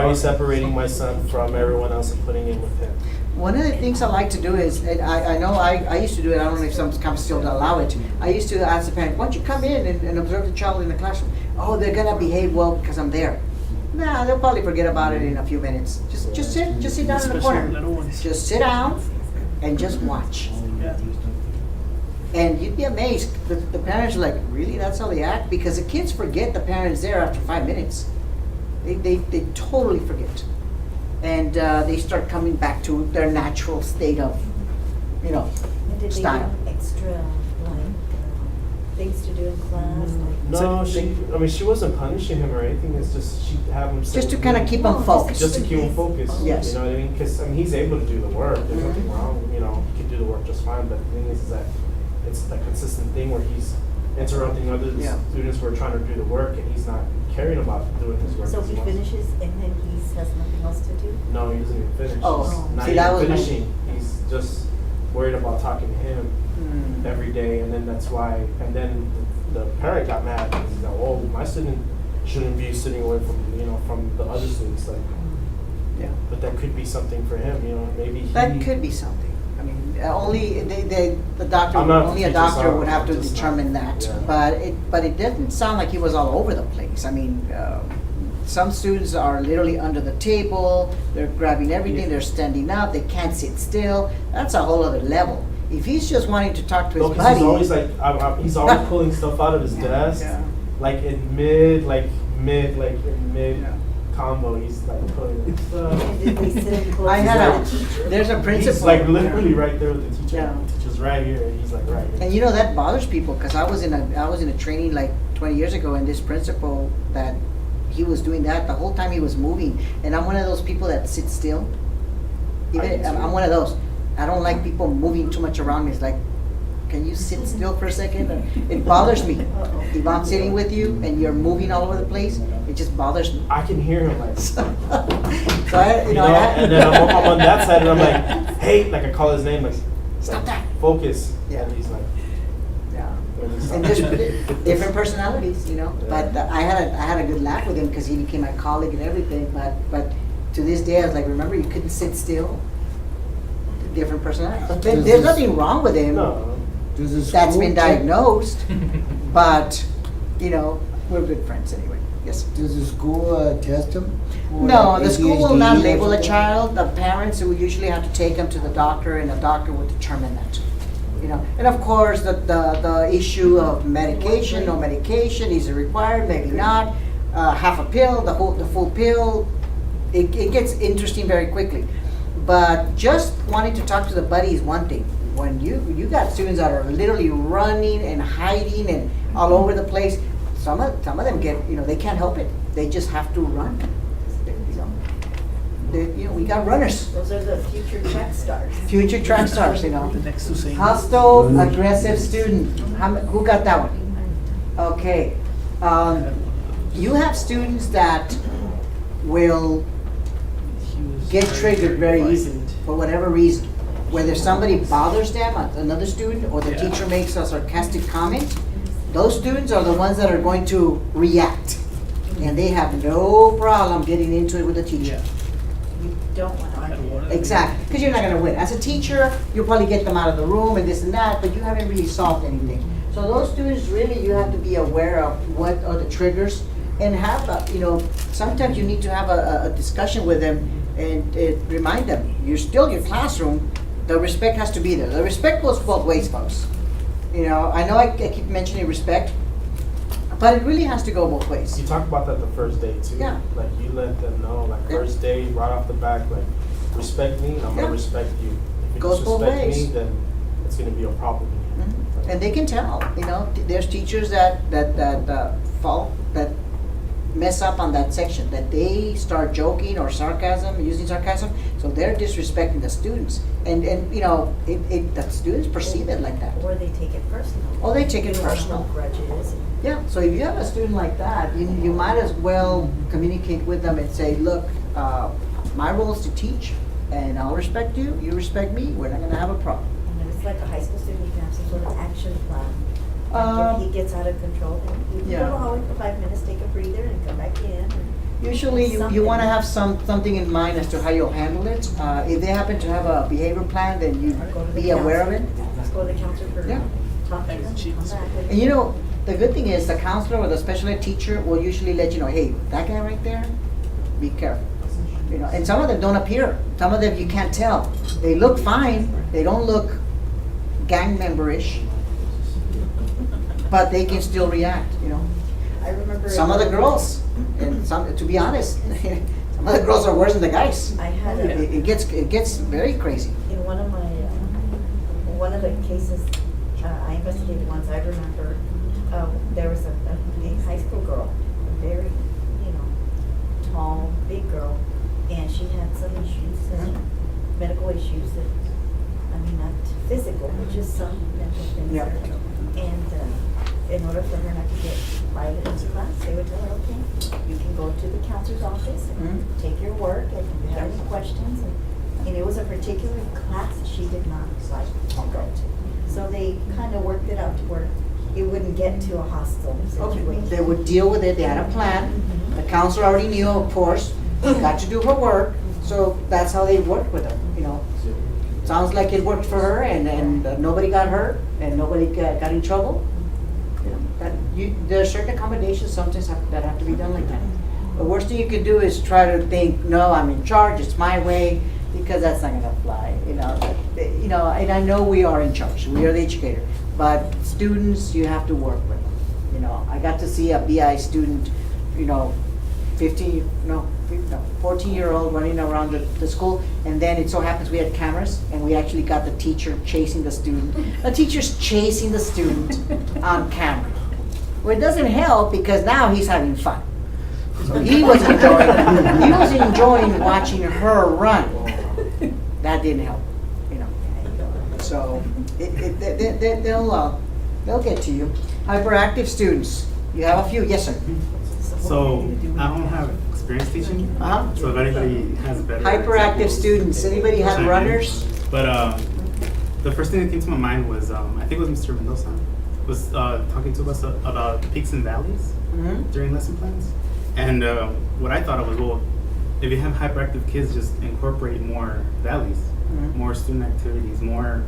are you separating my son from everyone else and putting him with him? One of the things I like to do is, and I know I used to do it, I don't know if some campuses still allow it. I used to ask the parent, why don't you come in and observe the child in the classroom? Oh, they're gonna behave well because I'm there. Nah, they'll probably forget about it in a few minutes. Just sit down in the corner. Just sit down and just watch. And you'd be amazed. The parents are like, really? That's how they act? Because the kids forget the parents there after 5 minutes. They totally forget. And they start coming back to their natural state of, you know, And did they style. do extra, things to do in class? No, she wasn't punishing him or anything. It's just she'd have him. Just to kind of keep them focused. Just to keep him focused. Yes. You know what I mean? Because he's able to do the work. There's nothing wrong. You know, he can do the work just fine. But the thing is that it's a consistent thing where he's interrupting other students who are trying to do the work, and he's not caring about doing his work. So he finishes and then he has nothing else to do? No, he doesn't even finish. Oh, He's not see, that was even my- finishing. He's just worried about talking to him every day, and then that's why. And then the parent got mad because he's like, "Oh, my student shouldn't be sitting away from the other students." Like, yeah. But that could be something for him. You know, maybe That could be something. I mean, only the doctor, I'm not only a teacher, doctor so would have to I'm just determine not- that. yeah. But it doesn't sound like he was all over the place. I mean, some students are literally under the table. They're grabbing everything. They're standing up. They can't sit still. That's a whole other level. If he's just wanting to talk to his No, 'cause buddy, he's always like, he's always pulling stuff out of his desk, like in mid combo. He's like pulling stuff. I had there's a principal. He's like literally right there with the teacher. Yeah. The teacher's right here, and he's like right here. And you know that bothers people because I was in a training like 20 years ago, and this principal that he was doing that the whole time he was moving, and I'm one of those people that sit still. I'm one of those. I don't like people moving too much around me. It's like, can you sit still for a second? It bothers me. If I'm sitting with you and you're moving all over the place, it just bothers me. I can hear him like. So I, and then I'm on that side, and I'm like, hey, like I call his name, like, stop that. Focus. Yeah. And he's like, yeah. and And just different personalities, you know. But I had a good laugh with him because he became my colleague and everything. But to this day, I was like, remember, you couldn't sit still. Different personalities. But there's nothing wrong with him. No. That's been diagnosed. But you know, we're good friends anyway. Yes. Does the school test them? No, the school will ADHD not or label a something? child. The parents will usually have to take them to the doctor, and the doctor will determine that. You know, and of course, the issue of medication, no medication, is it required, maybe not. Half a pill, the full pill. It gets interesting very quickly. But just wanting to talk to the buddy is one thing. When you got students that are literally running and hiding and all over the place, some of them get, you know, they can't help it. They just have to run. We got runners. Those are the future track stars. Future track stars, you know. The next Usain. Hostile, aggressive student. Who got that one? Okay. You have students that will get triggered very easily for whatever reason. Whether somebody bothers them, another student, or the teacher makes a sarcastic comment, those students are the ones that are going to react. And they have no problem getting into it with the teacher. You don't want to argue. Exactly, because you're not going to win. As a teacher, you'll probably get them out of the room and this and that, but you haven't really solved anything. So those students, really, you have to be aware of what are the triggers. and have, sometimes you need to have a discussion with them and remind them, you're still your classroom, the respect has to be there. The respect goes both ways, folks. I know I keep mentioning respect, but it really has to go both ways. You talk about that the first day too. Yeah. Like you let them know, like first day, right off the back, like respect me, I'm gonna respect you. If you Goes both disrespect ways. me, then it's gonna be a problem. And they can tell, there's teachers that fall, that mess up on that section, that they start joking or using sarcasm, so they're disrespecting the students. And the students perceive it like that. Or they take it personal. Oh, they take it They don't personal. hold grudges. Yeah, so if you have a student like that, you might as well communicate with them and say, look, my role is to teach, and I'll respect you, you respect me, we're not gonna have a problem. And if it's like a high school student, you can have some sort of action plan. Like if he gets out of control, then you can go home for 5 minutes, take a breather, and come back in. Usually, you want to have something in mind as to how you'll handle it. If they happen to have a behavior plan, then you be aware of it. Let's go to the counselor for talk to them. Come back. And the good thing is the counselor or the special ed teacher will usually let you know, hey, that guy right there, be careful. And some of them don't appear. Some of them you can't tell. They look fine. They don't look gang member-ish, but they can still react. I remember Some of the girls, and to be honest, some of the girls are worse than the guys. I had It gets very crazy. in one of the cases I investigated once, I remember there was a high school girl, a very, tall, big girl, and she had some issues, medical issues that, not physical, but just some mental things. Yeah. And in order for her not to get private into class, they would tell her, okay, you can go to the counselor's office and take your work, and if you have any questions, and it was a particular class that she did not like to go to. So they kind of worked it out to where it wouldn't get to a hostile situation. They would deal with it. They had a plan. The counselor already knew, of course, got to do her work. So that's how they worked with her. Sounds like it worked for her, and nobody got hurt, and nobody got in trouble. There are certain accommodations sometimes that have to be done like that. The worst thing you could do is try to think, no, I'm in charge, it's my way, because that's not gonna fly. And I know we are in charge, we are the educator, but students, you have to work with them. I got to see a BI student, 14-year-old running around the school, and then it so happens we had cameras, and we actually got the teacher chasing the student. The teacher's chasing the student on camera. Well, it doesn't help because now he's having fun. So he was enjoying watching her run. That didn't help, So they'll get to you. Hyperactive students, you have a few, yes sir. So I don't have experience teaching. So if anybody has better Hyperactive examples, students, anybody have chime in. runners? But the first thing that came to my mind was I think it was Mr. Mendoza was talking to us about peaks and valleys during lesson plans. And what I thought of was, well, if you have hyperactive kids, just incorporate more valleys, more student activities, more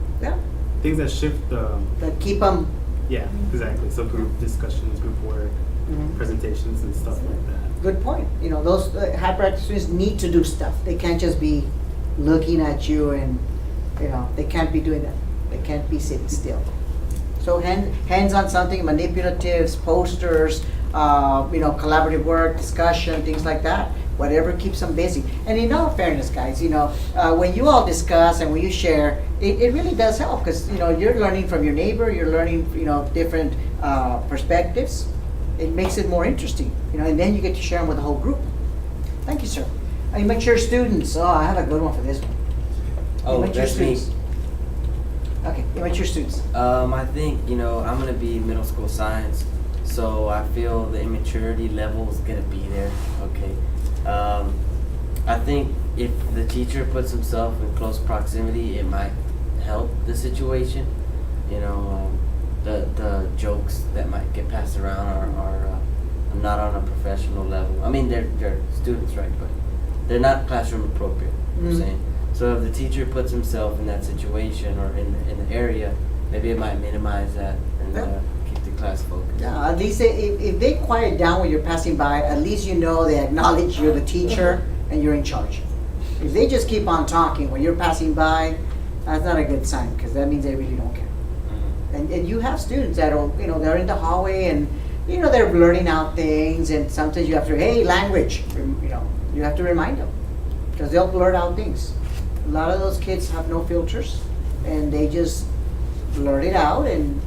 things that shift the... That keep them... Yeah, exactly. So group discussions, group work, presentations and stuff like that. Good point. Those hyperactive students need to do stuff. They can't just be looking at you and, they can't be doing that. They can't be sitting still. So hands on something, manipulatives, posters, collaborative work, discussion, things like that. Whatever keeps them busy. And in all fairness, guys, when you all discuss and when you share, it really does help because, you're learning from your neighbor, you're learning, different perspectives. It makes it more interesting, and then you get to share them with the whole group. Thank you, sir. Immature students. Oh, I have a good one for this one. Oh, Immature that's me. students. Okay, immature students. I think, I'm gonna be middle school science, so I feel the immaturity level is gonna be there, okay? I think if the teacher puts himself in close proximity, it might help the situation. The jokes that might get passed around are not on a professional level. I mean, they're students, right? But they're not classroom appropriate, I'm saying. So if the teacher puts himself in that situation or in the area, maybe it might minimize that and keep the class focus. Yeah, at least if they quiet down when you're passing by, at least you know they acknowledge you're the teacher and you're in charge. If they just keep on talking when you're passing by, that's not a good sign, because that means they really don't care. And you have students that are, they're in the hallway and, they're blurting out things, and sometimes you have to, hey, language, you have to remind them, because they'll blurt out things. A lot of those kids have no filters, and they just blurt it out, and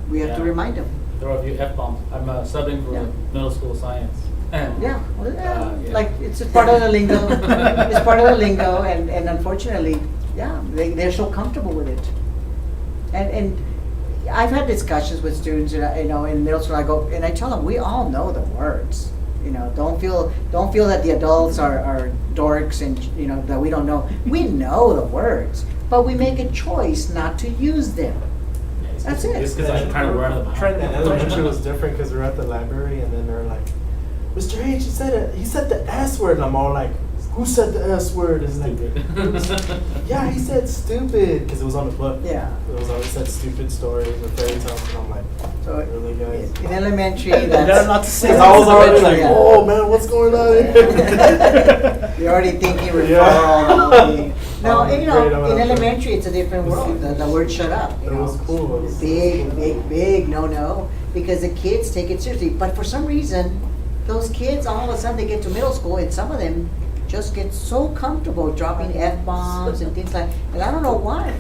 we have to remind them. There are a few F-bombs. I'm subbing for middle school science. Like it's a part of the lingo. It's part of the lingo, and unfortunately, they're so comfortable with it. And I've had discussions with students, in middle school. I go and I tell them, we all know the words. Don't feel that the adults are dorks and that we don't know. We know the words, but we make a choice not to use them. That's it. Just because I kind of learned them. And elementary was different because we were at the library, and then they're like, Mr. H, he said the S word, and I'm all like, who said the S word? It's like, yeah, he said stupid, because it was on the book. Yeah. It said stupid stories or fairy tales, and I'm like, really, guys? In elementary, that's not to say. I was already like, oh man, what's going on here? You're already thinking referral. No, in elementary, it's a different world. The word "shut up." It was cool. It was big no, because the kids take it seriously. But for some reason, those kids all of a sudden they get to middle school, and some of them just get so comfortable dropping F-bombs and things like. And I don't know why.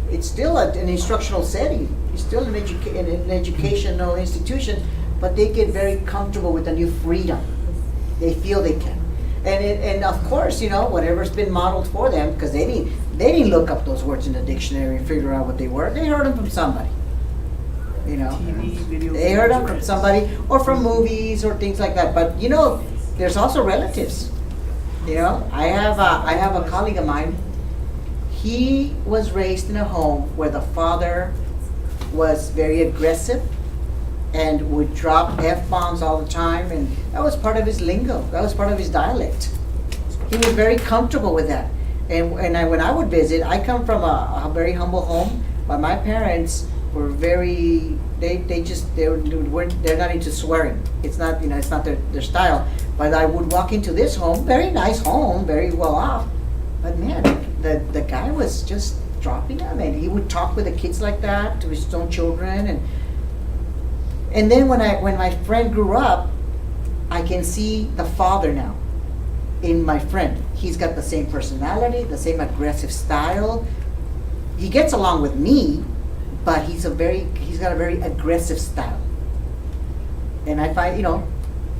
It's still an instructional setting. It's still an educational institution, but they get very comfortable with the new freedom. They feel they can. And of course, whatever's been modeled for them, because they didn't look up those words in the dictionary and figure out what they were. They heard them from somebody. TV, videos. They heard them from somebody or from movies or things like that. But there's also relatives. I have a colleague of mine. He was raised in a home where the father was very aggressive and would drop F-bombs all the time, and that was part of his lingo. That was part of his dialect. He was very comfortable with that. And when I would visit, I come from a very humble home, but my parents were very, they're not into swearing. It's not, it's not their style. But I would walk into this home, very nice home, very well off, but man, the guy was just dropping them, and he would talk with the kids like that to his own children, and then when my friend grew up, I can see the father now in my friend. He's got the same personality, the same aggressive style. He gets along with me, but he's got a very aggressive style. And I find,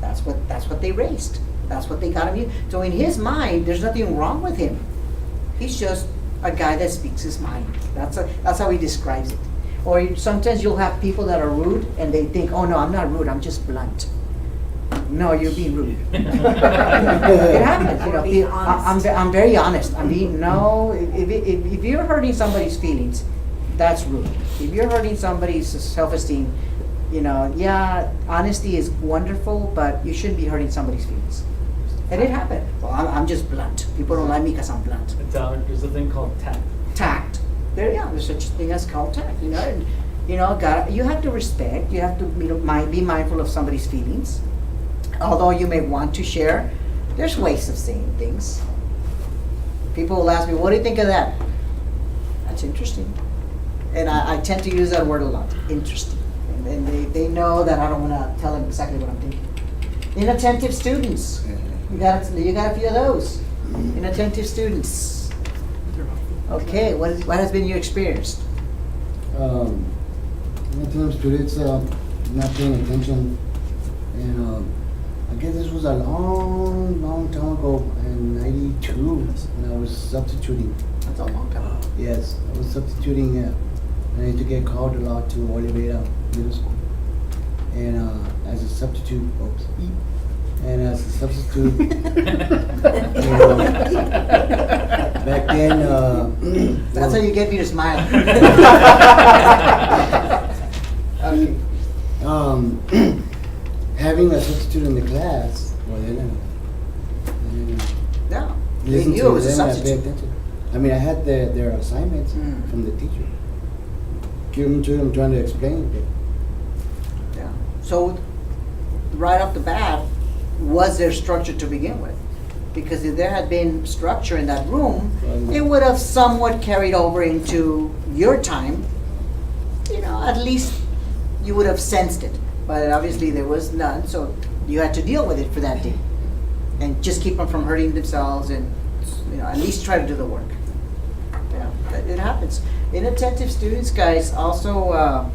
that's what they raised. That's what they got him used. So in his mind, there's nothing wrong with him. He's just a guy that speaks his mind. That's how he describes it. Or sometimes you'll have people that are rude and they think, oh no, I'm not rude, I'm just blunt. No, you're being rude. It happens, I'm very honest. If you're hurting somebody's feelings, that's rude. If you're hurting somebody's self-esteem, honesty is wonderful, but you shouldn't be hurting somebody's feelings. And it happened. Well, I'm just blunt. People don't like me because I'm blunt. There's a thing called tact. Tact. There's such a thing as called tact. You have to respect. You have to be mindful of somebody's feelings. Although you may want to share, there's ways of saying things. People will ask me, "What do you think of that?" That's interesting. And I tend to use that word a lot. Interesting. And they know that I don't want to tell them exactly what I'm thinking. Inattentive students. You got a few of those. Inattentive students. Okay, what has been your experience? Inattentive students not paying attention, and I guess this was a long time ago in '92 when I was substituting. That's a long time ago. Yes, I was substituting, and I had to get called a lot to Oliveira Middle School, and as a substitute, back then, that's how you get me to smile. Okay. Having a substitute in the class, well, no, listen you to was a them, I substitute. pay attention. I mean, I had their assignments from the teacher. Give them to them, trying to explain it. So right off the bat, was there structure to begin with? Because if there had been structure in that room, it would have somewhat carried over into your time. You know, at least you would have sensed it. But obviously there was none, so you had to deal with it for that day. And just keep them from hurting themselves and, you know, at least try to do the work. Yeah, it happens. Inattentive students, guys, also,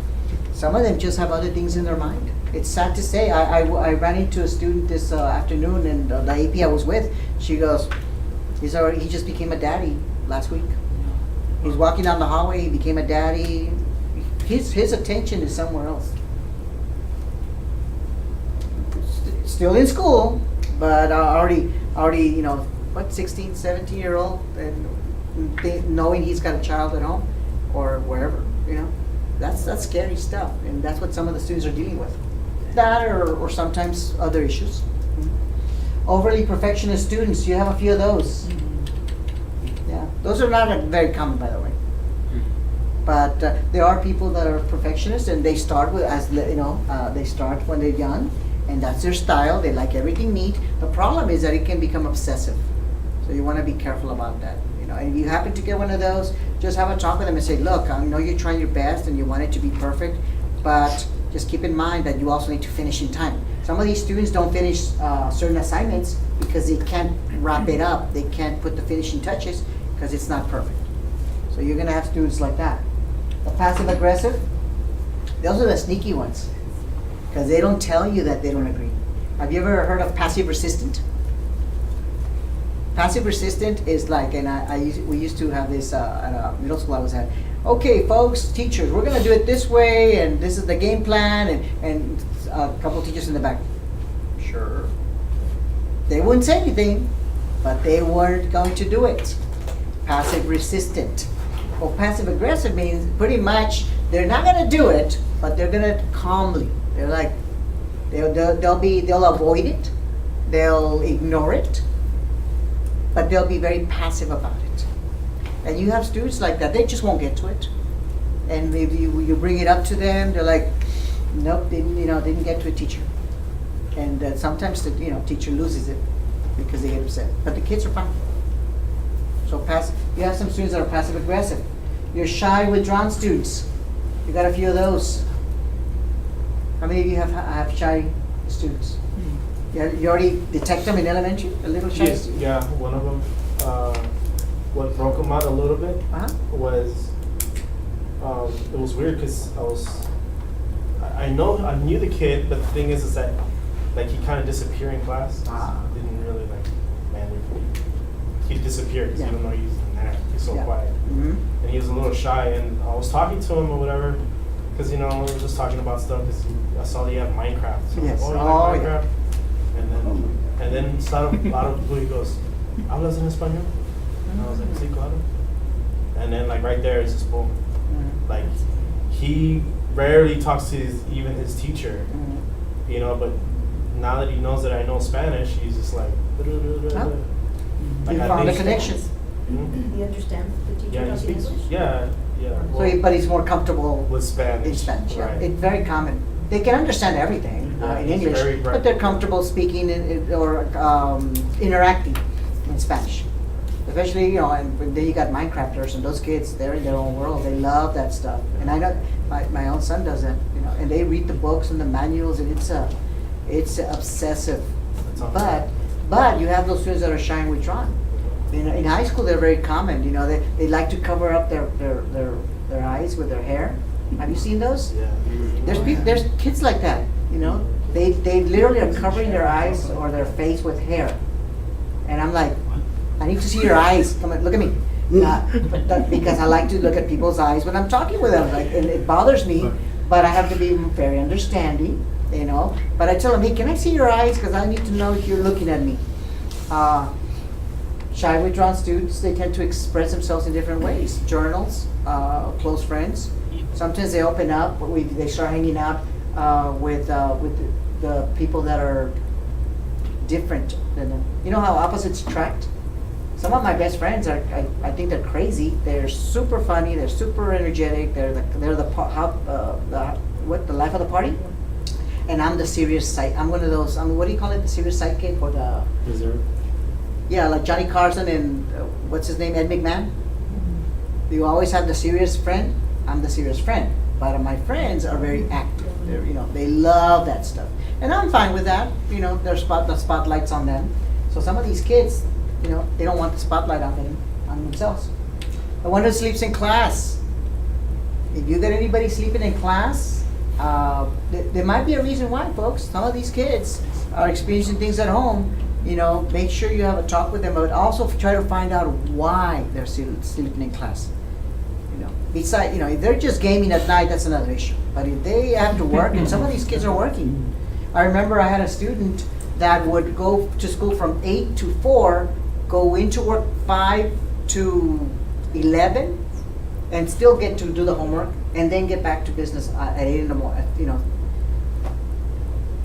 some of them just have other things in their mind. It's sad to say. I ran into a student this afternoon, and the AP I was with, she goes, he just became a daddy last week. He's walking down the hallway, he became a daddy. His attention is somewhere else. Still in school, but already, you know, what, 16, 17-year-old, and knowing he's got a child at home or wherever, you know, that's scary stuff, and that's what some of the students are dealing with. That or sometimes other issues. Overly perfectionist students, you have a few of those. Yeah, those are not very common, by the way. But there are people that are perfectionists, and they start with, as you know, they start when they're young, and that's their style. They like everything neat. The problem is that it can become obsessive. So you want to be careful about that. You know, and if you happen to get one of those, just have a talk with them and say, look, I know you're trying your best and you want it to be perfect, but just keep in mind that you also need to finish in time. Some of these students don't finish certain assignments because they can't wrap it up. They can't put the finishing touches because it's not perfect. So you're going to have students like that. The passive aggressive, those are the sneaky ones because they don't tell you that they don't agree. Have you ever heard of passive resistant? Passive resistant is like, and we used to have this at a middle school I was at. Okay, folks, teachers, we're going to do it this way, and this is the game plan, and a couple of teachers in the back. Sure. They wouldn't say anything, but they weren't going to do it. Passive resistant. Well, passive aggressive means pretty much they're not going to do it, but they're going to calmly. They're like, they'll avoid it, they'll ignore it, but they'll be very passive about it. And you have students like that, they just won't get to it. And maybe you bring it up to them, they're like, nope, didn't get to a teacher. And sometimes the teacher loses it because they get upset. But the kids are fine. So you have some students that are passive aggressive. You're shy, withdrawn students. You got a few of those. How many of you have shy students? You already detect them in elementary, a little shy student? Yeah, one of them. What broke him out a little bit was it was weird because I knew the kid, but the thing is that like he kind of disappeared in class. Didn't really he disappeared because even though he's in there, he's so quiet, and he was a little shy. And I was talking to him or whatever because we were just talking about stuff because I saw that he had Minecraft. So yes. I was like, oh, you like Minecraft? And then out of the blue he goes, ¿Hablas en español? And I was like, sí, claro. And then like right there, it's just boom. Like he rarely talks to even his teacher, but now that he knows that I know Spanish, he's just like, you found a connection. You understand the teacher talking English? Yeah. So, but he's more comfortable with Spanish. In Spanish, right. It's very common. They can understand everything in English, but they're comfortable speaking or interacting in Spanish. Especially, and then you got Minecrafters and those kids, they're in their own world. They love that stuff. And I know my own son does that, and they read the books and the manuals, and it's obsessive. But you have those students that are shy and withdrawn. In high school, they're very common. They like to cover up their eyes with their hair. Have you seen those? Yeah. There's kids like that. They literally are covering their eyes or their face with hair, and I'm like, I need to see your eyes. Come on, look at me. Because I like to look at people's eyes when I'm talking with them. And it bothers me, but I have to be very understanding. But I tell them, hey, can I see your eyes? Because I need to know if you're looking at me. Shy withdrawn students, they tend to express themselves in different ways. Journals, close friends. Sometimes they open up, they start hanging out with the people that are different than them. You know how opposites attract? Some of my best friends I think they're crazy. They're super funny. They're super energetic. They're the life of the party. and I'm the serious side. I'm one of those. What do you call it? The serious sidekick or the? Reserve. Yeah, like Johnny Carson and what's his name, Ed McMahon. You always have the serious friend. I'm the serious friend, but my friends are very active. They're, they love that stuff, and I'm fine with that. There's the spotlight's on them. So some of these kids, they don't want the spotlight on themselves. The one who sleeps in class. If you get anybody sleeping in class, there might be a reason why, folks. Some of these kids are experiencing things at home. Make sure you have a talk with them, but also try to find out why they're sleeping in class. Besides, if they're just gaming at night, that's another issue. But if they have to work, and some of these kids are working. I remember I had a student that would go to school from 8 to 4, go into work 5 to 11, and still get to do the homework, and then get back to business at 8 in the morning.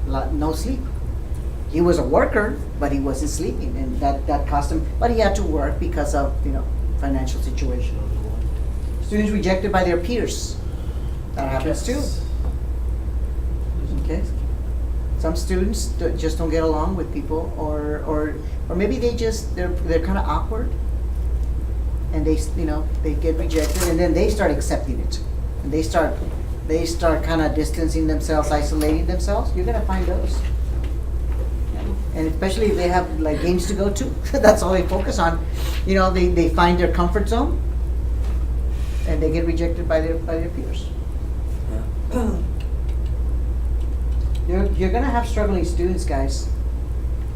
No sleep. He was a worker, but he wasn't sleeping, and that cost him. But he had to work because of financial situation. Students rejected by their peers. That happens too. Okay. Some students just don't get along with people, or maybe they're kind of awkward, and they get rejected, and then they start accepting it, and they start kind of distancing themselves, isolating themselves. You're gonna find those. And especially if they have like games to go to, that's all they focus on. They find their comfort zone, and they get rejected by their peers. You're gonna have struggling students, guys,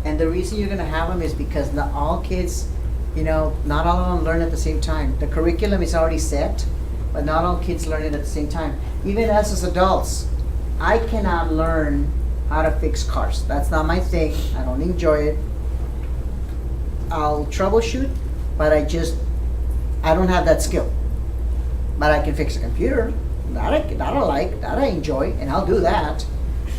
and the reason you're gonna have them is because not all kids, not all of them learn at the same time. The curriculum is already set, but not all kids learn it at the same time. Even us as adults, I cannot learn how to fix cars. That's not my thing. I don't enjoy it. I'll troubleshoot, but I don't have that skill. But I can fix a computer. That I enjoy, and I'll do that.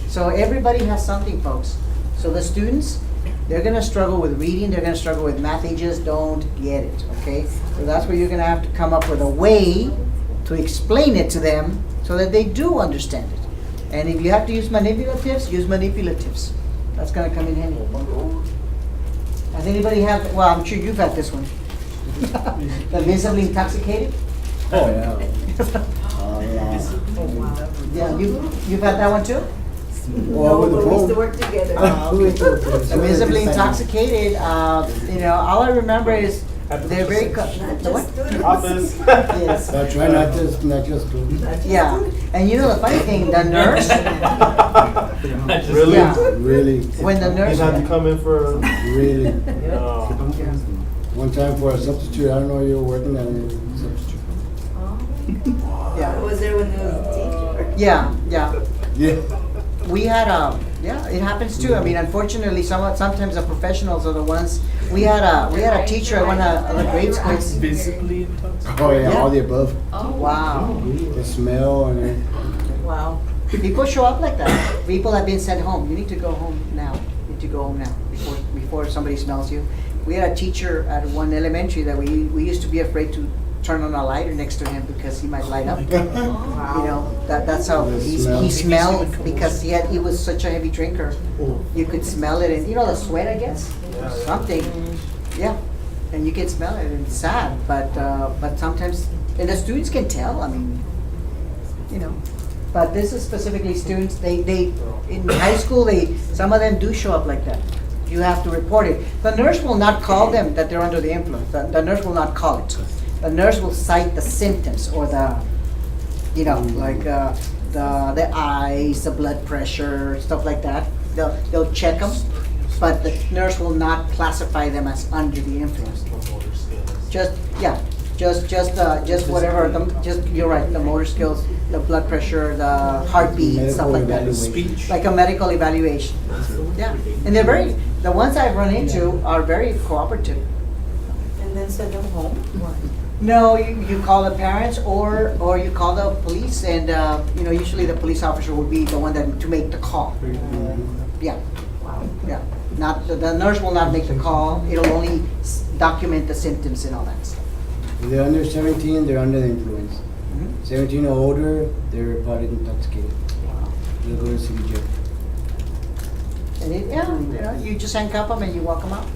So everybody has something, folks. So the students, they're gonna struggle with reading, they're gonna struggle with math, they just don't get it, okay? So that's where you're gonna have to come up with a way to explain it to them so that they do understand it. And if you have to use manipulatives, use manipulatives. That's gonna come in handy. Does anybody have, well, I'm sure you've had this one. The visibly intoxicated? Oh, yeah. Yeah, you've had that one too? Well, with the we used phone. to work together. The visibly intoxicated, all I remember is they're very, the what? Office. Yes. I try not just to. Yeah, and the funny thing, the nurse, Really? yeah, Really. when the You nurse, had to come in for. Really. No. One time for a substitute, I don't know, you were working at a substitute. I yeah, was there when there was a teacher. yeah. Yeah. We had it happens too. I mean, unfortunately, sometimes the professionals are the ones. We had a teacher at one of the grade schools. Visibly intoxicated. Oh, yeah, Yeah. all the above. Wow, The smell and everything. wow. People show up like that. People have been sent home. You need to go home now. You need to go home now before somebody smells you. We had a teacher at one elementary that we used to be afraid to turn on a lighter next to him because he might light up. That's how he smelled because he was such a heavy drinker. You could smell it, and the sweat, I guess, something. Yeah, and you can smell it, and it's sad, but sometimes, and the students can tell. I mean, but this is specifically students. They in high school, some of them do show up like that. You have to report it. The nurse will not call them that they're under the influence. The nurse will not call it. The nurse will cite the symptoms or the eyes, the blood pressure, stuff like that. They'll check them, but the nurse will not classify them as under the influence. Just whatever. You're right. The motor skills, the blood pressure, the heartbeat, stuff like that. Speech. Like a medical evaluation. Yeah, and the ones I've run into are very cooperative. And then send them home? No, you call the parents or you call the police, and usually the police officer will be the one to make the call. Yeah, yeah. Not the nurse will not make the call. It'll only document the symptoms and all that stuff. If they're under 17, they're under the influence. Mhm. 17 or older, they're probably intoxicated. They'll go to city jail. And you just handcuff them and you walk them out.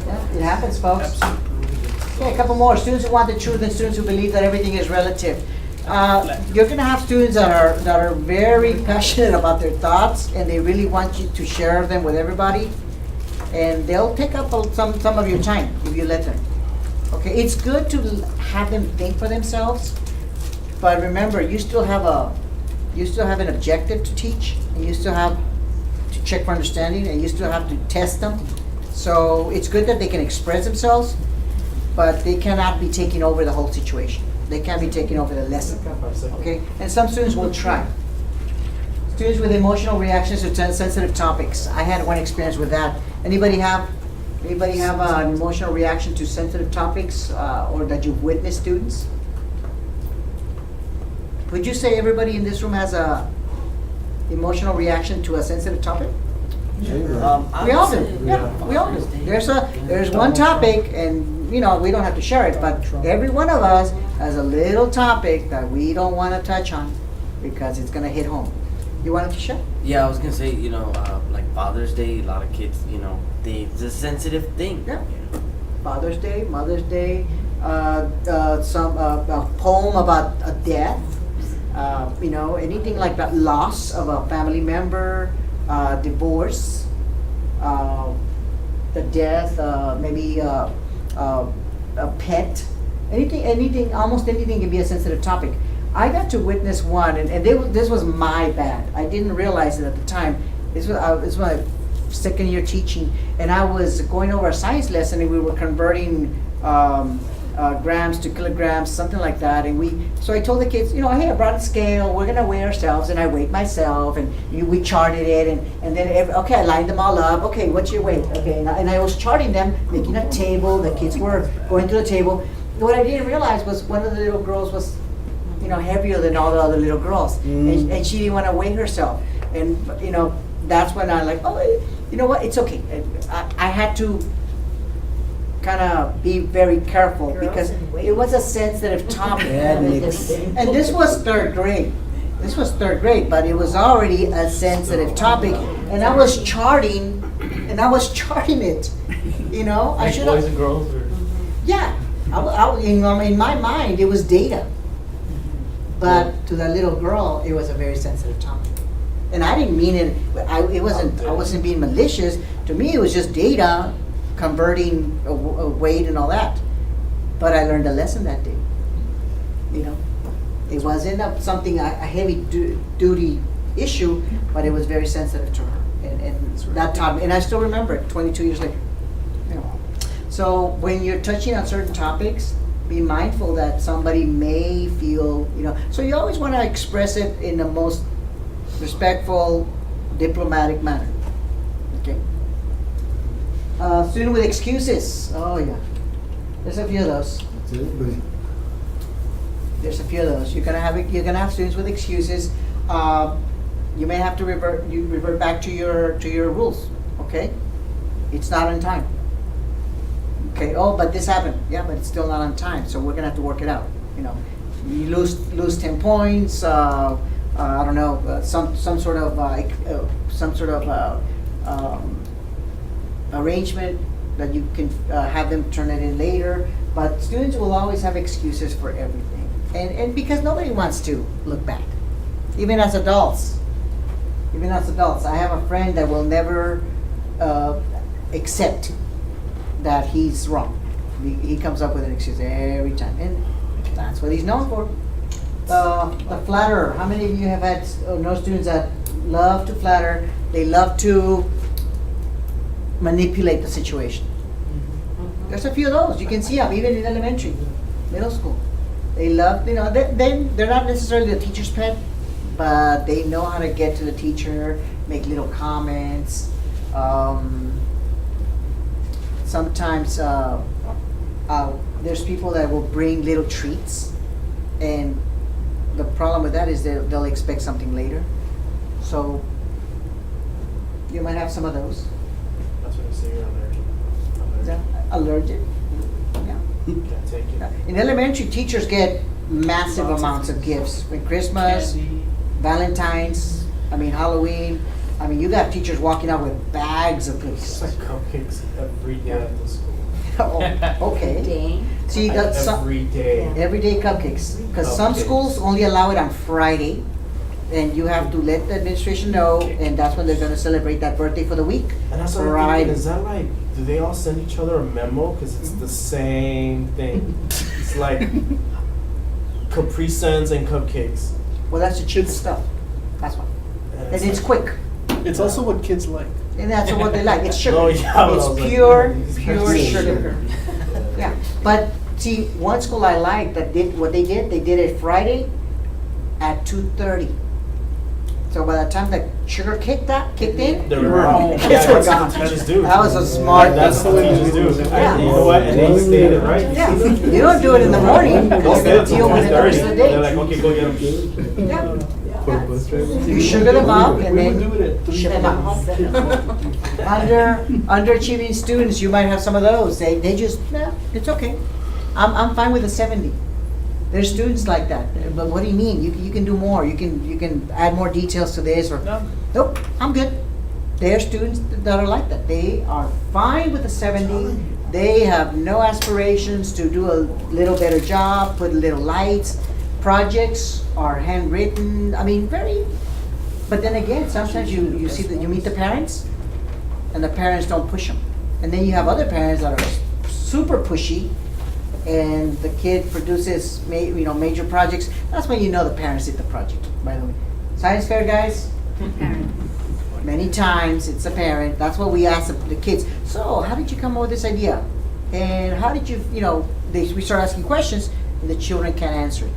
Yeah, it happens, folks. Okay, a couple more. Students who want the truth and students who believe that everything is relative. You're gonna have students that are very passionate about their thoughts and they really want you to share them with everybody. And they'll take up some of your time if you let them. Okay, it's good to have them think for themselves, but remember, you still have an objective to teach, and you still have to check for understanding, and you still have to test them. So it's good that they can express themselves, but they cannot be taking over the whole situation. They can't be taking over the lesson. Okay, and some students will try. Students with emotional reactions to sensitive topics. I had one experience with that. Anybody have an emotional reaction to sensitive topics, or that you've witnessed students? Would you say everybody in this room has a emotional reaction to a sensitive topic? We all do. Yeah, we all do. There's one topic, and we don't have to share it, but every one of us has a little topic that we don't want to touch on because it's gonna hit home. You wanted to share? Yeah, I was gonna say, like Father's Day, a lot of kids, it's a sensitive thing. Yeah. Father's Day, Mother's Day, some a poem about a death, anything like that, loss of a family member, divorce, the death, maybe a pet, anything, almost anything can be a sensitive topic. I got to witness one, and this was my bad. I didn't realize it at the time. This was my second year teaching, and I was going over a science lesson, and we were converting grams to kilograms, something like that. And so I told the kids, hey, I brought a scale. We're gonna weigh ourselves, and I weighed myself, and we charted it, and then I lined them all up. Okay, what's your weight? Okay, and I was charting them, making a table. The kids were going through the table. What I didn't realize was one of the little girls was heavier than all the other little girls, and she didn't want to weigh herself. And that's when I you know what? It's okay. I had to kind of be very careful because it was a sensitive topic. And this was third grade. But it was already a sensitive topic, and I was charting it. I should have. Boys and girls, or Yeah, in my mind, it was data. But to that little girl, it was a very sensitive topic. And I didn't mean it, I wasn't being malicious. To me, it was just data, converting a weight and all that. But I learned a lesson that day. It wasn't something, a heavy duty issue, but it was very sensitive to her. And that taught me, and I still remember it 22 years later. So when you're touching on certain topics, be mindful that somebody may feel, so you always want to express it in the most respectful, diplomatic manner. Okay. Student with excuses. Oh yeah, there's a few of those. There's a few of those. You're gonna have students with excuses. You may have to revert back to your rules. Okay, it's not on time. Okay, oh, but this happened. Yeah, but it's still not on time, so we're gonna have to work it out. You lose 10 points. I don't know, some sort of arrangement that you can have them turn it in later. But students will always have excuses for everything, and because nobody wants to look bad, even as adults. I have a friend that will never accept that he's wrong. He comes up with an excuse every time, and that's what he's known for. The flatterer. How many of you have had no students that love to flatter? They love to manipulate the situation. There's a few of those. You can see them even in elementary, middle school. They love, they're not necessarily the teacher's pet, but they know how to get to the teacher, make little comments. Sometimes there's people that will bring little treats, and the problem with that is they'll expect something later. So you might have some of those. That's when you say you're allergic. Allergic? Yeah. Can't take it. In elementary, teachers get massive amounts of gifts. With Christmas, Candy. Valentine's, Halloween, I mean, you got teachers walking out with bags of It's cookies. like cupcakes every day at the school. Oh, okay. Dang. See, that's some, Every day. everyday cupcakes, because some Cupcakes. schools only allow it on Friday, and you have to let the administration know, and that's when they're gonna celebrate that birthday for the week. And that's what I'm Friday. thinking, is that like, do they all send each other a memo? Because it's the same thing. It's like Capri Suns and cupcakes. Well, that's the cheap stuff. That's why. And it's like- quick. It's also what kids like. And that's what they like. It's sugar. Oh, yeah, but I was It's like, pure, these pure Pepsi sugar. Yeah, but see, one school I liked that did what they did it Friday at 2:30. So by the time the sugar kicked in, They were all out. kids Yeah, were that's gone. what the teachers do. That was a smart. That's what teachers do. Yeah. You know what? And they stated right. Yeah, you don't do it in the morning. They'll You're stay gonna until deal with it the rest of the They're day. like, okay, go get them. Yeah. You sugar them up and then ship them out. Underachieving students, you might have some of those. They just, nah, it's okay. I'm fine with a 70. There's students like that. But what do you mean? You can do more. You can add more details to this or nope, I'm good. There are students that are like that. They are fine with a 70. They have no aspirations to do a little better job, put little lights. Projects are handwritten. I mean, very. But then again, sometimes you see that you meet the parents, and the parents don't push them, and then you have other parents that are super pushy, and the kid produces major projects. That's when you know the parents did the project. By the way, science fair guys. Many times it's a parent. That's what we ask the kids. So, how did you come up with this idea? And how did you, we start asking questions, and the children can't answer it.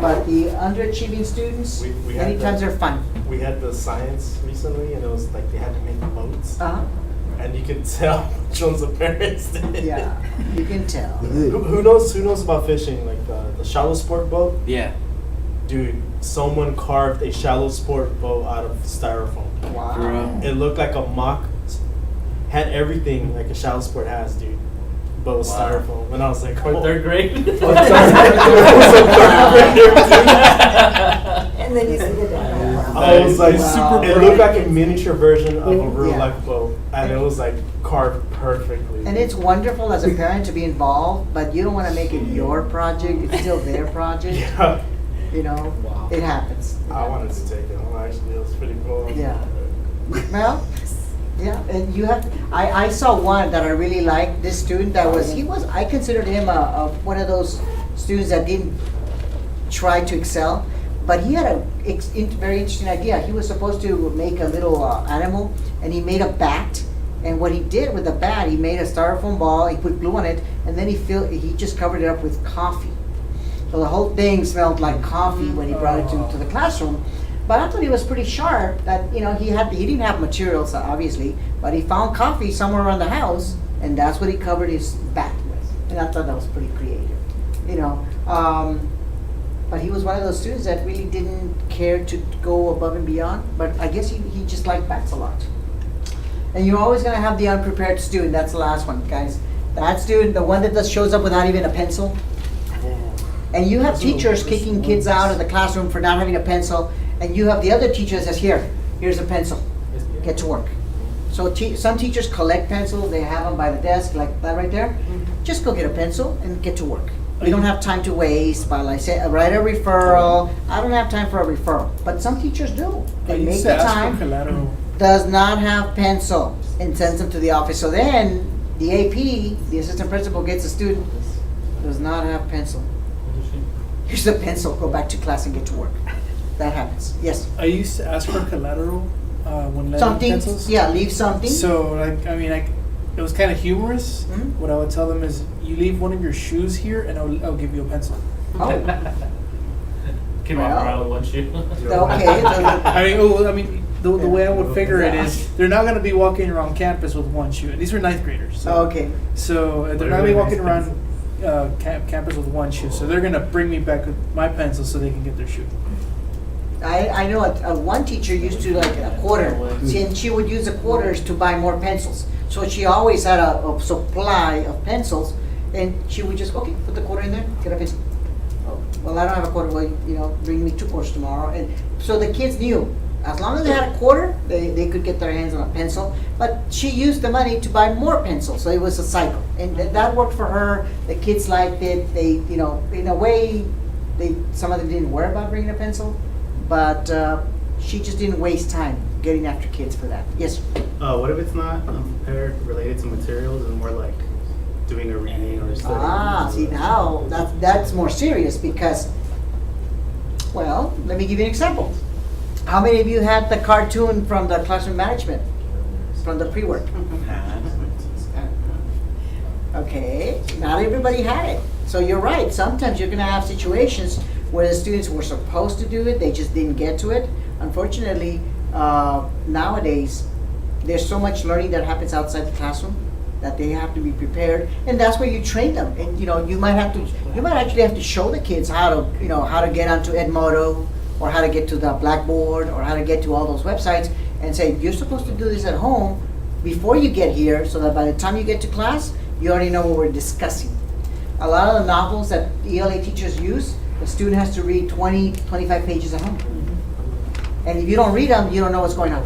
But the underachieving students, We many had times the- they're fun. We had the science recently, and it was like they had to make boats. And you could tell which ones the parents did. Yeah, you can tell. Who knows about fishing? Like the shallow sport boat? Yeah. Dude, someone carved a shallow sport boat out of styrofoam. Wow. Bro. It looked like a mock, had everything like a shallow sport has, dude. But it was Wow. styrofoam. And I was like, For oh. third grade? And then you see the dad. I was like, Wow. it looked like a miniature version of a real Yeah. life boat. And it was like carved perfectly. And it's wonderful as a parent to be involved, but you don't want to make it your project. It's still their project. Yeah. Wow. It happens. I wanted to take it home, actually. It was pretty cool. Yeah. Well, yeah, and you have. I saw one that I really liked. This student that was I considered him a one of those students that didn't try to excel, but he had a very interesting idea. He was supposed to make a little animal, and he made a bat. And what he did with the bat, he made a styrofoam ball. He put glue on it, and then he just covered it up with coffee. So the whole thing smelled like coffee when he brought it to the classroom. But I thought he was pretty sharp. That he didn't have materials obviously, but he found coffee somewhere around the house, and that's what he covered his bat with. And I thought that was pretty creative, But he was one of those students that really didn't care to go above and beyond. But I guess he just liked bats a lot. And you're always gonna have the unprepared student. That's the last one, guys. That student, the one that just shows up without even a pencil. And you have teachers kicking kids out of the classroom for not having a pencil, and you have the other teacher that says, here's a pencil, get to work. So some teachers collect pencils, they have them by the desk, like that right there. Just go get a pencil and get to work. We don't have time to waste, but like say, write a referral. I don't have time for a referral, but some teachers do. I They make used the to ask for time, collateral. does not have pencil, and sends them to the office. So then, the AP, the assistant principal, gets a student, does not have pencil. Here's the pencil, go back to class and get to work. That happens, yes. I used to ask for collateral when lending Something, pencils. yeah, leave something. So, it was kind of humorous. Mhm. What I would tell them is, you leave one of your shoes here, and I'll give you a pencil. Oh, Came out around with one shoe. okay. The way I would figure it is, they're not going to be walking around campus with one shoe. And these were ninth graders. So, Okay. So they're not going to be walking around campus with one shoe. So they're going to bring me back with my pencil so they can get their shoe. I know one teacher used to like a quarter, and she would use the quarters to buy more pencils. So she always had a supply of pencils, and she would just, okay, put the quarter in there, get a pencil. Oh, well, I don't have a quarter, well, bring me 2 quarters tomorrow. And so the kids knew, as long as they had a quarter, they could get their hands on a pencil. But she used the money to buy more pencils, so it was a cycle. And that worked for her. The kids liked it. They, you know, in a way, some of them didn't worry about bringing a pencil, but she just didn't waste time getting after kids for that. Yes, sir. What if it's not prepared related to materials and more like doing a reading or studying? See, now that's more serious because, well, let me give you an example. How many of you had the cartoon from the classroom management, from the pre-work? Okay, not everybody had it. So you're right, sometimes you're gonna have situations where the students were supposed to do it, they just didn't get to it. Unfortunately, nowadays, there's so much learning that happens outside the classroom that they have to be prepared, and that's where you train them. And you know, you might actually have to show the kids how to get onto Edmodo, or how to get to the Blackboard, or how to get to all those websites, and say, you're supposed to do this at home before you get here, so that by the time you get to class, you already know what we're discussing. A lot of the novels that ELA teachers use, the student has to read 20, 25 pages at home. And if you don't read them, you don't know what's going on.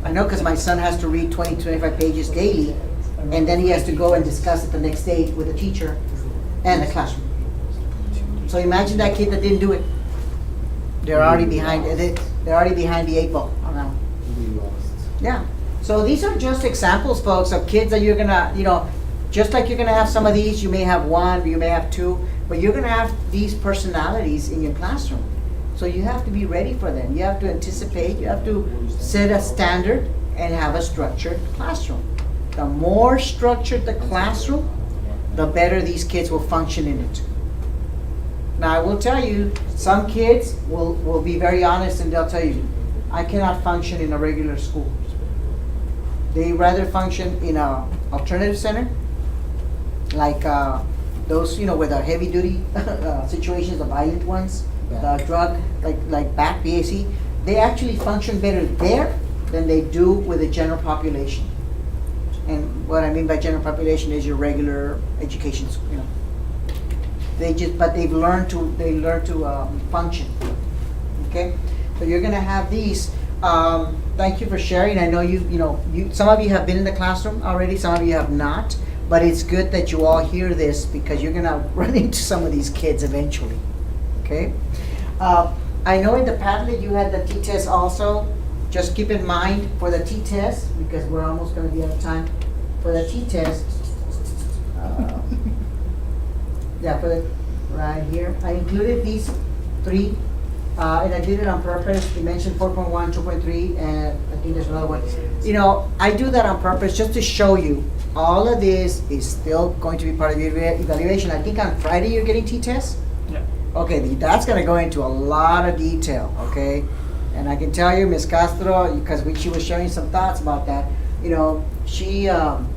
I know, because my son has to read 20, 25 pages daily, and then he has to go and discuss it the next day with the teacher and the classroom. So imagine that kid that didn't do it. They're already behind. They're already behind the 8 ball around. Yeah. So these are just examples, folks, of kids that you're gonna, you know, just like you're gonna have some of these. You may have one, you may have two, but you're gonna have these personalities in your classroom. So you have to be ready for them. You have to anticipate. You have to set a standard and have a structured classroom. The more structured the classroom, the better these kids will function in it. Now, I will tell you, some kids will be very honest and they'll tell you, I cannot function in a regular school. They rather function in a alternative center, like those, you know, with the heavy duty situations, the violent ones, the drug, like BAC, BAC. They actually function better there than they do with the general population. And what I mean by general population is your regular education, you know. But they've learned to function. Okay, so you're gonna have these. Thank you for sharing. I know some of you have been in the classroom already, some of you have not, but it's good that you all hear this because you're gonna run into some of these kids eventually. Okay, I know in the Padlet you had the T-test also. Just keep in mind for the T-test, because we're almost gonna be out of time. For the T-test, right here, I included these 3, and I did it on purpose. You mentioned 4.1, 2.3, and I think there's another one. You know, I do that on purpose just to show you all of this is still going to be part of your evaluation. I think on Friday you're getting T-test. Yeah. Okay, that's going to go into a lot of detail. Okay, and I can tell you, Ms. Castro, because she was sharing some thoughts about that. You know, she's going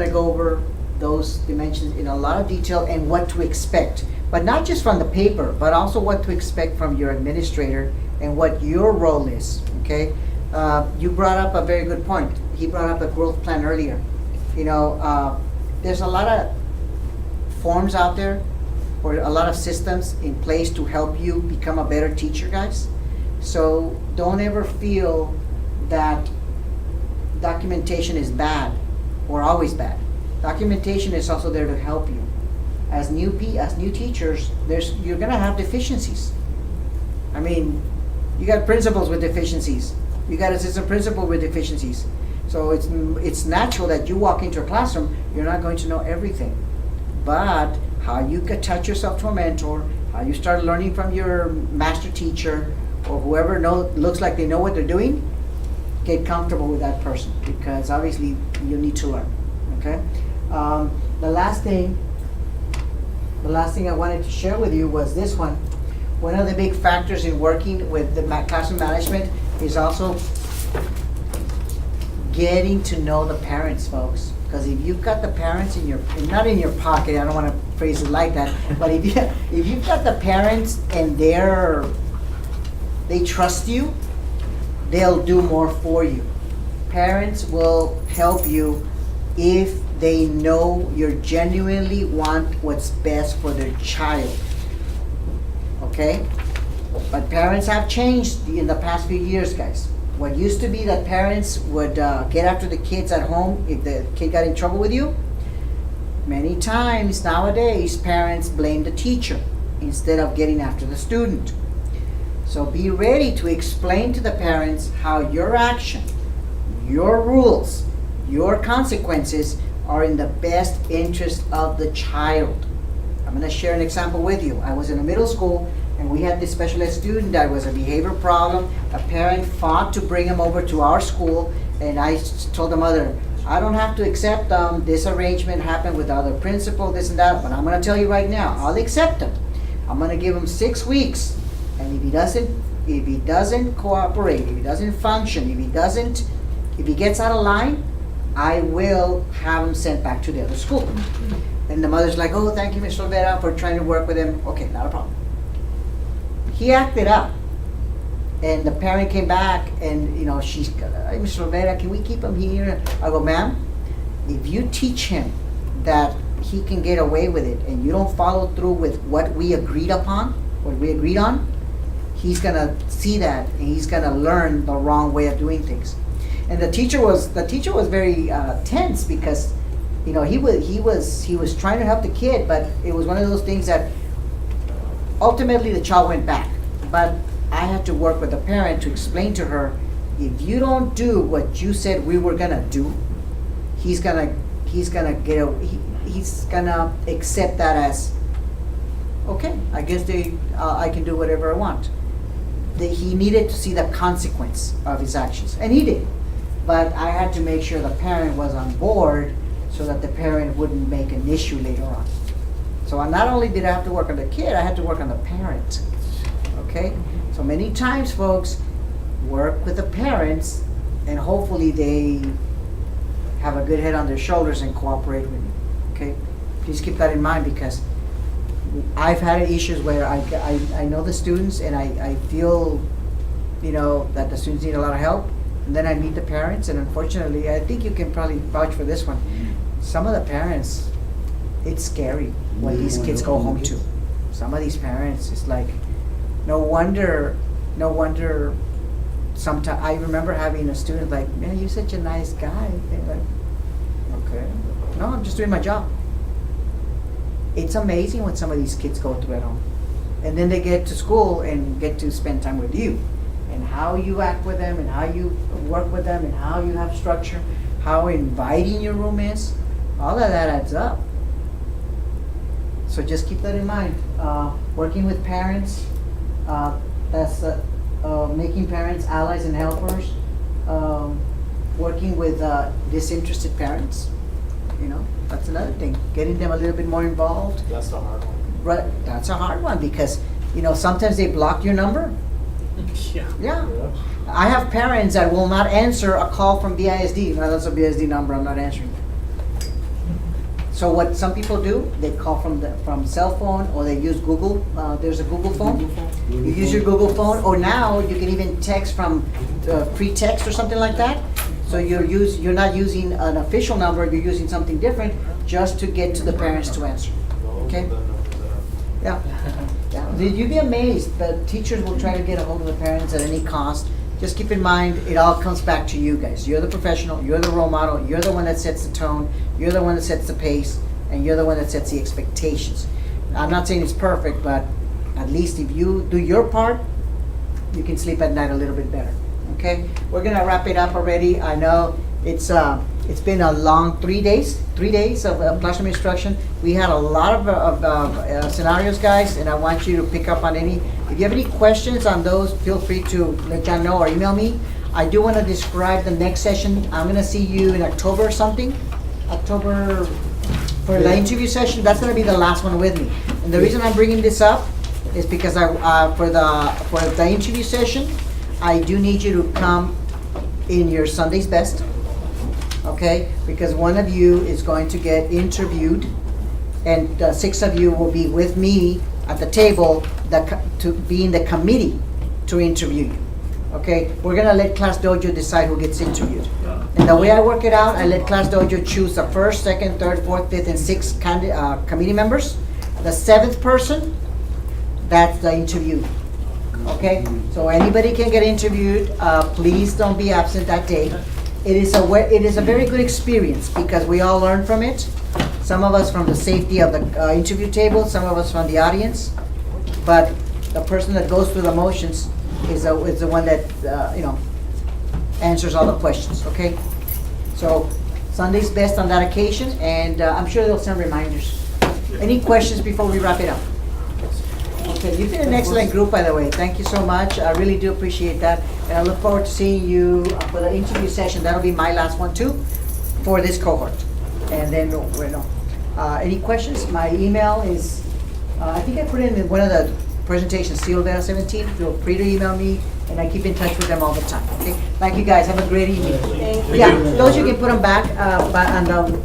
to go over those dimensions in a lot of detail and what to expect, but not just from the paper, but also what to expect from your administrator and what your role is. Okay, you brought up a very good point. He brought up a growth plan earlier. You know, there's a lot of forms out there or a lot of systems in place to help you become a better teacher, guys. So don't ever feel that documentation is bad or always bad. Documentation is also there to help you. As new teachers, you're gonna have deficiencies. I mean, you got principals with deficiencies. You got assistant principal with deficiencies. So it's natural that you walk into a classroom, you're not going to know everything. But how you attach yourself to a mentor, how you start learning from your master teacher or whoever looks like they know what they're doing, get comfortable with that person, because obviously you need to learn. Okay. The last thing I wanted to share with you was this one. One of the big factors in working with the classroom management is also getting to know the parents, folks. Because if you've got the parents not in your pocket, I don't want to phrase it like that, but if you've got the parents and they trust you, they'll do more for you. Parents will help you if they know you genuinely want what's best for their child. Okay? But parents have changed in the past few years, guys. What used to be that parents would get after the kids at home if the kid got in trouble with you, many times nowadays parents blame the teacher instead of getting after the student. So be ready to explain to the parents how your action, your rules, your consequences are in the best interest of the child. I'm going to share an example with you. I was in a middle school and we had this special ed student that was a behavior problem. A parent fought to bring him over to our school, and I told the mother, I don't have to accept this arrangement happened with the other principal, this and that, but I'm going to tell you right now, I'll accept him. I'm going to give him 6 weeks, and if he doesn't cooperate, if he doesn't function, if he gets out of line, I will have him sent back to the other school. And the mother's like, oh, thank you, Mr. Olvera, for trying to work with him. Okay, not a problem. He acted up. And the parent came back and, she's, hey, Mr. Olvera, can we keep him here? I go, ma'am, if you teach him that he can get away with it and you don't follow through with what we agreed on, he's gonna see that and he's gonna learn the wrong way of doing things. And the teacher was very tense because, he was trying to help the kid, but it was one of those things that ultimately the child went back. But I had to work with the parent to explain to her, if you don't do what you said we were gonna do, he's gonna accept that as, okay, I guess I can do whatever I want. He needed to see the consequence of his actions, and he did. But I had to make sure the parent was on board so that the parent wouldn't make an issue later on. So not only did I have to work on the kid, I had to work on the parent. Okay? So many times, folks, work with the parents and hopefully they have a good head on their shoulders and cooperate with you. Okay? Please keep that in mind because I've had issues where I know the students and I feel, that the students need a lot of help. And then I meet the parents, and unfortunately, I think you can probably vouch for this one. Some of the parents, it's scary what these kids go home to. Some of these parents, it's like, no wonder. Sometimes I remember having a student like, man, you're such a nice guy. They're like, okay, no, I'm just doing my job. It's amazing what some of these kids go through at home, and then they get to school and get to spend time with you. And how you act with them, and how you work with them, and how you have structure, how inviting your room is, all of that adds up. So just keep that in mind. Working with parents, that's making parents allies and helpers. Working with disinterested parents, that's another thing. Getting them a little bit more involved. That's the hard one. Right, that's a hard one because, sometimes they block your number. Yeah. I have parents that will not answer a call from BISD. No, that's a BISD number, I'm not answering. So what some people do, they call from cell phone, or they use Google. There's a Google phone. You use your Google phone, or now you can even text from pre-text or something like that. So you're not using an official number, you're using something different just to get to the parents to answer. Okay? Yeah. You'd be amazed, but teachers will try to get a hold of the parents at any cost. Just keep in mind, it all comes back to you guys. You're the professional, you're the role model, you're the one that sets the tone, you're the one that sets the pace, and you're the one that sets the expectations. I'm not saying it's perfect, but at least if you do your part, you can sleep at night a little bit better. Okay? We're gonna wrap it up already. I know it's been a long 3 days of classroom instruction. We had a lot of scenarios, guys, and I want you to pick up on any. If you have any questions on those, feel free to let John know or email me. I do want to describe the next session. I'm going to see you in October or something. October for the interview session. That's going to be the last one with me. And the reason I'm bringing this up is because for the interview session, I do need you to come in your Sunday's best. Okay, because one of you is going to get interviewed, and 6 of you will be with me at the table to be in the committee to interview you. Okay, we're gonna let Class Dojo decide who gets interviewed. And the way I work it out, I let Class Dojo choose the 1st, 2nd, 3rd, 4th, 5th, and 6th committee members. The 7th person, that's the interview. Okay, so anybody can get interviewed. Please don't be absent that day. It is a very good experience because we all learn from it. Some of us from the safety of the interview table, some of us from the audience. But the person that goes through the motions is the one that answers all the questions. Okay, so Sunday's best on that occasion, and I'm sure they'll send reminders. Any questions before we wrap it up? Okay, you've been an excellent group, by the way. Thank you so much. I really do appreciate that. And I look forward to seeing you for the interview session. That'll be my last one too, for this cohort. And then, any questions? My email is, I think I put it in one of the presentations, Silvera17. Feel free to email me, and I keep in touch with them all the time. Okay, thank you guys. Have a great evening. Thank you. Yeah, those you can put them back on the